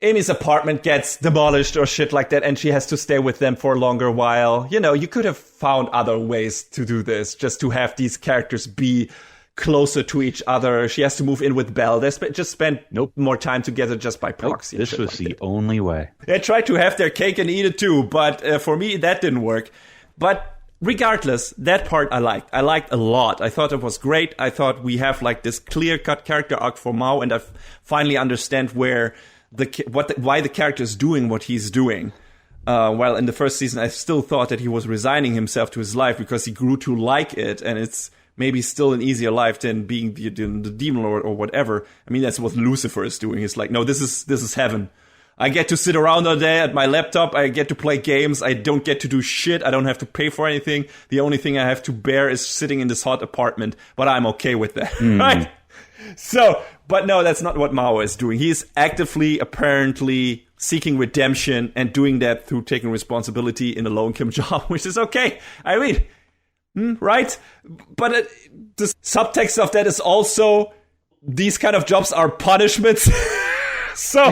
Amy's apartment gets demolished or shit like that, and she has to stay with them for a longer while. You could have found other ways to do this, just to have these characters be closer to each other. She has to move in with Belle. They just spent more time together just by proxy. This was the only way. They tried to have their cake and eat it too, but for me, that didn't work. But regardless, that part I liked. I liked a lot. I thought it was great. I thought we have like this clear-cut character arc for Mao, and I finally understand why the character is doing what he's doing. While in the first season, I still thought that he was resigning himself to his life because he grew to like it, and it's maybe still an easier life than being the demon lord or whatever. I mean, that's what Lucifer is doing. He's like, no, this is heaven. I get to sit around all day at my laptop. I get to play games. I don't get to do shit. I don't have to pay for anything. The only thing I have to bear is sitting in this hot apartment, but I'm okay with that, right? So, but no, that's not what Mao is doing. He is actively, apparently, seeking redemption and doing that through taking responsibility in a low-income job, which is okay. I mean, right? But the subtext of that is also these kind of jobs are punishments. So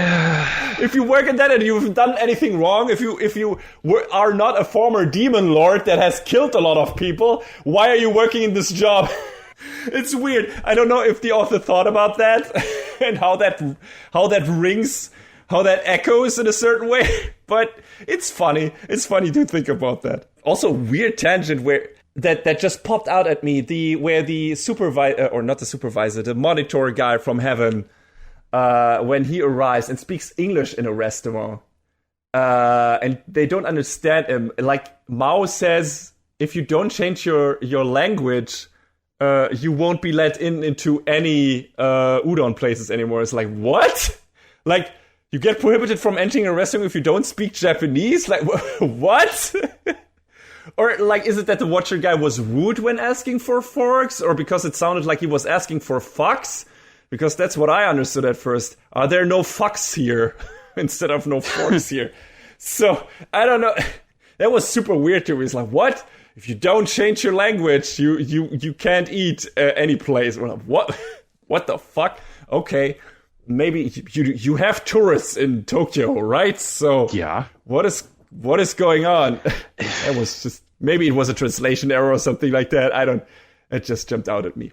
if you work in that and you've done anything wrong, if you are not a former demon lord that has killed a lot of people, why are you working in this job? It's weird. I don't know if the author thought about that and how that rings, how that echoes in a certain way, but it's funny. It's funny to think about that. Also, weird tangent where that just popped out at me, where the supervisor, or not the supervisor, the monitor guy from heaven, when he arrives and speaks English in a restaurant, and they don't understand him. Like Mao says, if you don't change your language, you won't be let into any udon places anymore. It's like, what? Like, you get prohibited from entering a restaurant if you don't speak Japanese? Like, what? Or, like, is it that the Watcher guy was rude when asking for forks? Or because it sounded like he was asking for fucks? Because that's what I understood at first. Are there no fucks here? Instead of no forks here. So, I don't know. That was super weird to me. It's like, what? If you don't change your language, you can't eat any place. We're like, what? What the fuck? Okay. Maybe you have tourists in Tokyo, right? So yeah. What is going on? It was just, maybe it was a translation error or something like that. It just jumped out at me.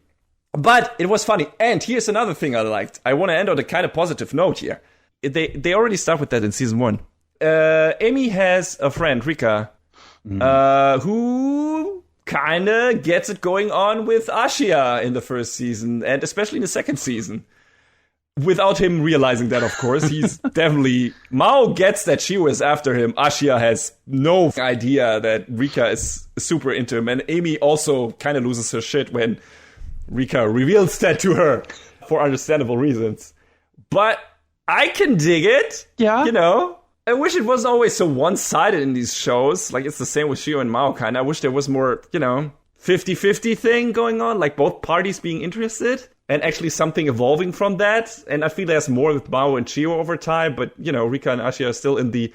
But it was funny. And here's another thing I liked. I want to end on a kind of positive note here. They already start with that in season 1. Amy has a friend, Rika, who kind of gets it going on with Ashia in the first season, and especially in the second season. Without him realizing that, of course. He's definitely... Mao gets that she was after him. Ashia has no idea that Rika is super into him. And Amy also kind of loses her shit when Rika reveals that to her for understandable reasons. But I can dig it. Yeah. You know? I wish it wasn't always so one-sided in these shows. Like, it's the same with Shio and Mao, kind of. I wish there was more, 50-50 thing going on. Like, both parties being interested. And actually something evolving from that. And I feel there's more with Mao and Shio over time. But, Rika and Ashia are still in the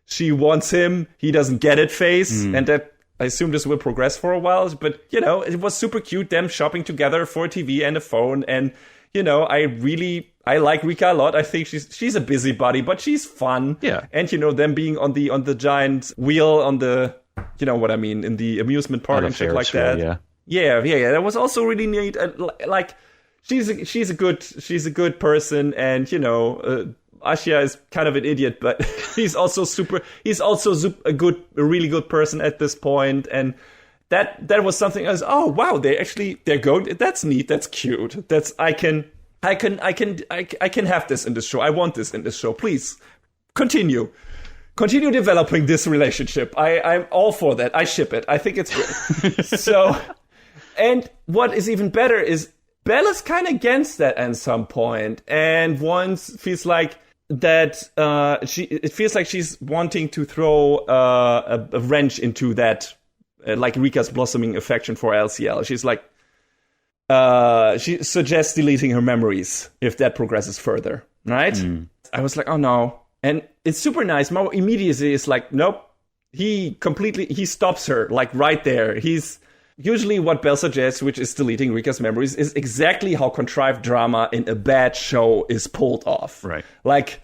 she wants him, he doesn't get it phase. And that, I assume this will progress for a while. But, it was super cute, them shopping together for a TV and a phone. And, I like Rika a lot. I think she's a busybody, but she's fun. Yeah. And, them being on the giant wheel on the, what I mean, in the amusement park and shit like that. Yeah. That was also really neat. Like, she's a good person, and Ashia is kind of an idiot, but he's also a really good person at this point, and that was something else. Oh wow, they're going. That's neat. That's cute. I can have this in this show. I want this in this show. Please continue developing this relationship. I'm all for that. I ship it. I think it's great. So, and what is even better is Bella's kind of against that at some point, and feels like that it feels like she's wanting to throw a wrench into that, like Rika's blossoming affection for LCL. She's like, she suggests deleting her memories if that progresses further, right? I was like, oh no. And it's super nice. Mao immediately is like, nope. He stops her, like right there. Usually what Belle suggests, which is deleting Rika's memories, is exactly how contrived drama in a bad show is pulled off. Right. Like,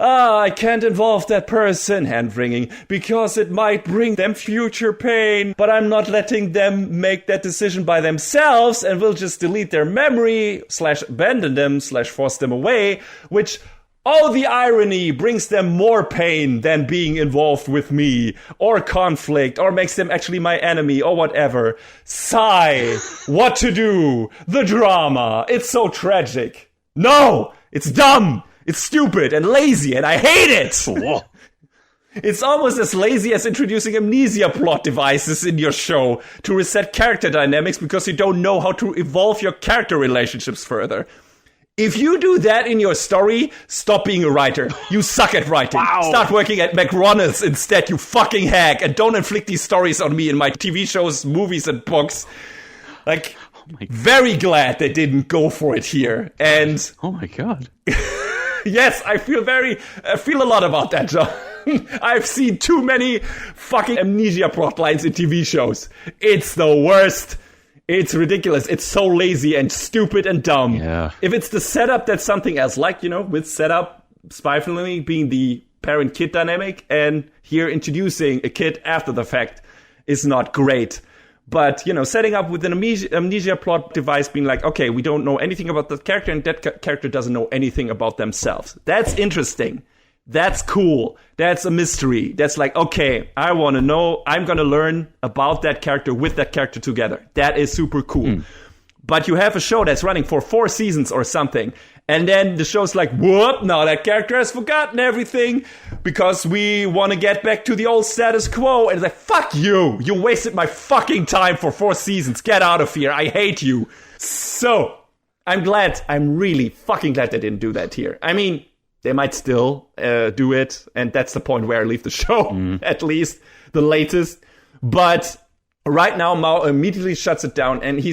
I can't involve that person, hand-wringing, because it might bring them future pain, but I'm not letting them make that decision by themselves and will just delete their memory, / abandon them, / force them away, which, oh, the irony, brings them more pain than being involved with me, or conflict, or makes them actually my enemy, or whatever. Sigh. What to do? The drama. It's so tragic. No! It's dumb! It's stupid and lazy, and I hate it! Whoa. It's almost as lazy as introducing amnesia plot devices in your show to reset character dynamics because you don't know how to evolve your character relationships further. If you do that in your story, stop being a writer. You suck at writing. Wow. Start working at McDonald's instead, you fucking hack, and don't inflict these stories on me in my TV shows, movies, and books. Like, very glad they didn't go for it here. And oh my god. yes, I feel a lot about that, John. I've seen too many fucking amnesia plot lines in TV shows. It's the worst. It's ridiculous. It's so lazy and stupid and dumb. Yeah. If it's the setup, that's something else. Like, with setup, Spy Family being the parent-kid dynamic, and here introducing a kid after the fact is not great. But, setting up with an amnesia plot device being like, okay, we don't know anything about the character, and that character doesn't know anything about themselves. That's interesting. That's cool. That's a mystery. That's like, okay, I want to know. I'm going to learn about that character with that character together. That is super cool. But you have a show that's running for 4 seasons or something, and then the show's like, whoop, now that character has forgotten everything because we want to get back to the old status quo. And it's like, fuck you. You wasted my fucking time for 4 seasons. Get out of here. I hate you. So, I'm really fucking glad they didn't do that here. I mean, they might still do it, and that's the point where I leave the show, at least the latest. But right now, Mao immediately shuts it down, and he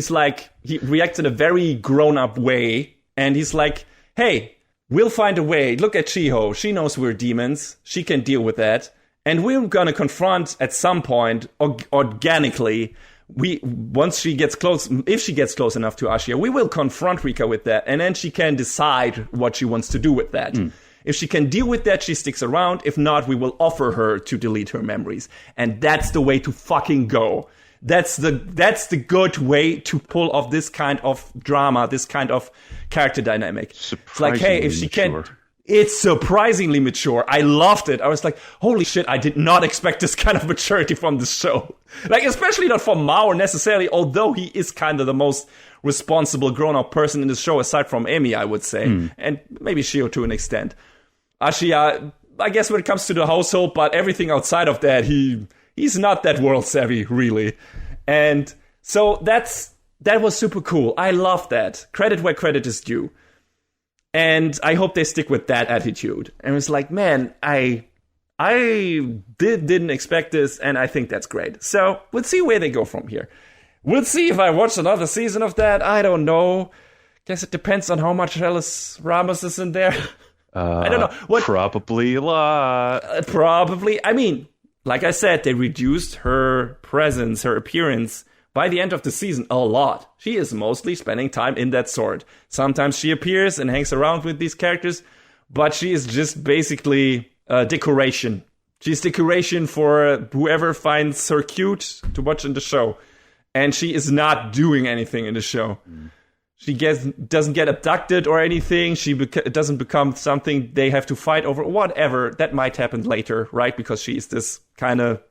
reacts in a very grown-up way, and he's like, hey, we'll find a way. Look at Chiho. She knows we're demons. She can deal with that. And we're gonna confront at some point, organically, if she gets close enough to Ashia, we will confront Rika with that, and then she can decide what she wants to do with that. If she can deal with that, she sticks around. If not, we will offer her to delete her memories. And that's the way to fucking go. That's the good way to pull off this kind of drama, this kind of character dynamic. It's like, hey, if she can... It's surprisingly mature. I loved it. I was like, holy shit, I did not expect this kind of maturity from the show. Like, especially not from Mao necessarily, although he is kind of the most responsible grown-up person in the show, aside from Emi, I would say. And maybe Shio to an extent. Ashia, I guess when it comes to the household, but everything outside of that, he's not that world-savvy, really. And so that was super cool. I love that. Credit where credit is due. And I hope they stick with that attitude. And it's like, man, I didn't expect this, and I think that's great. So we'll see where they go from here. We'll see if I watch another season of that. I don't know. Guess it depends on how much Alice Ramos is in there. I don't know. Probably a lot. Probably. I mean, like I said, they reduced her presence, her appearance, by the end of the season, a lot. She is mostly spending time in that sword. Sometimes she appears and hangs around with these characters, but she is just basically decoration. She's decoration for whoever finds her cute to watch in the show. And she is not doing anything in the show. She doesn't get abducted or anything. She doesn't become something they have to fight over. Whatever. That might happen later, right? Because she is this kind of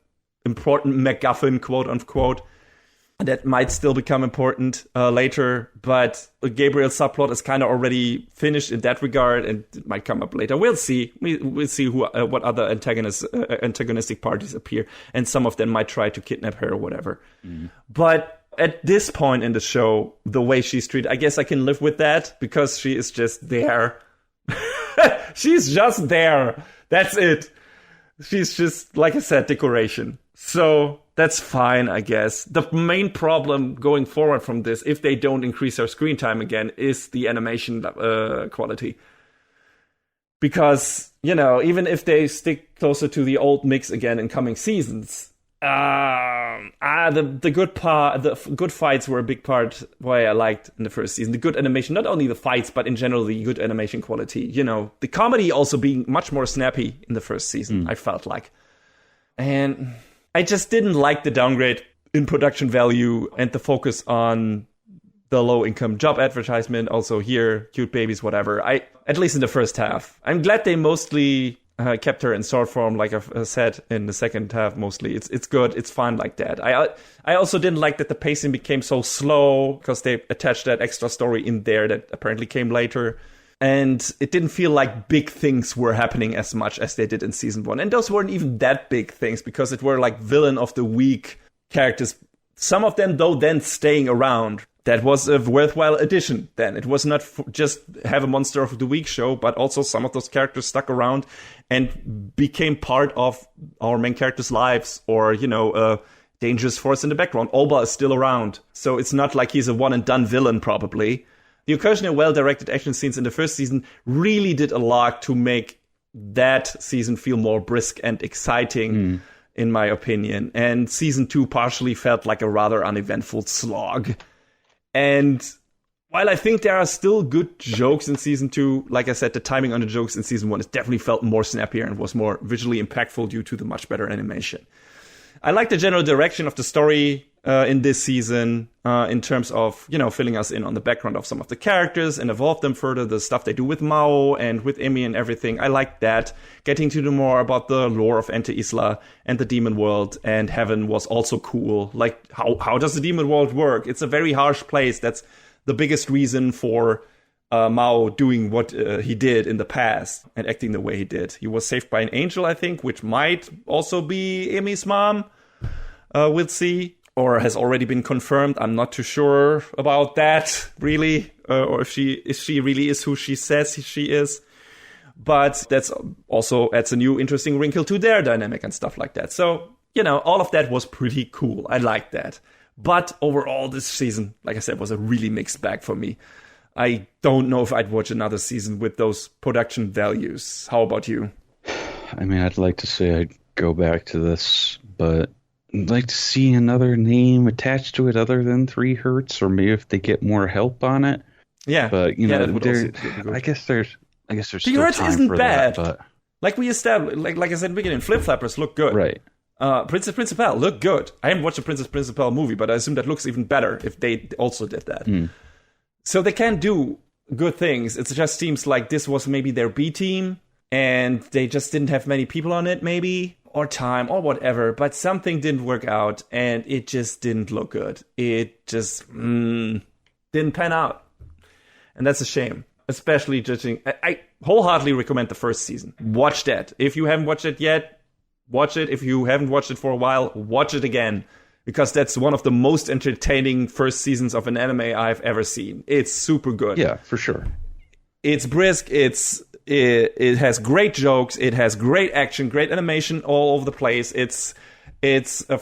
important MacGuffin, quote unquote. That might still become important later, but Gabriel's subplot is kind of already finished in that regard, and it might come up later. We'll see. We'll see what other antagonistic parties appear, and some of them might try to kidnap her or whatever. But at this point in the show, the way she's treated, I guess I can live with that, because she is just there. She's just there. That's it. She's just, like I said, decoration. So that's fine, I guess. The main problem going forward from this, if they don't increase her screen time again, is the animation quality. Because, even if they stick closer to the old mix again in coming seasons, The good fights were a big part why I liked in the first season. The good animation, not only the fights, but in general the good animation quality. You know, the comedy also being much more snappy in the first season. I felt like, and I just didn't like the downgrade in production value and the focus on the low income job advertisement. Also here, cute babies, whatever. At least in the first half, I'm glad they mostly kept her in short form, like I've said in the second half. Mostly, it's good, it's fun like that. I also didn't like that the pacing became so slow because they attached that extra story in there that apparently came later, and it didn't feel like big things were happening as much as they did in season 1. And those weren't even that big things because it were like villain of the week characters. Some of them though then staying around. That was a worthwhile addition then. It was not just have a Monster of the Week show, but also some of those characters stuck around and became part of our main characters' lives, or, you know, a dangerous force in the background. Olba is still around, so it's not like he's a one-and-done villain, probably. The occasional well-directed action scenes in the first season really did a lot to make that season feel more brisk and exciting, in my opinion. And season 2 partially felt like a rather uneventful slog. And while I think there are still good jokes in season 2, like I said, the timing on the jokes in season 1 definitely felt more snappier and was more visually impactful due to the much better animation. I like the general direction of the story in this season in terms of, you know, filling us in on the background of some of the characters and evolve them further, the stuff they do with Mao and with Emi and everything. I like that. Getting to know more about the lore of Ente Isla and the demon world and heaven was also cool. Like, how does the demon world work? It's a very harsh place. That's the biggest reason for Mao doing what he did in the past and acting the way he did. He was saved by an angel, I think, which might also be Emi's mom. We'll see. Or has already been confirmed. I'm not too sure about that, really. Or if she really is who she says she is. But that's also adds a new interesting wrinkle to their dynamic and stuff like that. So, you know, all of that was pretty cool. I liked that. But overall, this season, like I said, was a really mixed bag for me. I don't know if I'd watch another season with those production values. How about you? I mean, I'd like to say I'd go back to this, but I'd like to see another name attached to it other than 3 Hertz, or maybe if they get more help on it. Yeah, but you know, I guess there's 3 still Hertz time isn't for bad. that. But like we established, like I said in the beginning, Flip Flappers look good. right. Princess Principal look good. I haven't watched the Princess Principal movie, but I assume that looks even better if they also did that. So they can do good things. It just seems like this was maybe their B team, and they just didn't have many people on it, maybe, or time, or whatever. But something didn't work out, and it just didn't look good. It just didn't pan out. And that's a shame, especially judging. I wholeheartedly recommend the first season. Watch that. If you haven't watched it yet, watch it. If you haven't watched it for a while, watch it again. Because that's one of the most entertaining first seasons of an anime I've ever seen. It's super good. Yeah, for sure. It's brisk. It has great jokes. It has great action, great animation all over the place. It's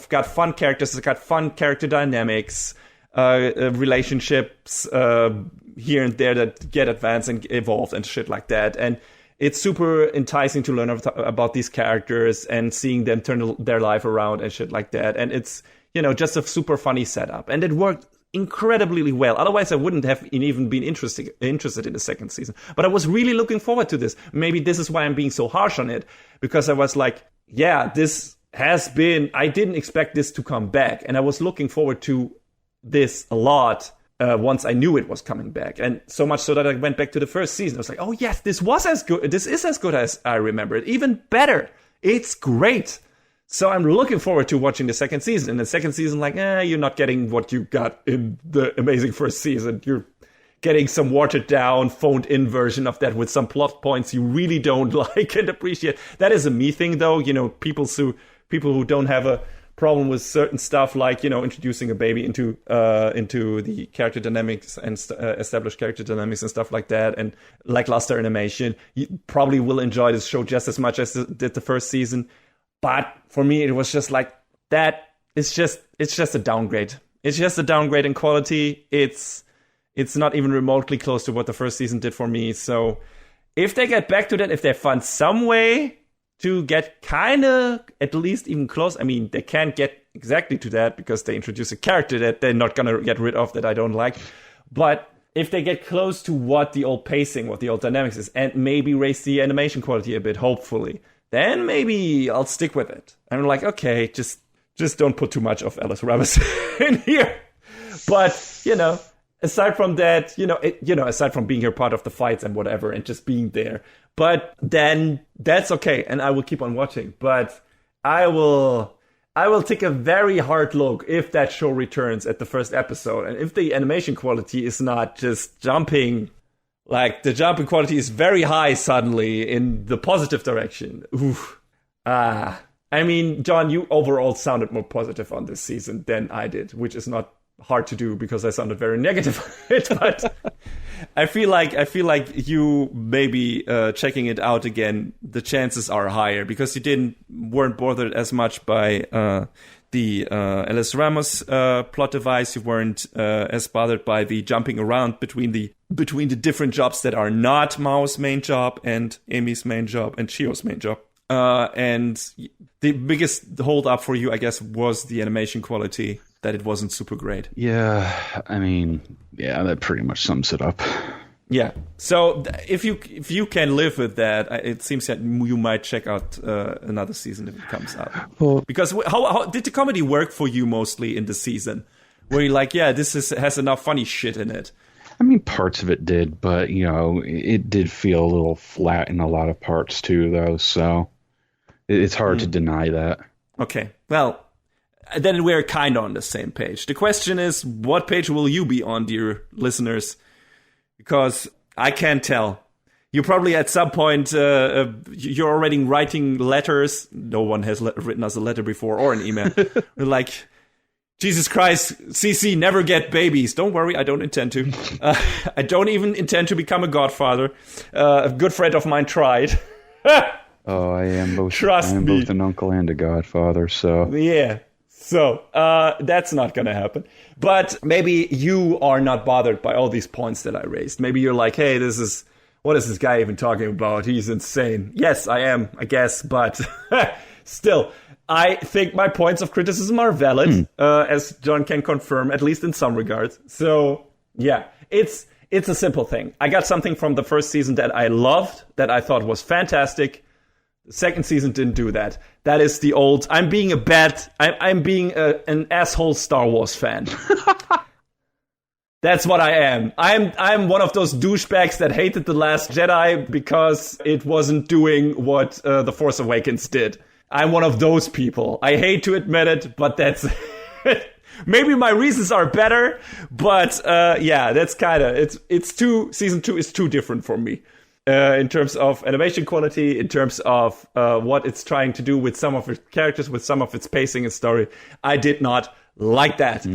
got fun characters. It's got fun character dynamics, relationships here and there that get advanced and evolved and shit like that. And it's super enticing to learn about these characters and seeing them turn their life around and shit like that. And it's, you know, just a super funny setup. And it worked incredibly well. Otherwise, I wouldn't have even been interested in the second season. But I was really looking forward to this. Maybe this is why I'm being so harsh on it. Because I was like, yeah, this has been... I didn't expect this to come back. And I was looking forward to this a lot once I knew it was coming back. And so much so that I went back to the first season. I was like, oh, yes, this was as good. This is as good as I remember it. Even better. It's great. So I'm looking forward to watching the second season. And the second season, like, you're not getting what you got in the amazing first season. You're getting some watered down, phoned in version of that with some plot points you really don't like and appreciate. That is a me thing, though. You know, people who don't have a problem with certain stuff, like, you know, introducing a baby into the character dynamics and established character dynamics and stuff like that, and lackluster animation, you probably will enjoy this show just as much as did the first season. But for me, it was just like that. It's just a downgrade. It's just a downgrade in quality. It's not even remotely close to what the first season did for me. So if they get back to that, if they find some way to get kind of at least even close. I mean, they can't get exactly to that because they introduce a character that they're not going to get rid of that I don't like. But if they get close to what the old pacing, what the old dynamics is, and maybe raise the animation quality a bit, hopefully, then maybe I'll stick with it. I'm like, okay, just don't put too much of Alice Rabbit in here. But, you know, aside from that, aside from being here part of the fights and whatever and just being there, but then that's okay. And I will keep on watching. But I will take a very hard look if that show returns at the first episode. And if the animation quality is not just jumping, like the jumping quality is very high suddenly in the positive direction. Oof. I mean, John, you overall sounded more positive on this season than I did, which is not hard to do because I sounded very negative on it. But I feel like you maybe checking it out again, the chances are higher because you weren't bothered as much by the Alice Ramos plot device. You weren't as bothered by the jumping around between the different jobs that are not Mao's main job and Amy's main job and Chio's main job. And the biggest hold up for you, I guess, was the animation quality, that it wasn't super great. Yeah, I mean, that pretty much sums it up. Yeah. So if you can live with that, it seems that you might check out another season if it comes out. Well, because how did the comedy work for you mostly in the season? Where you're like, yeah, has enough funny shit in it. I mean, parts of it did, but, you know, it did feel a little flat in a lot of parts too, though. So it's hard to deny that. Okay. Well, then we're kind of on the same page. The question is, what page will you be on, dear listeners? Because I can't tell. You probably at some point, you're already writing letters. No one has written us a letter before or an email. We're like, Jesus Christ, CC, never get babies. Don't worry, I don't intend to. I don't even intend to become a godfather. A good friend of mine tried. Oh, I am both. Trust me. Both an uncle and a godfather, so. Yeah. So, that's not going to happen. But maybe you are not bothered by all these points that I raised. Maybe you're like, hey, what is this guy even talking about? He's insane. Yes, I am, I guess. But still, I think my points of criticism are valid, as John can confirm, at least in some regards. So, yeah, it's a simple thing. I got something from the first season that I loved, that I thought was fantastic. The second season didn't do that. That is the old, I'm being an asshole Star Wars fan. That's what I am. I'm one of those douchebags that hated The Last Jedi because it wasn't doing what The Force Awakens did. I'm one of those people. I hate to admit it, but that's it. Maybe my reasons are better, but that's kind of, season 2 is too different for me. In terms of animation quality, in terms of what it's trying to do with some of its characters, with some of its pacing and story. I did not like that.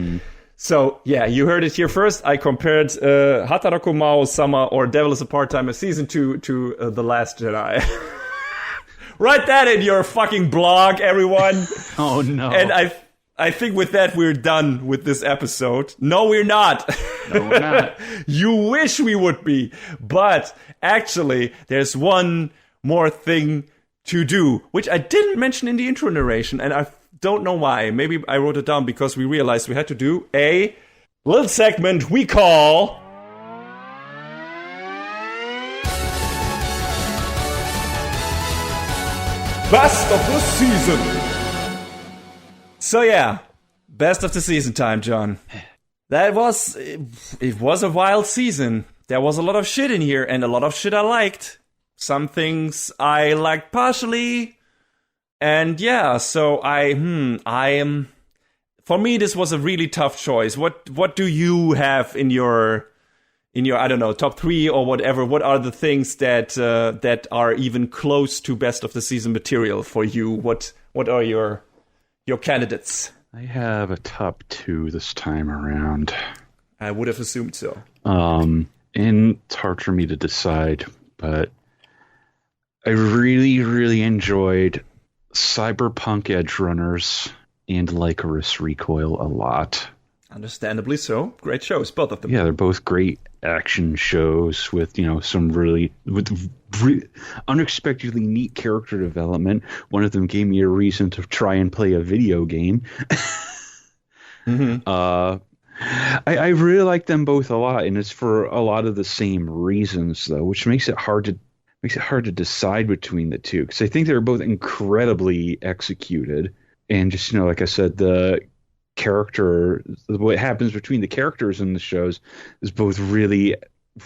So, yeah, you heard it here first. I compared Hataraku Mao Sama or Devil is a Part-Timer Season 2 to The Last Jedi. Write that in your fucking blog, everyone. Oh, no. And I think with that, we're done with this episode. No, we're not. No, we're not. You wish we would be. But actually, there's one more thing to do, which I didn't mention in the intro narration, and I don't know why. Maybe I wrote it down because we realized we had to do a little segment we call... Best of the Season. So yeah, best of the season time, John. It was a wild season. There was a lot of shit in here, and a lot of shit I liked. Some things I liked partially, and yeah. So I am. For me, this was a really tough choice. What do you have in your I don't know, top 3 or whatever? What are the things that are even close to best of the season material for you? What are your candidates? I have a top 2 this time around. I would have assumed so. And it's hard for me to decide, but I really, really enjoyed Cyberpunk Edge Runners and Lycoris Recoil a lot. Understandably so. Great shows, both of them. Yeah, they're both great action shows with, some really with unexpectedly neat character development. One of them gave me a reason to try and play a video game. I really like them both a lot, and it's for a lot of the same reasons, though, which makes it hard to decide between the two, because I think they're both incredibly executed, and just, like I said, what happens between the characters in the shows is both really,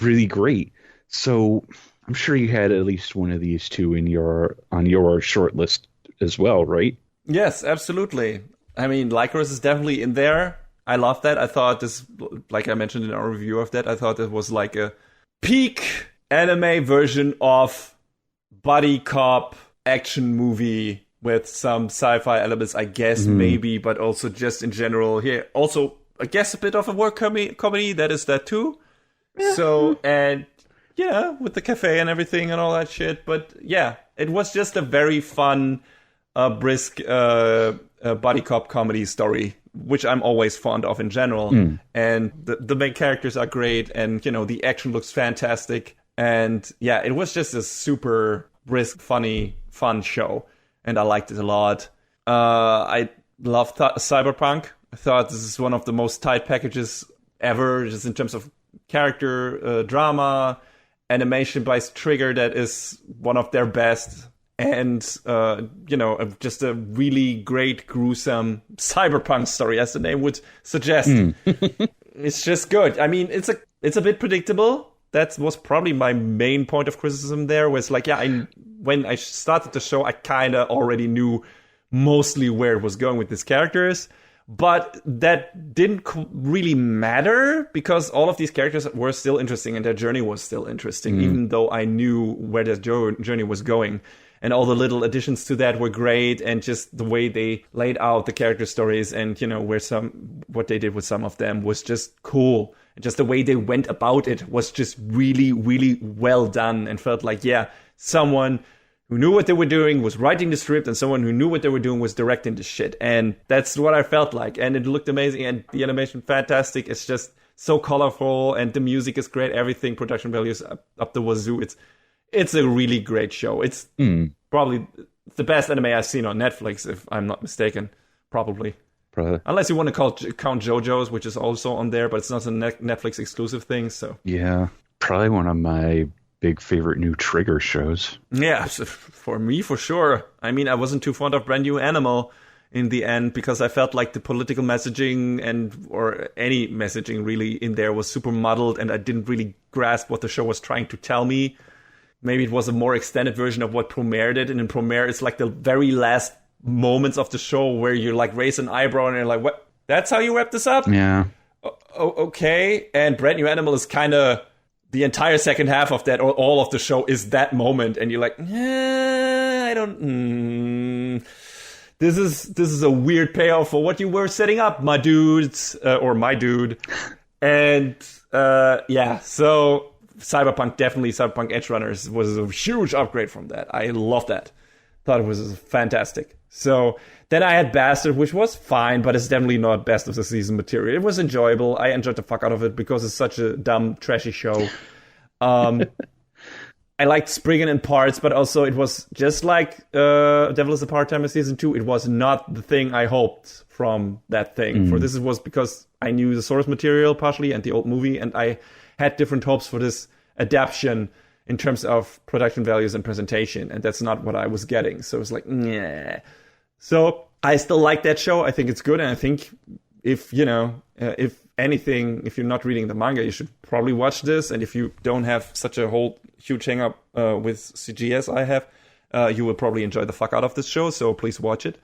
really great. So I'm sure you had at least one of these two on your short list as well, right? Yes, absolutely. I mean, Lycoris is definitely in there. I love that. I thought this, like I mentioned in our review of that, I thought it was like a peak anime version of buddy cop action movie with some sci-fi elements, I guess, maybe, but also just in general here. Also, I guess a bit of a work comedy, that is that too. Yeah. So, and yeah, with the cafe and everything and all that shit. But yeah, it was just a very fun, brisk buddy cop comedy story, which I'm always fond of in general. And the main characters are great, and the action looks fantastic. And yeah, it was just a super brisk, funny, fun show, and I liked it a lot. I loved Cyberpunk. I thought this is one of the most tight packages ever, just in terms of character, drama, animation by Trigger, that is one of their best. And, just a really great, gruesome cyberpunk story, as the name would suggest. It's just good. I mean, it's a bit predictable. That was probably my main point of criticism there, was like, when I started the show, I kind of already knew mostly where it was going with these characters. But that didn't really matter, because all of these characters were still interesting and their journey was still interesting, even though I knew where their journey was going. And all the little additions to that were great, and just the way they laid out the character stories and, what they did with some of them was just cool. And just the way they went about it was just really, really well done, and felt like, someone who knew what they were doing was writing the script, and someone who knew what they were doing was directing the shit. And that's what I felt like. And it looked amazing, and the animation fantastic. It's just so colorful, and the music is great. Everything, production values up the wazoo. It's a really great show. It's probably the best anime I've seen on Netflix, if I'm not mistaken. Probably. Unless you want to count JoJo's, which is also on there, but it's not a Netflix exclusive thing. So yeah, probably one of my big favorite new Trigger shows. Yeah, for me, for sure. I mean, I wasn't too fond of Brand New Animal in the end, because I felt like the political messaging or any messaging really in there was super muddled, and I didn't really grasp what the show was trying to tell me. Maybe it was a more extended version of what Promare did, and in Promare it's like the very last moments of the show where you like raise an eyebrow and you're like, what? That's how you wrap this up? Yeah. Okay. And Brand New Animal is kind of the entire second half of that, or all of the show is that moment, and you're like, I don't. This is a weird payoff for what you were setting up, my dudes, or my dude, and so. Cyberpunk Edge Runners was a huge upgrade from that. I love that. Thought it was fantastic. So then I had Bastard, which was fine, but it's definitely not best of the season material. It was enjoyable. I enjoyed the fuck out of it because it's such a dumb, trashy show. I liked Spriggan in parts, but also it was just like Devil is a Part-Timer Season 2. It was not the thing I hoped from that thing. For this, it was because I knew the source material partially and the old movie, and I had different hopes for this adaptation in terms of production values and presentation, and that's not what I was getting. So it was like, nah. So I still like that show. I think it's good, and I think if anything, if you're not reading the manga, you should probably watch this. And if you don't have such a whole huge hang up with CG as I have, you will probably enjoy the fuck out of this show. So please watch it.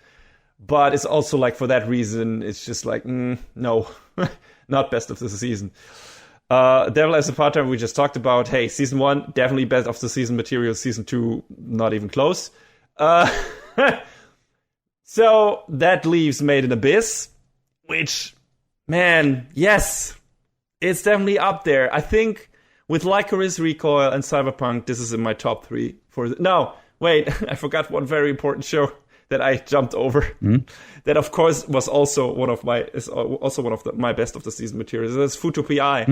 But it's also like, for that reason, it's just like, no, not best of the season. Devil as a Part-Timer we just talked about. Hey, season 1 definitely best of the season material. Season 2 not even close. So that leaves Made in Abyss, which, man, yes, it's definitely up there. I think with Lycoris, Recoil, and Cyberpunk, this is in my top 3 for no, wait, I forgot one very important show that I jumped over. That, of course, was also one of my my best of the season materials. That's Futo PI.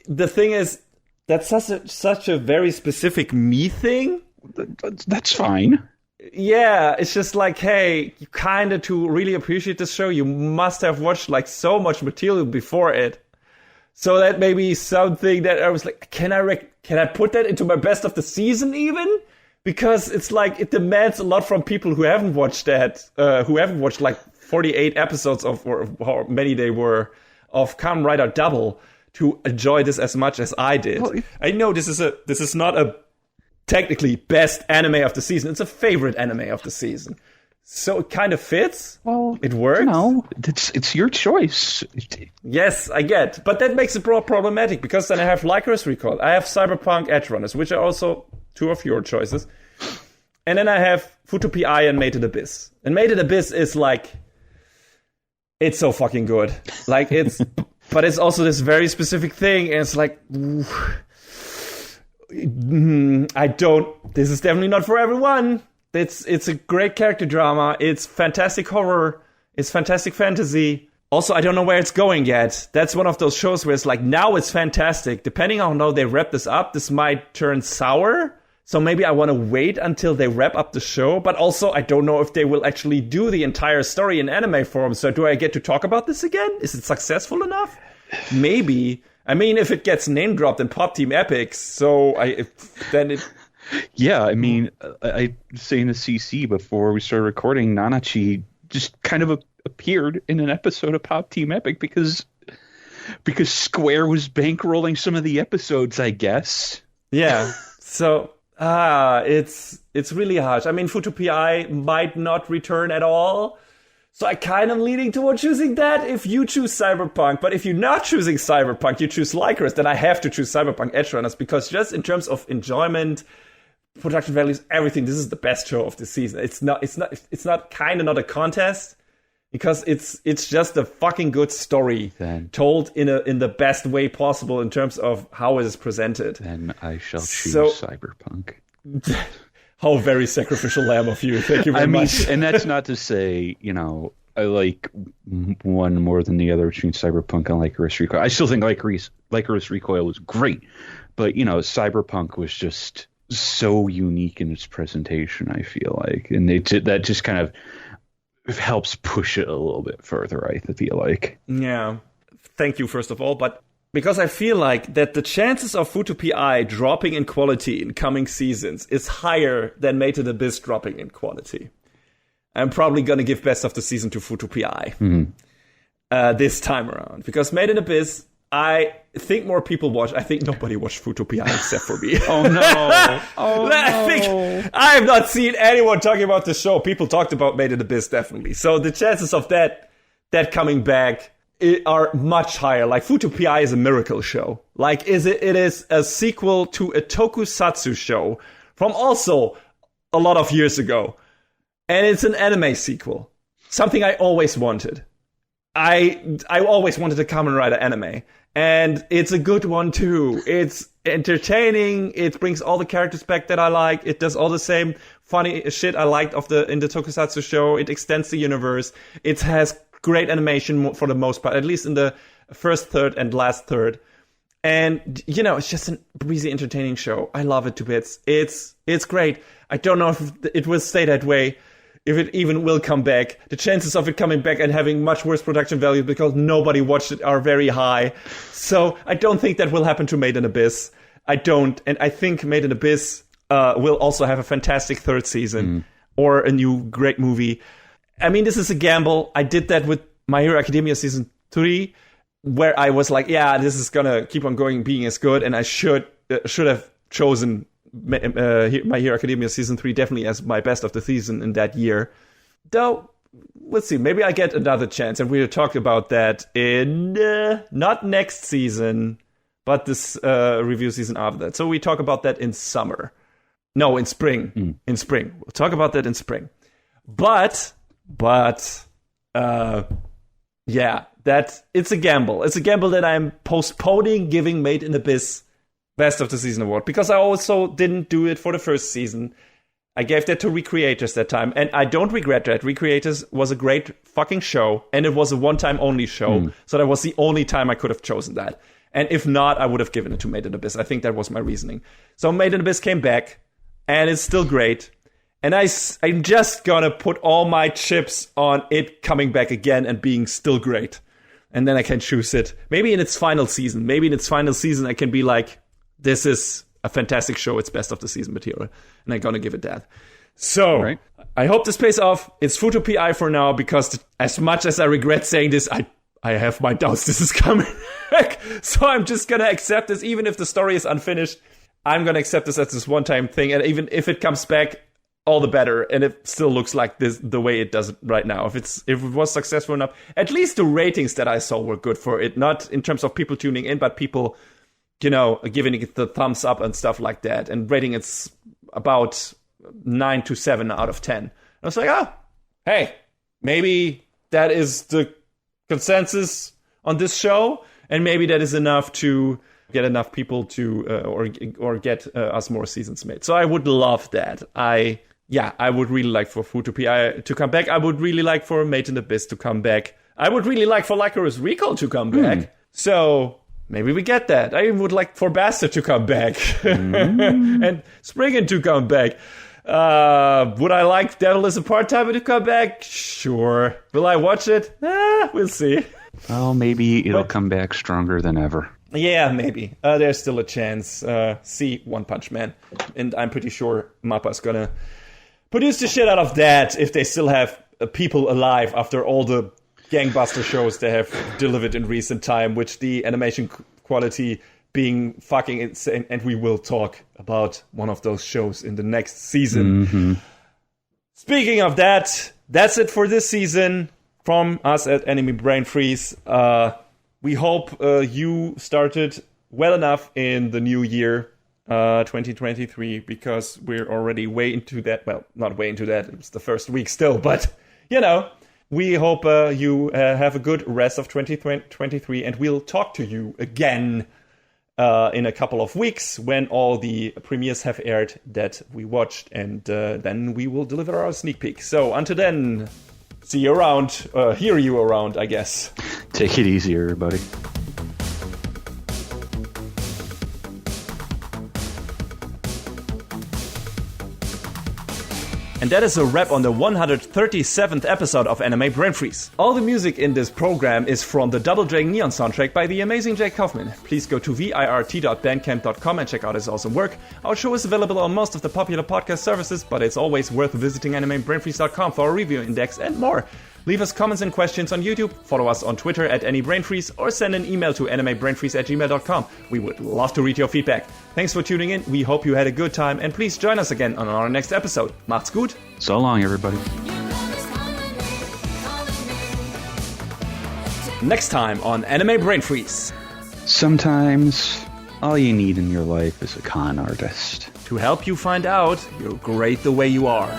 The thing is, that's such a very specific me thing. That's fine. Yeah, it's just like, hey, you kind of, to really appreciate this show, you must have watched like so much material before it. So that may be something that I was like, can I put that into my best of the season even? Because it's like, it demands a lot from people who haven't watched like 48 episodes of, or how many they were, of Kamen Rider Double to enjoy this as much as I did. Well, I know this is not a technically best anime of the season. It's a favorite anime of the season. So it kind of fits. Well, it works. It's your choice. Yes, I get. But that makes it more problematic because then I have Lycoris Recall. I have Cyberpunk Edge Runners, which are also two of your choices. And then I have Futopia and Made in Abyss. And Made in Abyss is like, it's so fucking good. Like it's, but it's also this very specific thing. And it's like, this is definitely not for everyone. It's a great character drama. It's fantastic horror. It's fantastic fantasy. Also, I don't know where it's going yet. That's one of those shows where it's like, now it's fantastic. Depending on how they wrap this up, this might turn sour. So maybe I want to wait until they wrap up the show. But also, I don't know if they will actually do the entire story in anime form. So do I get to talk about this again? Is it successful enough? Maybe. I mean, if it gets name dropped in Pop Team Epics, then it... Yeah, I mean, I was saying to CC before we started recording, Nanachi just kind of appeared in an episode of Pop Team Epic because Square was bankrolling some of the episodes, I guess. Yeah, so it's really harsh. I mean, Futopia might not return at all, so I kind of leaning toward choosing that if you choose Cyberpunk. But if you're not choosing Cyberpunk, you choose Lycoris, then I have to choose Cyberpunk Edge Runners because just in terms of enjoyment, production values, everything, this is the best show of the season. It's not a contest because it's just a fucking good story told in the best way possible in terms of how it is presented. Then I shall choose Cyberpunk. How very sacrificial lamb of you. Thank you very much. And that's not to say, I like one more than the other between Cyberpunk and Lycoris Recoil. I still think Lycoris Recoil was great, but Cyberpunk was just so unique in its presentation, I feel like, and that just kind of helps push it a little bit further, I feel like. Yeah, thank you first of all, but because I feel like that the chances of Futopia dropping in quality in coming seasons is higher than Made in Abyss dropping in quality. I'm probably going to give best of the season to Futopia this time around, because Made in Abyss, I think more people watch. I think nobody watched Futopia except for me. Oh no! I have not seen anyone talking about the show. People talked about Made in Abyss, definitely. So the chances of that coming back are much higher. Like, Futopia is a miracle show. Like, it is a sequel to a tokusatsu show from also a lot of years ago. And it's an anime sequel. Something I always wanted. I always wanted a Kamen Rider anime. And it's a good one too. It's entertaining. It brings all the characters back that I like. It does all the same funny shit I liked in the tokusatsu show. It extends the universe. It has great animation for the most part, at least in the first third and last third. And, it's just a breezy, entertaining show. I love it to bits. It's great. I don't know if it will stay that way, if it even will come back. The chances of it coming back and having much worse production value because nobody watched it are very high. So I don't think that will happen to Made in Abyss. I don't. And I think Made in Abyss will also have a fantastic third season or a new great movie. I mean, this is a gamble. I did that with My Hero Academia Season 3, where I was like, yeah, this is going to keep on going, being as good. And I should have chosen My Hero Academia Season 3 definitely as my best of the season in that year. Though, let's see, maybe I get another chance, and we'll talk about that in not next season, but this review season after that. So we talk about that in summer. No, in spring. In spring. We'll talk about that in spring. But yeah, it's a gamble. It's a gamble that I'm postponing giving Made in Abyss Best of the Season award, because I also didn't do it for the first season. I gave that to Recreators that time, and I don't regret that. Recreators was a great fucking show, and it was a one-time only show, so that was the only time I could have chosen that. And if not, I would have given it to Made in Abyss. I think that was my reasoning. So Made in Abyss came back, and it's still great. And I'm just gonna put all my chips on it coming back again and being still great. And then I can choose it. Maybe in its final season. I can be like, this is a fantastic show. It's best of the season material. And I'm gonna give it that. So, right. I hope this pays off. It's Futo PI for now, because as much as I regret saying this, I have my doubts this is coming back. So I'm just gonna accept this, even if the story is unfinished. I'm gonna accept this as this one-time thing. And even if it comes back, all the better, and it still looks like this the way it does right now. If it was successful enough, at least the ratings that I saw were good for it. Not in terms of people tuning in, but people, giving it the thumbs up and stuff like that, and rating it's about 9 to 7 out of 10. I was like, hey, maybe that is the consensus on this show, and maybe that is enough to get enough people to or get us more seasons made. So I would love that. I would really like for Futo PI to come back. I would really like for Made in Abyss to come back. I would really like for Lycoris Recall to come back. So maybe we get that. I would like for Bastard to come back. And Spriggan to come back. Would I like Devil is a Part-Timer to come back? Sure. Will I watch it? We'll see. Well, maybe it'll come back stronger than ever. Yeah, maybe. There's still a chance. See One Punch Man. And I'm pretty sure MAPPA's gonna produce the shit out of that if they still have people alive after all the gangbuster shows they have delivered in recent time, which the animation quality being fucking insane. And we will talk about one of those shows in the next season. Mm-hmm. Speaking of that, that's it for this season from us at Anime Brain Freeze. We hope you started well enough in the new year, 2023, because we're already way into that. Well, not way into that. It's the first week still, but, we hope you have a good rest of 2023, and we'll talk to you again in a couple of weeks when all the premieres have aired that we watched, and then we will deliver our sneak peek. So until then, see you around, hear you around, I guess. Take it easy, everybody. And that is a wrap on the 137th episode of Anime Brain Freeze. All the music in this program is from the Double Dragon Neon soundtrack by the amazing Jake Kaufman. Please go to virt.bandcamp.com and check out his awesome work. Our show is available on most of the popular podcast services, but it's always worth visiting animebrainfreeze.com for our review index and more. Leave us comments and questions on YouTube, follow us on Twitter at AnyBrainFreeze, or send an email to animebrainfreeze@gmail.com. We would love to read your feedback. Thanks for tuning in, we hope you had a good time, and please join us again on our next episode. Macht's gut. So long, everybody. Next time on Anime Brain Freeze. Sometimes all you need in your life is a con artist. To help you find out you're great the way you are.